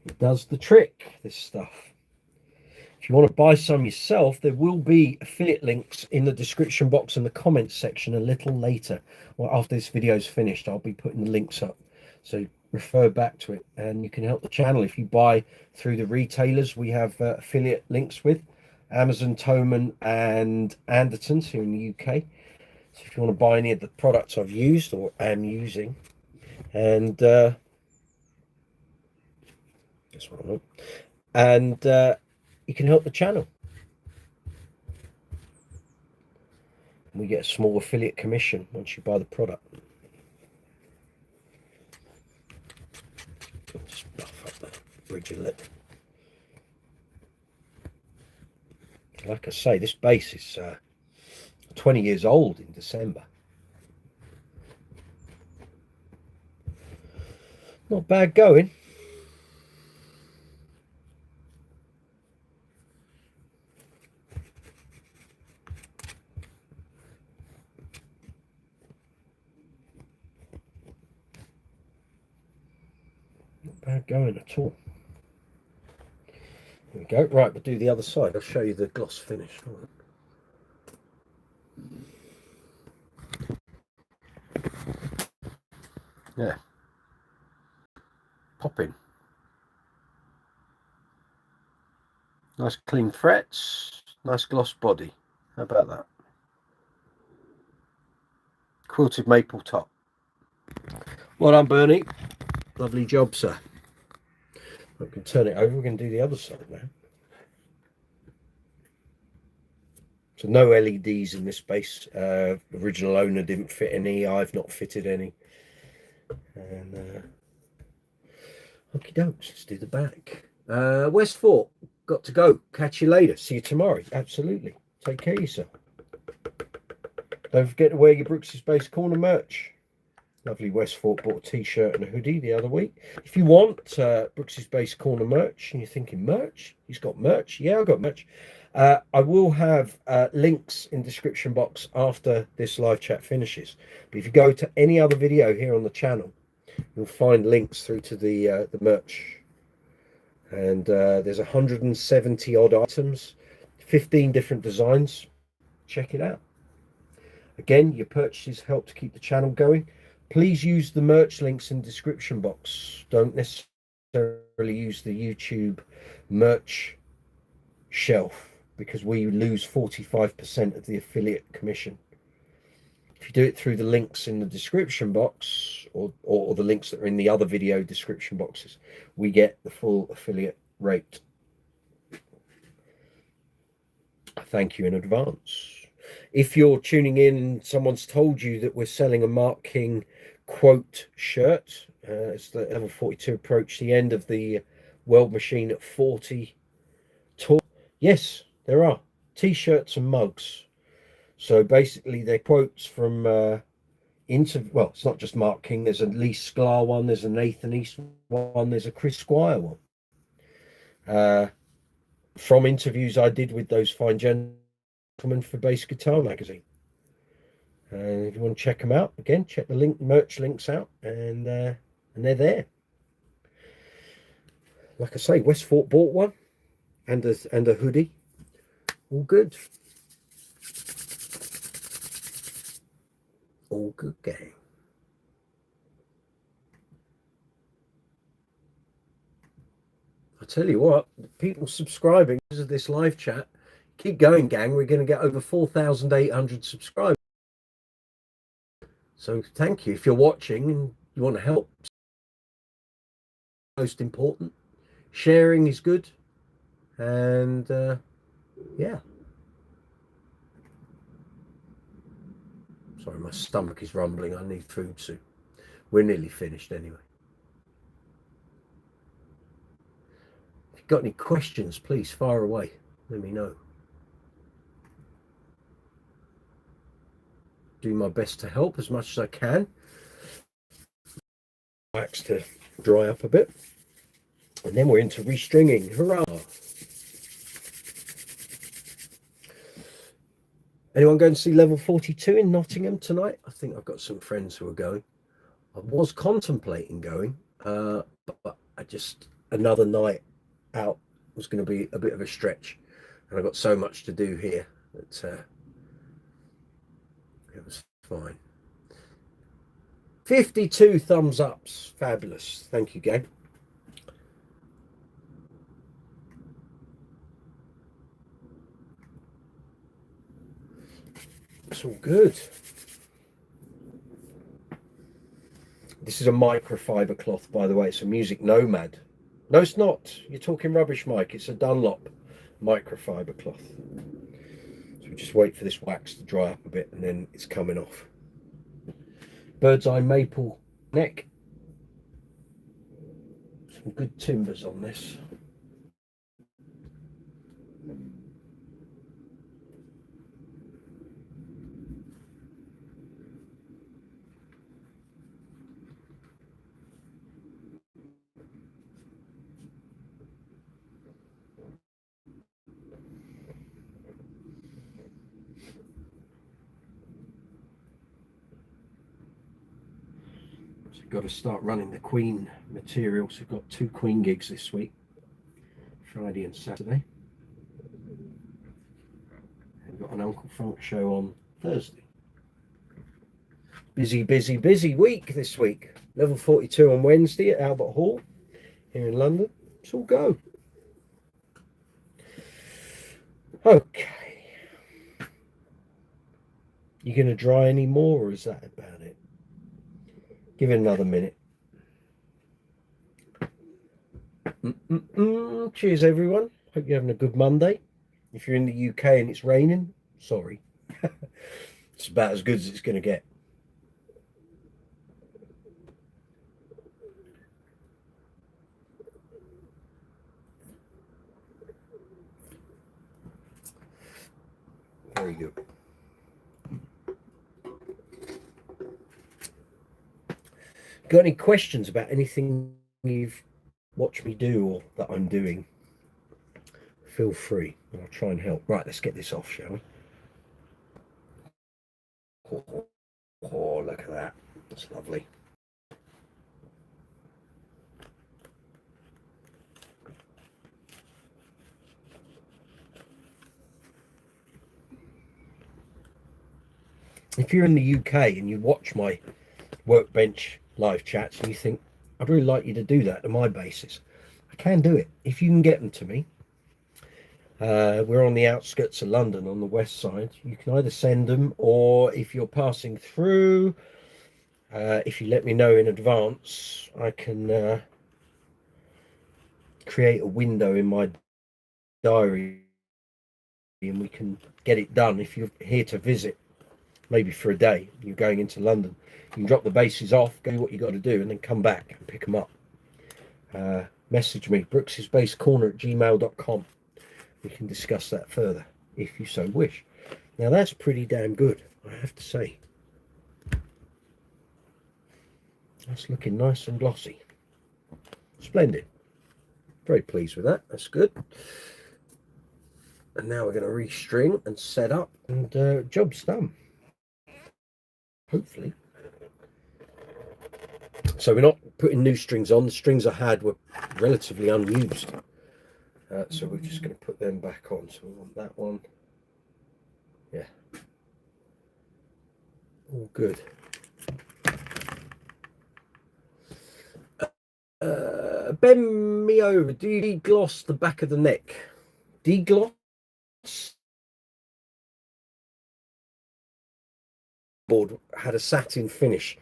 It does the trick, this stuff. If you want to buy some yourself, there will be affiliate links in the description box and the comments section a little later. Well, after this video is finished, I'll be putting the links up. So refer back to it, and you can help the channel if you buy through the retailers we have affiliate links with Amazon, Thomann and ANDERTONS here in the UK. So if you want to buy any of the products I've used or am using, and that's what I want, and you can help the channel. We get a small affiliate commission once you buy the product. Just buff up the bridge a little. Like I say, this base is 20 years old in December. Not bad going. Not bad going at all. Here we go. Right, we'll do the other side. I'll show you the gloss finish. Yeah. Popping. Nice clean frets. Nice gloss body. How about that? Quilted maple top. Well done, Bernie. Lovely job, sir. We can turn it over. We're going to do the other side now. So no LEDs in this base. Original owner didn't fit any. I've not fitted any. And okie dokes. Let's do the back. West Fort. Got to go. Catch you later. See you tomorrow. Absolutely. Take care of yourself. Don't forget to wear your Brooks's Base Corner merch. Lovely West Fort bought a t-shirt and a hoodie the other week. If you want Brooks's Base Corner merch and you're thinking merch, he's got merch. Yeah, I've got merch. I will have links in description box after this live chat finishes. But if you go to any other video here on the channel, you'll find links through to the merch. And there's 170 odd items, 15 different designs. Check it out. Again, your purchases help to keep the channel going. Please use the merch links in the description box. Don't necessarily use the YouTube merch shelf because we lose 45% of the affiliate commission. If you do it through the links in the description box or the links that are in the other video description boxes, we get the full affiliate rate. Thank you in advance. If you're tuning in and someone's told you that we're selling a Mark King quote shirt, it's the level 42 approach, the end of the World Machine at 40 tour. Yes, there are t-shirts and mugs. So basically they're quotes from well, it's not just Mark King. There's a Lee Sklar one, there's a Nathan East one, there's a Chris Squire one. From interviews I did with those fine gentlemen for Bass Guitar magazine. And if you want to check them out, again, check the merch links out, and they're there. Like I say, West Fort bought one and a hoodie. All good. All good, gang. I tell you what, people subscribing to this live chat, keep going, gang. We're going to get over 4,800 subscribers. So thank you. If you're watching and you want to help most important. Sharing is good. And yeah. Sorry, my stomach is rumbling. I need food soon. We're nearly finished anyway. If you've got any questions, please fire away. Let me know. Do my best to help as much as I can. Wax to dry up a bit. And then we're into restringing. Hurrah! Anyone going to see level 42 in Nottingham tonight? I think I've got some friends who are going. I was contemplating going, but I just, another night out was going to be a bit of a stretch. And I've got so much to do here that it was fine. 52 thumbs ups. Fabulous. Thank you, gang. It's all good. This is a microfiber cloth, by the way. It's a Music Nomad. No, it's not. You're talking rubbish, Mike. It's a Dunlop microfiber cloth. So we just wait for this wax to dry up a bit and then it's coming off. Bird's eye maple neck. Some good timbers on this. Got to start running the Queen materials. We've got 2 Queen gigs this week, Friday and Saturday. We've got an Uncle Funk show on Thursday. Busy week this week. Level 42 on Wednesday at Albert Hall here in London. It's all go. Okay. You going to dry any more, or is that about it? Give it another minute. Cheers, everyone. Hope you're having a good Monday. If you're in the UK and it's raining, sorry. It's about as good as it's going to get. Very good. Got any questions about anything you've watched me do or that I'm doing? Feel free, and I'll try and help. Right, let's get this off, shall we? Oh, look at that. That's lovely. If you're in the UK and you watch my Workbench live chats and you think, I'd really like you to do that on my basis, I can do it if you can get them to me. We're on the outskirts of London on the west side. You can either send them, or if you're passing through, if you let me know in advance, I can create a window in my diary and we can get it done. If you're here to visit, maybe for a day, you're going into London, you can drop the bases off, go what you got to do, and then come back and pick them up. Message me, brooks'sbasecorner@gmail.com. We can discuss that further if you so wish. Now that's pretty damn good, I have to say. That's looking nice and glossy. Splendid. Very pleased with that. That's good. And now we're going to restring and set up, and job's done. Hopefully. So we're not putting new strings on. The strings I had were relatively unused. So we're just going to put them back on. So we want that one. Yeah. All good. Bend me over. Do you degloss the back of the neck? Degloss? Board had a satin finish.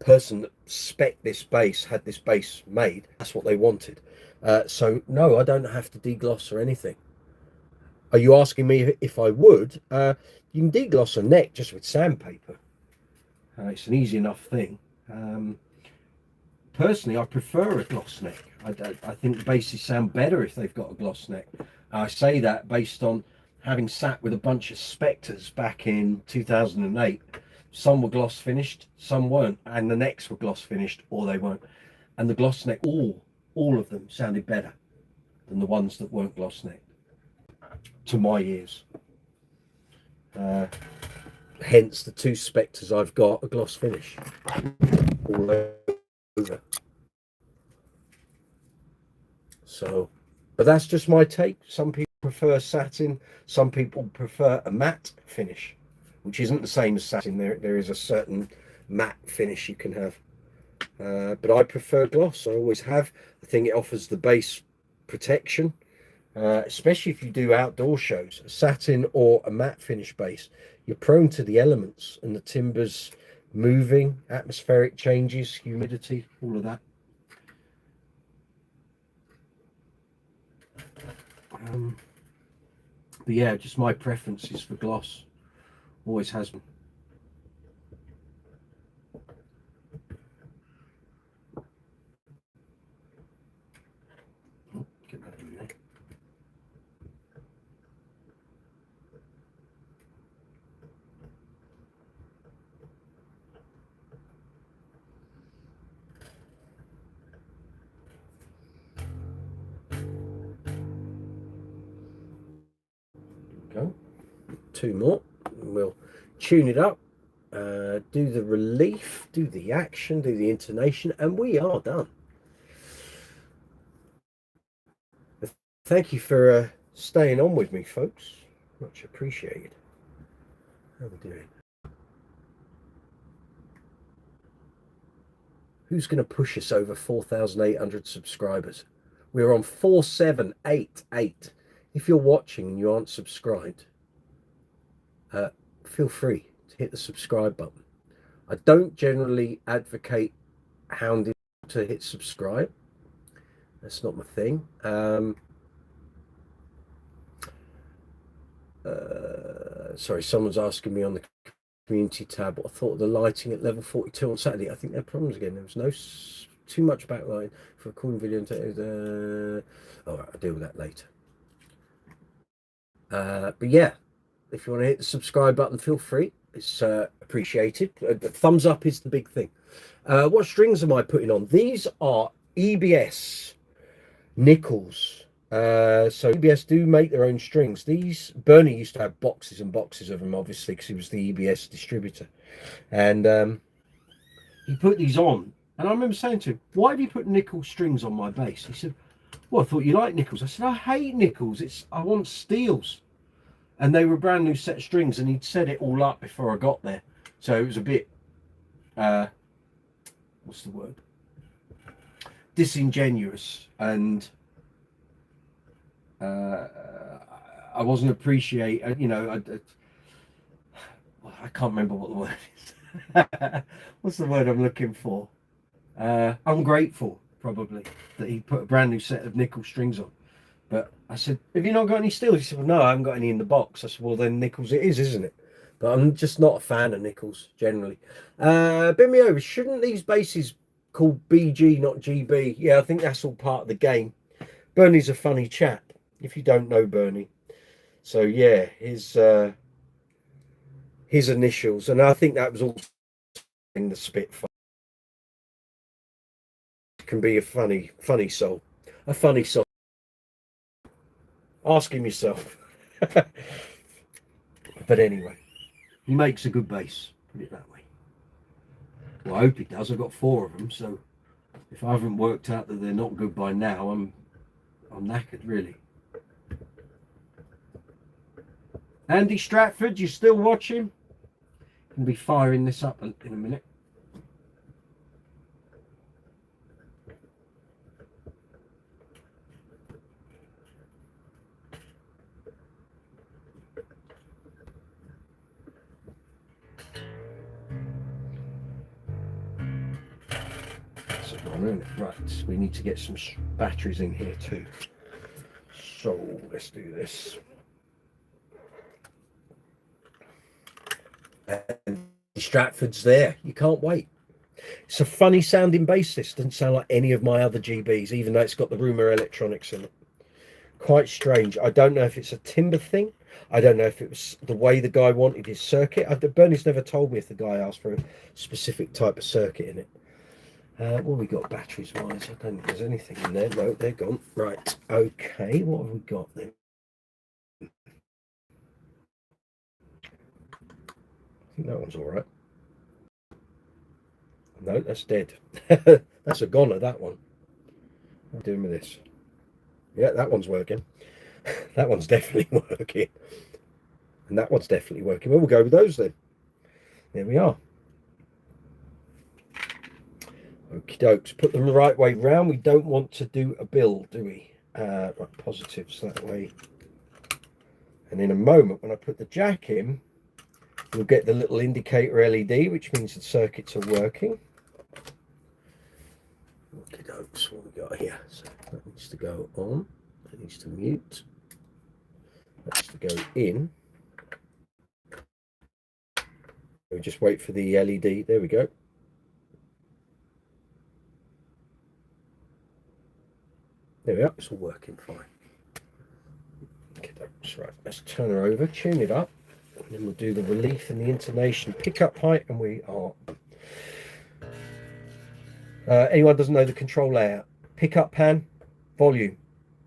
person that spec'd this base, had this base made, that's what they wanted. So no, I don't have to degloss or anything. Are you asking me if I would? You can degloss a neck just with sandpaper. It's an easy enough thing. Personally, I prefer a gloss neck. I think the bases sound better if they've got a gloss neck. I say that based on having sat with a bunch of Spectres back in 2008. Some were gloss finished, some weren't, and the necks were gloss finished or they weren't. And the gloss neck, all of them sounded better than the ones that weren't gloss neck, to my ears. Hence the two Spectres I've got a gloss finish all over. So, but that's just my take. Some people prefer satin, some people prefer a matte finish, which isn't the same as satin. There is a certain matte finish you can have, but I prefer gloss. I always have. I think it offers the base protection, especially if you do outdoor shows. A satin or a matte finish base, you're prone to the elements and the timbers moving, atmospheric changes, humidity, all of that. But yeah, just my preference is for gloss. Always has been. Oh, get that in there. Go. Two more. And we'll tune it up, do the relief, do the action, do the intonation, and we are done. Thank you for staying on with me, folks. Much appreciated. How are we doing? Who's going to push us over 4,800 subscribers? We're on 4788. If you're watching and you aren't subscribed, feel free to hit the subscribe button. I don't generally advocate hounding to hit subscribe. That's not my thing. Sorry, someone's asking me on the community tab what I thought of the lighting at level 42 on Saturday. I think there are problems again. There was no too much backlight for recording video. All right, I'll deal with that later. But yeah, if you want to hit the subscribe button, feel free. It's appreciated. Thumbs up is the big thing. What strings am I putting on? These are EBS nickels. So EBS do make their own strings. These, Bernie used to have boxes and boxes of them, obviously, because he was the EBS distributor. And he put these on. And I remember saying to him, why have you put nickel strings on my bass? He said, well, I thought you liked nickels. I said, I hate nickels. I want steels. And they were a brand new set of strings, and he'd set it all up before I got there. So it was a bit, what's the word? Disingenuous. And I wasn't appreciating, you know, I can't remember what the word is. What's the word I'm looking for? Ungrateful, probably, that he put a brand new set of nickel strings on. But I said, have you not got any steels? He said, well, no, I haven't got any in the box. I said, well, then nickels it is, isn't it? But I'm just not a fan of nickels, generally. Bend me over. Shouldn't these bases called BG, not GB? Yeah, I think that's all part of the game. Bernie's a funny chap, if you don't know Bernie. So, yeah, his initials. And I think that was also in the Spitfire. Can be a funny soul. A funny soul. Ask him yourself. But anyway, he makes a good bass, put it that way. Well, I hope he does. I've got 4 of them, so if I haven't worked out that they're not good by now, I'm knackered, really. Andy Stratford, you still watching? Gonna be firing this up in a minute. Right, we need to get some batteries in here too. So let's do this. And Stratford's there. You can't wait. It's a funny sounding bass. This doesn't sound like any of my other GBs, even though it's got the Rumour electronics in it. Quite strange. I don't know if it's a timbre thing. I don't know if it was the way the guy wanted his circuit. Bernie's never told me if the guy asked for a specific type of circuit in it. What have we got batteries wise? I don't think there's anything in there. No, they're gone. Right. Okay. What have we got then? I think that one's all right. No, that's dead. That's a goner, that one. What am I doing with this? Yeah, that one's working. That one's definitely working. And that one's definitely working. Well, we'll go with those then. There we are. Okie dokes. Put them the right way round. We don't want to do a build, do we? Right, positives that way. And in a moment, when I put the jack in, we'll get the little indicator LED, which means the circuits are working. Okie dokes. What we got here? So that needs to go on. That needs to mute. That needs to go in. We'll just wait for the LED. There we go. There we are. It's all working fine. Okay, that's right. Let's turn her over, tune it up, and then we'll do the relief and the intonation pickup height, and we are. Anyone doesn't know the control layout? Pickup pan, volume,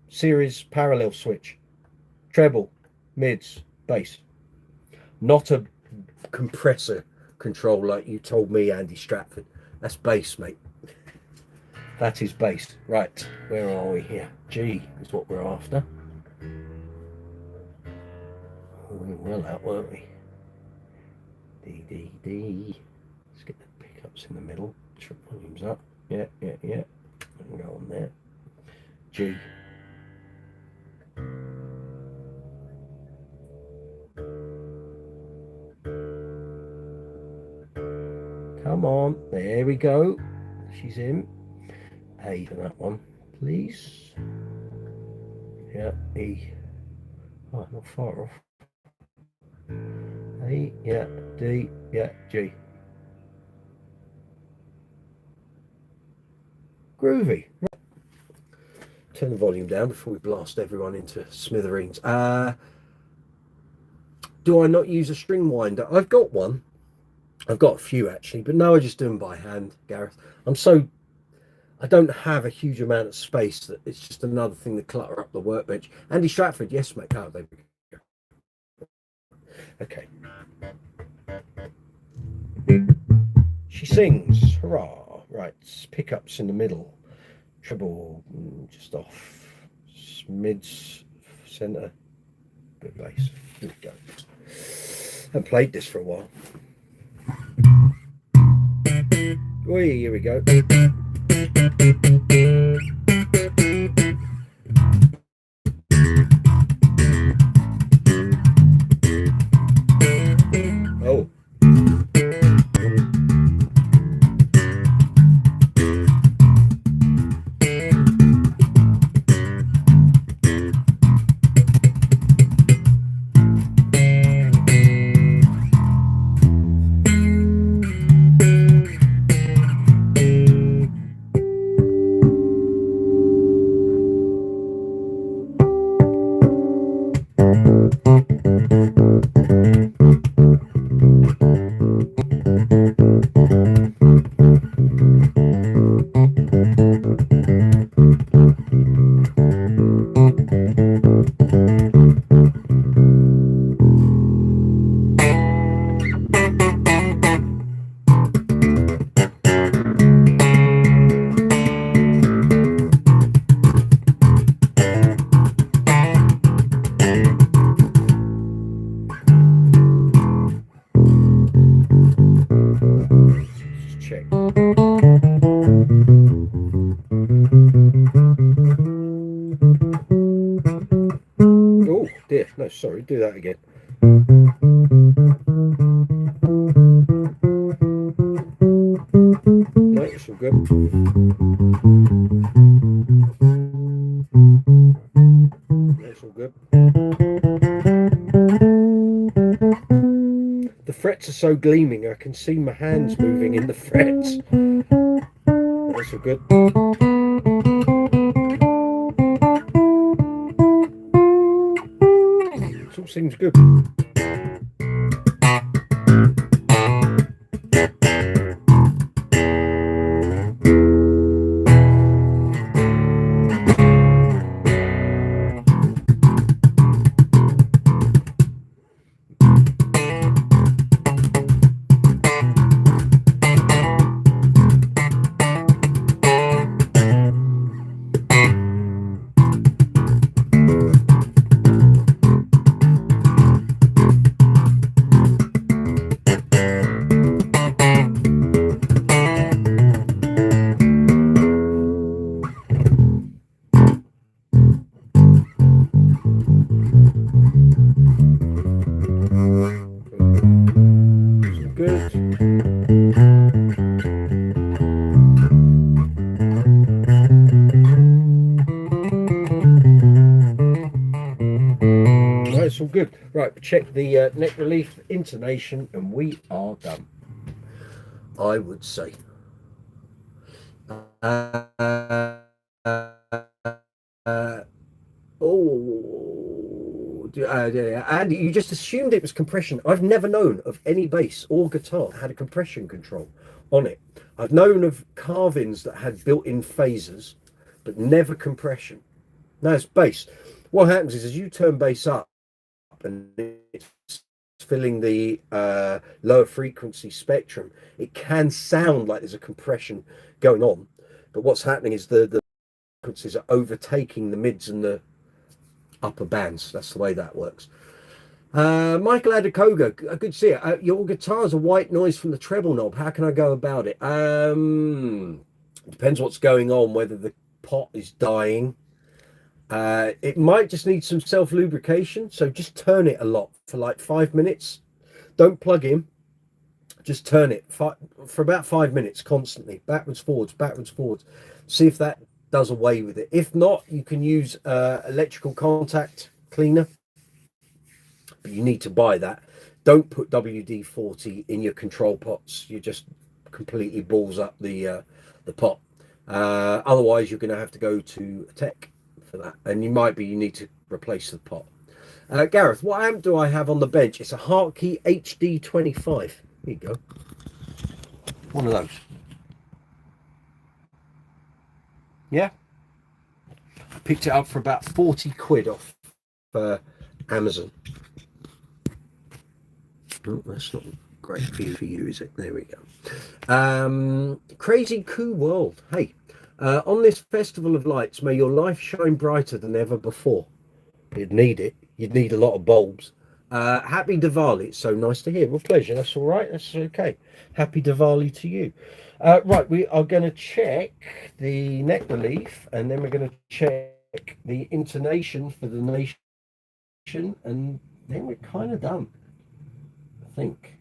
series parallel switch, treble, mids, bass. Not a compressor control like you told me, Andy Stratford. That's bass, mate. That is bass. Right, where are we here? G is what we're after. We went well out, weren't we? D, D, D. Let's get the pickups in the middle. Trip volumes up. Yeah. And go on there. G. Come on. There we go. She's in. A for that one, please. Yeah, E. Oh, not far off. A, yeah, D, yeah, G. Groovy. Right. Turn the volume down before we blast everyone into smithereens. Do I not use a string winder? I've got one. I've got a few actually, but no, I just do them by hand, Gareth. I don't have a huge amount of space that it's just another thing to clutter up the workbench. Andy Stratford, yes, mate. Oh, there we go. Okay. She sings, hurrah. Right, pickups in the middle. Treble just off. Mids, centre, bit of bass. Here we go. I haven't played this for a while. Oh, here we go. Oh. No, sorry, do that again. No, it's all good. frets are so gleaming, I can see my hands moving in the frets. That's all good. It all seems good. It's all good. Right, check the neck relief, intonation, and we are done. I would say. And you just assumed it was compression. I've never known of any bass or guitar that had a compression control on it. I've known of carvings that had built-in phasers, but never compression. No, it's bass. What happens is as you turn bass up and it's filling the lower frequency spectrum, it can sound like there's a compression going on. But what's happening is the frequencies are overtaking the mids and the upper bands. That's the way that works. Michael Adekoga, good to see it. Your guitar's a white noise from the treble knob. How can I go about it? Depends what's going on, whether the pot is dying. It might just need some self lubrication, so just turn it a lot for like 5 minutes. Don't plug in, just turn it for about 5 minutes constantly, backwards forwards, see if that does away with it. If not, you can use electrical contact cleaner, but you need to buy that. Don't put WD-40 in your control pots. You just completely balls up the pot. Otherwise you're going to have to go to a tech for that, and you need to replace the pot. Gareth, what amp do I have on the bench? It's a Hartkey HD25. Here you go, one of those. Yeah, I picked it up for about 40 quid off Amazon. Oh, that's not great for you, is it? There we go. Crazy cool world. Hey, on this festival of lights, may your life shine brighter than ever before. You'd need it. You'd need a lot of bulbs. Happy Diwali. It's so nice to hear. Well, pleasure. That's all right. That's okay. Happy Diwali to you. Right, we are going to check the neck relief, and then we're going to check the intonation for the nation, and then we're kind of done, I think.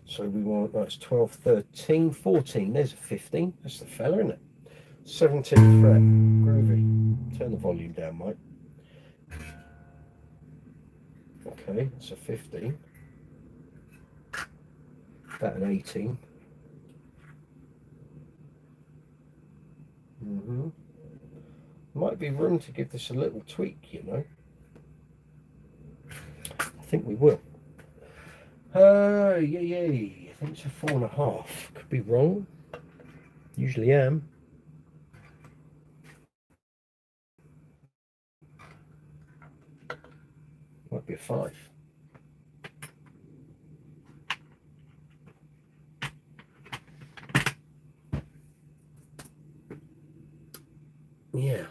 So we want, that's 12, 13, 14. There's a 15. That's the fella, isn't it? 17th fret. Groovy. Turn the volume down, Mike. Okay, that's a 15. That an 18. Might be room to give this a little tweak, you know. I think we will. Yeah. I think it's a 4.5. Could be wrong. Usually am. Might be a 5. Yeah.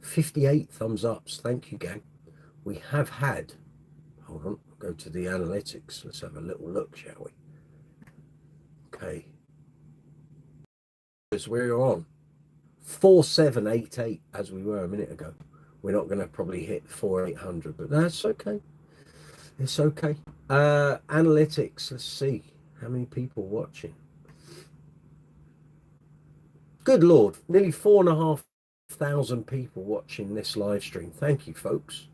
58 thumbs ups. Thank you, gang. We have had, hold on, go to the analytics. Let's have a little look, shall we? Okay. As we're on 4788 as we were a minute ago. We're not going to probably hit 4800, but that's okay. It's okay. Analytics, let's see how many people watching. Good Lord, nearly 4,500 people watching this live stream. Thank you, folks.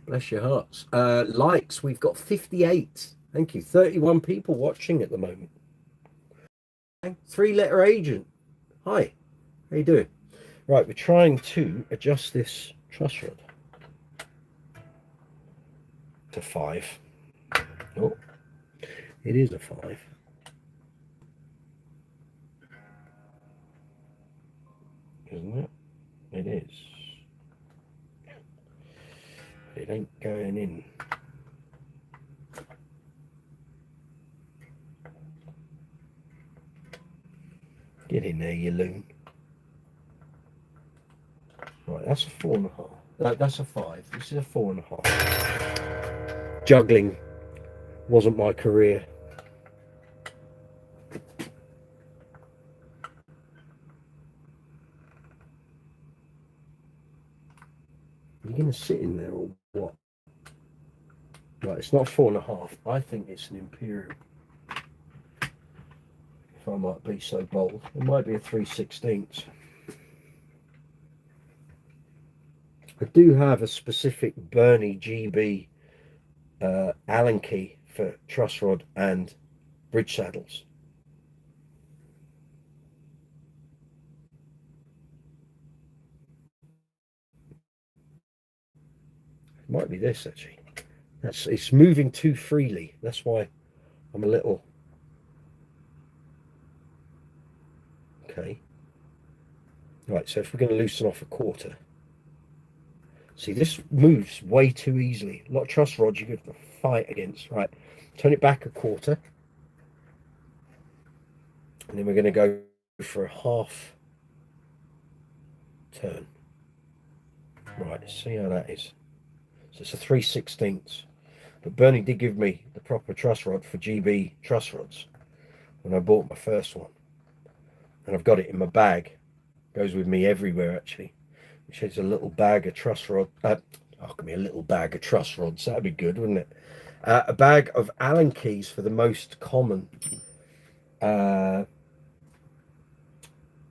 Bless your hearts. Likes, we've got 58. Thank you. 31 people watching at the moment. 3-letter agent. Hi. How you doing? Right, we're trying to adjust this truss rod to 5. Oh, it is a 5. Isn't it? It is. It ain't going in. Get in there, you loon. Right, that's a 4.5. No, that's a 5. This is a 4.5. Juggling wasn't my career. Are you going to sit in there or what? Right, it's not 4.5. I think it's an Imperial. If I might be so bold. It might be a 3/16. I do have a specific Bernie GB Allen key for truss rod and bridge saddles. It might be this actually. It's moving too freely. That's why I'm a little okay. Right, so if we're going to loosen off a 1/4. See, this moves way too easily. A lot of truss rods you have to fight against. Right, turn it back a 1/4. And then we're going to go for a 1/2 turn. Right, let's see how that is. So it's a 3/16. But Bernie did give me the proper truss rod for GB truss rods when I bought my first one. And I've got it in my bag. Goes with me everywhere actually. Which is a little bag of truss rod. Give me a little bag of truss rods. That'd be good, wouldn't it? A bag of Allen keys for the most common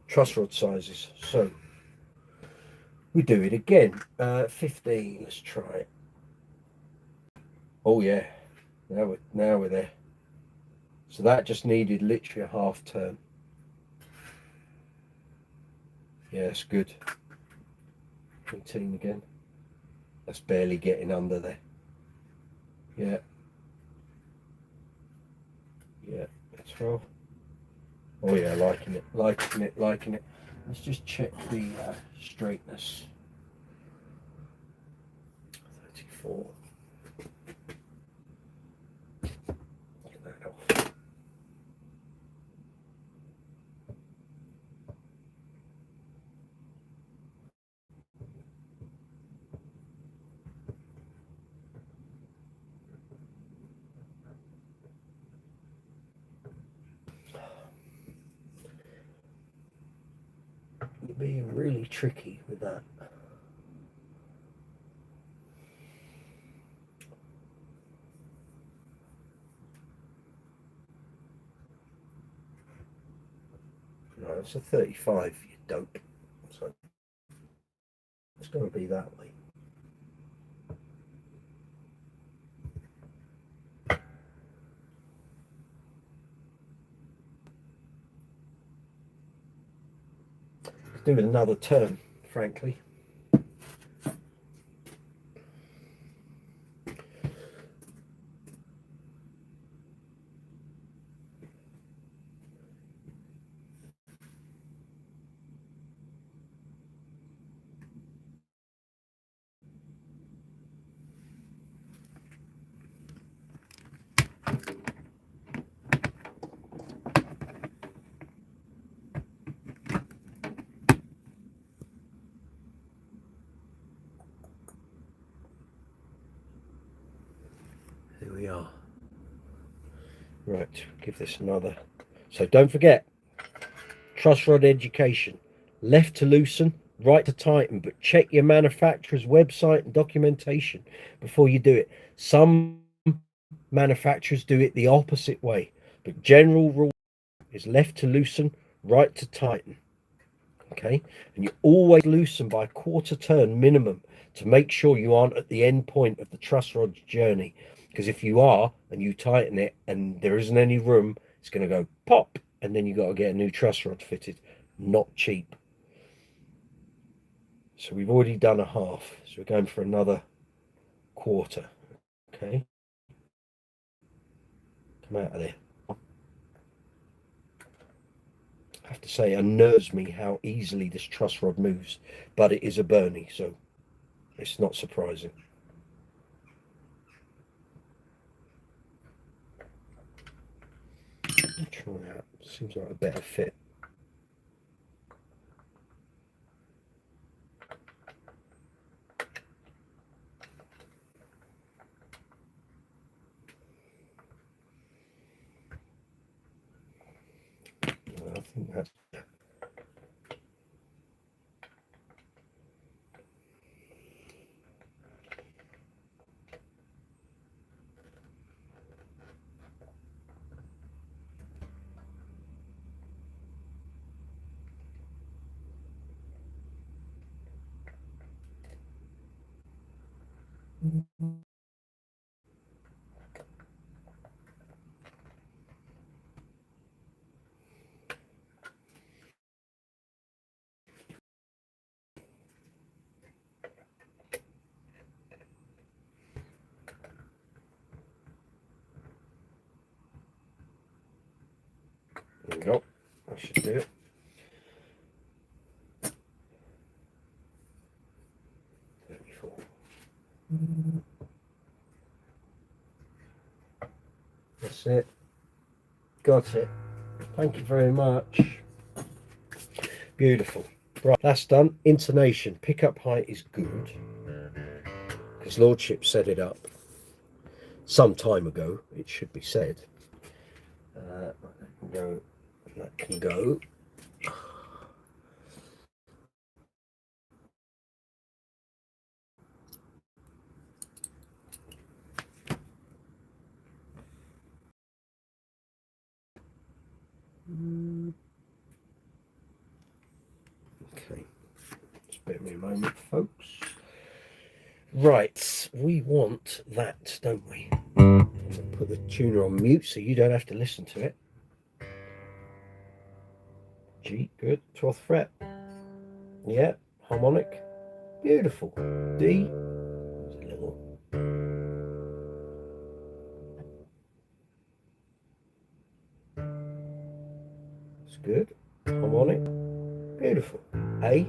truss rod sizes. So we do it again. 15. Let's try it. Oh yeah. Now we're there. So that just needed literally a 1/2 turn. Yeah, it's good. 18 again. That's barely getting under there. Yeah. Yeah. 12. Oh yeah, liking it. Let's just check the straightness. 34. Get that off. You're being really tricky with that. No, it's a 35, you dope. So it's going to be that way. Let's do another turn, frankly. Here we are. Right, give this another. So don't forget, truss rod education. Left to loosen, right to tighten, but check your manufacturer's website and documentation before you do it. Some manufacturers do it the opposite way, but general rule is left to loosen, right to tighten. Okay, and you always loosen by a quarter turn minimum to make sure you aren't at the end point of the truss rod's journey, because if you are and you tighten it and there isn't any room, it's going to go pop, and then you got to get a new truss rod fitted. Not cheap. So we've already done a half, so we're going for another quarter. Okay, come out of there. I have to say, it unnerves me how easily this truss rod moves, but it is a Bernie, so it's not surprising. Try that. Seems like a better fit. I think that's. There we go. That should do it. That's it. Got it. Thank you very much. Beautiful. Right, that's done. Intonation. Pickup height is good, because Lordship set it up some time ago, it should be said. That can go. Okay, just bear me a moment, folks. Right, we want that, don't we? Put the tuner on mute so you don't have to listen to it. G, good. 12th fret. Yeah, harmonic. Beautiful. D. There's a little. It's good. Harmonic. Beautiful. A.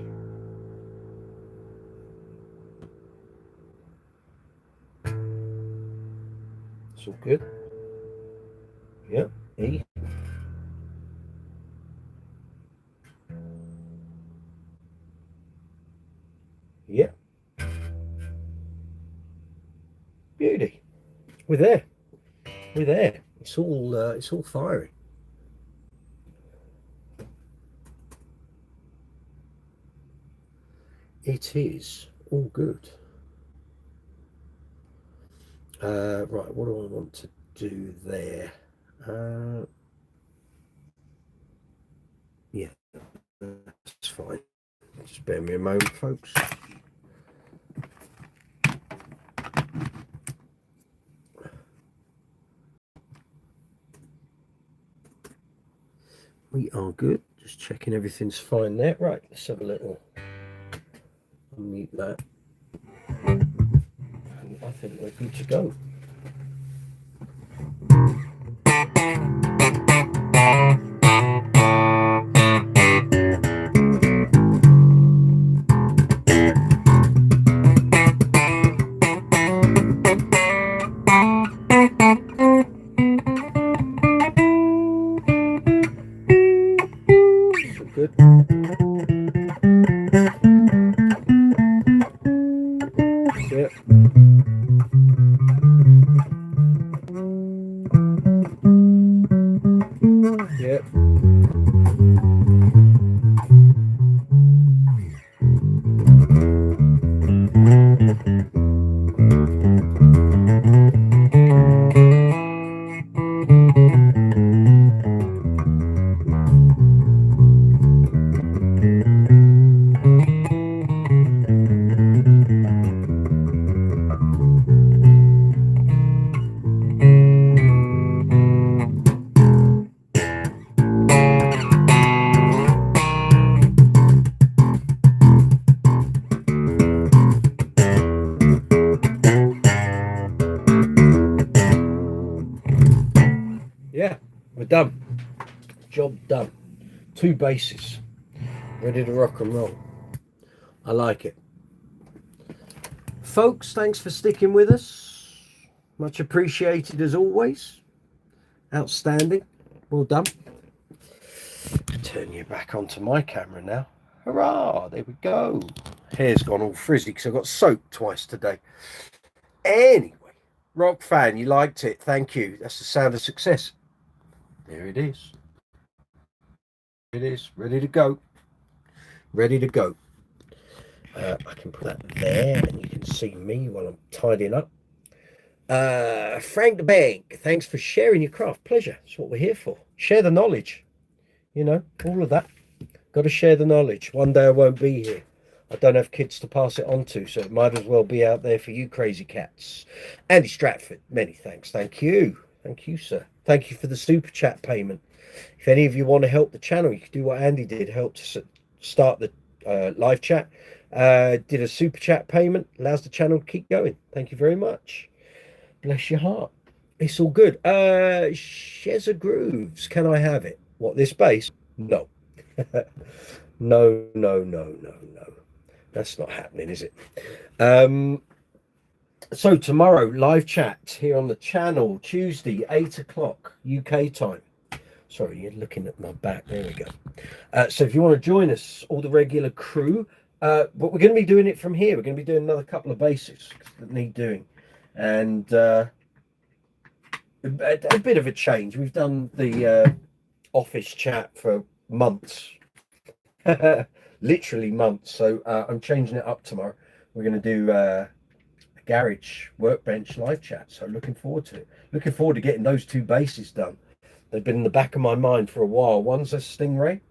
It's all good. Yeah. E. Yeah. Beauty. We're there. We're there. It's all firing. It is all good. Right, what do I want to do there? Yeah, that's fine. Just bear me a moment, folks. We are good. Just checking everything's fine there. Right, let's have a little unmute that. I think we're good to go. Good. Yeah. Yeah, we're done. Job done. 2 bases. Ready to rock and roll. I like it. Folks, thanks for sticking with us. Much appreciated as always. Outstanding. Well done. Turn you back onto my camera now. Hurrah! There we go. Hair's gone all frizzy because I got soaked twice today. Anyway, Rock fan, you liked it. Thank you. That's the sound of success. There it is. It is. Ready to go. Ready to go. I can put that there and you can see me while I'm tidying up. Frank the Bank, thanks for sharing your craft. Pleasure. That's what we're here for. Share the knowledge. You know, all of that. Got to share the knowledge. One day I won't be here. I don't have kids to pass it on to, so it might as well be out there for you crazy cats. Andy Stratford, many thanks. Thank you. Thank you, sir. Thank you for the super chat payment. If any of you want to help the channel, you can do what Andy did. Help to start the live chat. Did a super chat payment. Allows the channel to keep going. Thank you very much. Bless your heart. It's all good. Shezza Grooves, can I have it? What, this bass? No. No. That's not happening, is it? So tomorrow, live chat here on the channel, Tuesday, 8 o'clock UK time. Sorry, you're looking at my back. There we go. So if you want to join us, all the regular crew, but we're going to be doing it from here. We're going to be doing another couple of bases that need doing. And a bit of a change. We've done the office chat for months. Literally months. So I'm changing it up tomorrow. We're going to do a garage workbench live chat. So looking forward to it. Looking forward to getting those 2 bases done. They've been in the back of my mind for a while. One's a Stingray,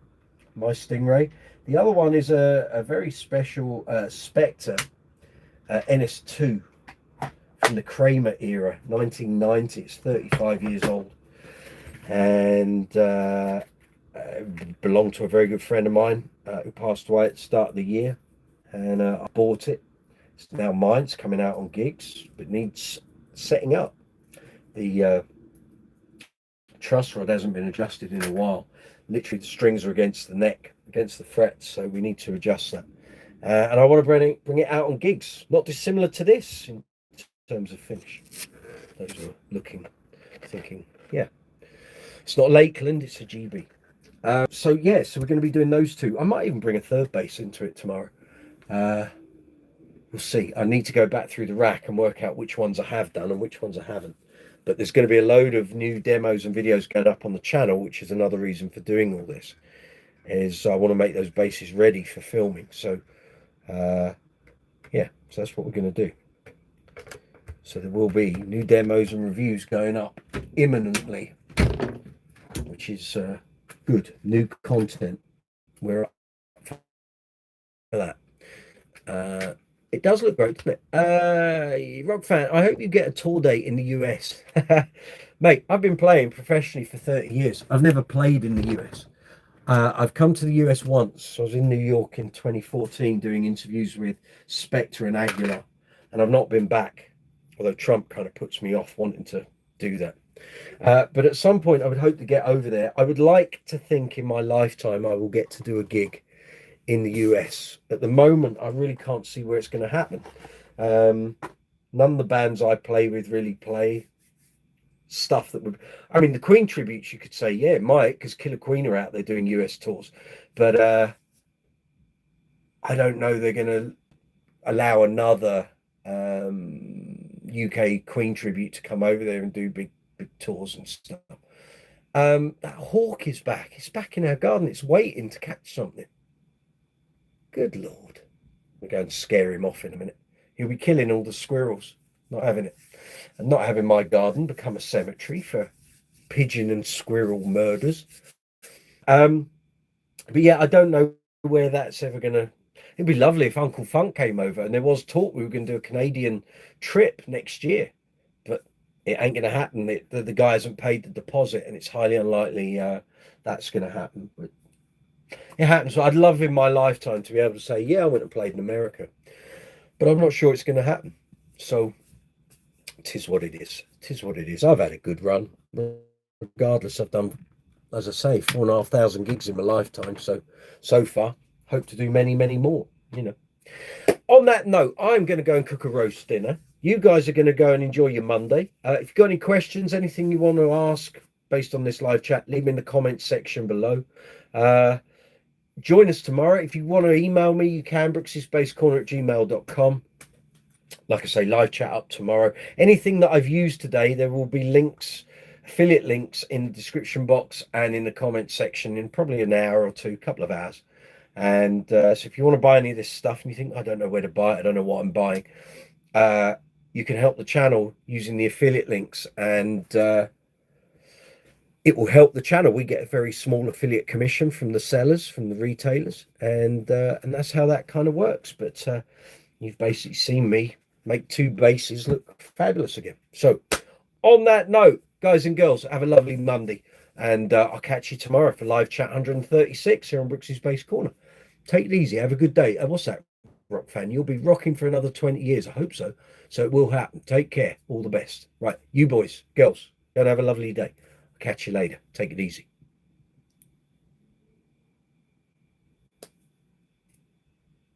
my Stingray. The other one is a very special Spectre NS2 from the Kramer era, 1990. It's 35 years old. And belonged to a very good friend of mine who passed away at the start of the year, and I bought it. It's now mine. It's coming out on gigs, but needs setting up. The truss rod hasn't been adjusted in a while. Literally, the strings are against the neck, against the frets, so we need to adjust that. And I want to bring it out on gigs, not dissimilar to this in terms of finish. Those are looking, thinking, yeah, it's not Lakeland, it's a GB. So yeah, so we're going to be doing those 2. I might even bring a 3rd bass into it tomorrow. We'll see. I need to go back through the rack and work out which ones I have done and which ones I haven't. But there's going to be a load of new demos and videos going up on the channel, which is another reason for doing all this. Is I want to make those bases ready for filming. So yeah, so that's what we're going to do. So there will be new demos and reviews going up imminently, which is good. New content. We're up for that. It does look great, doesn't it? Rock fan, I hope you get a tour date in the US. Mate, I've been playing professionally for 30 years. I've never played in the US. I've come to the US once. I was in New York in 2014 doing interviews with Spectre and Aguilar, and I've not been back, although Trump kind of puts me off wanting to do that. But at some point, I would hope to get over there. I would like to think in my lifetime I will get to do a gig in the US. At the moment, I really can't see where it's going to happen. None of the bands I play with really play stuff that would... I mean, the Queen tributes, you could say, yeah, it might, because Killer Queen are out there doing US tours. But I don't know they're going to allow another UK Queen tribute to come over there and do big tours and stuff. That hawk is back. It's back in our garden. It's waiting to catch something. Good Lord. We're going to scare him off in a minute. He'll be killing all the squirrels. Not having it. And not having my garden become a cemetery for pigeon and squirrel murders. But yeah, I don't know where that's ever going to... It'd be lovely if Uncle Funk came over, and there was talk we were going to do a Canadian trip next year, but it ain't going to happen. The guy hasn't paid the deposit, and it's highly unlikely that's going to happen. But it happens. So I'd love in my lifetime to be able to say, yeah, I went and played in America, but I'm not sure it's going to happen. So it is what it is. It is what it is. I've had a good run. regardless, I've done, as I say, 4,500 gigs in my lifetime. So far, hope to do many, many more, you know. On that note, I'm going to go and cook a roast dinner. You guys are going to go and enjoy your Monday. If you've got any questions, anything you want to ask based on this live chat, leave them in the comments section below. Join us tomorrow. If you want to email me, you can, brooksy'spacecorner@gmail.com. Like I say, live chat up tomorrow. Anything that I've used today, there will be links, affiliate links in the description box and in the comment section in probably an hour or two, couple of hours. And so if you want to buy any of this stuff and you think, I don't know where to buy it, I don't know what I'm buying, you can help the channel using the affiliate links, and it will help the channel. We get a very small affiliate commission from the sellers, from the retailers, and that's how that kind of works. But you've basically seen me make two bases look fabulous again. So on that note, guys and girls, have a lovely Monday, and I'll catch you tomorrow for live chat 136 here on Brooksy's Space Corner. Take it easy, have a good day. And what's that, rock fan? You'll be rocking for another 20 years. I hope so. So it will happen. Take care. All the best. Right, you boys, girls, go and have a lovely day. I'll catch you later. Take it easy.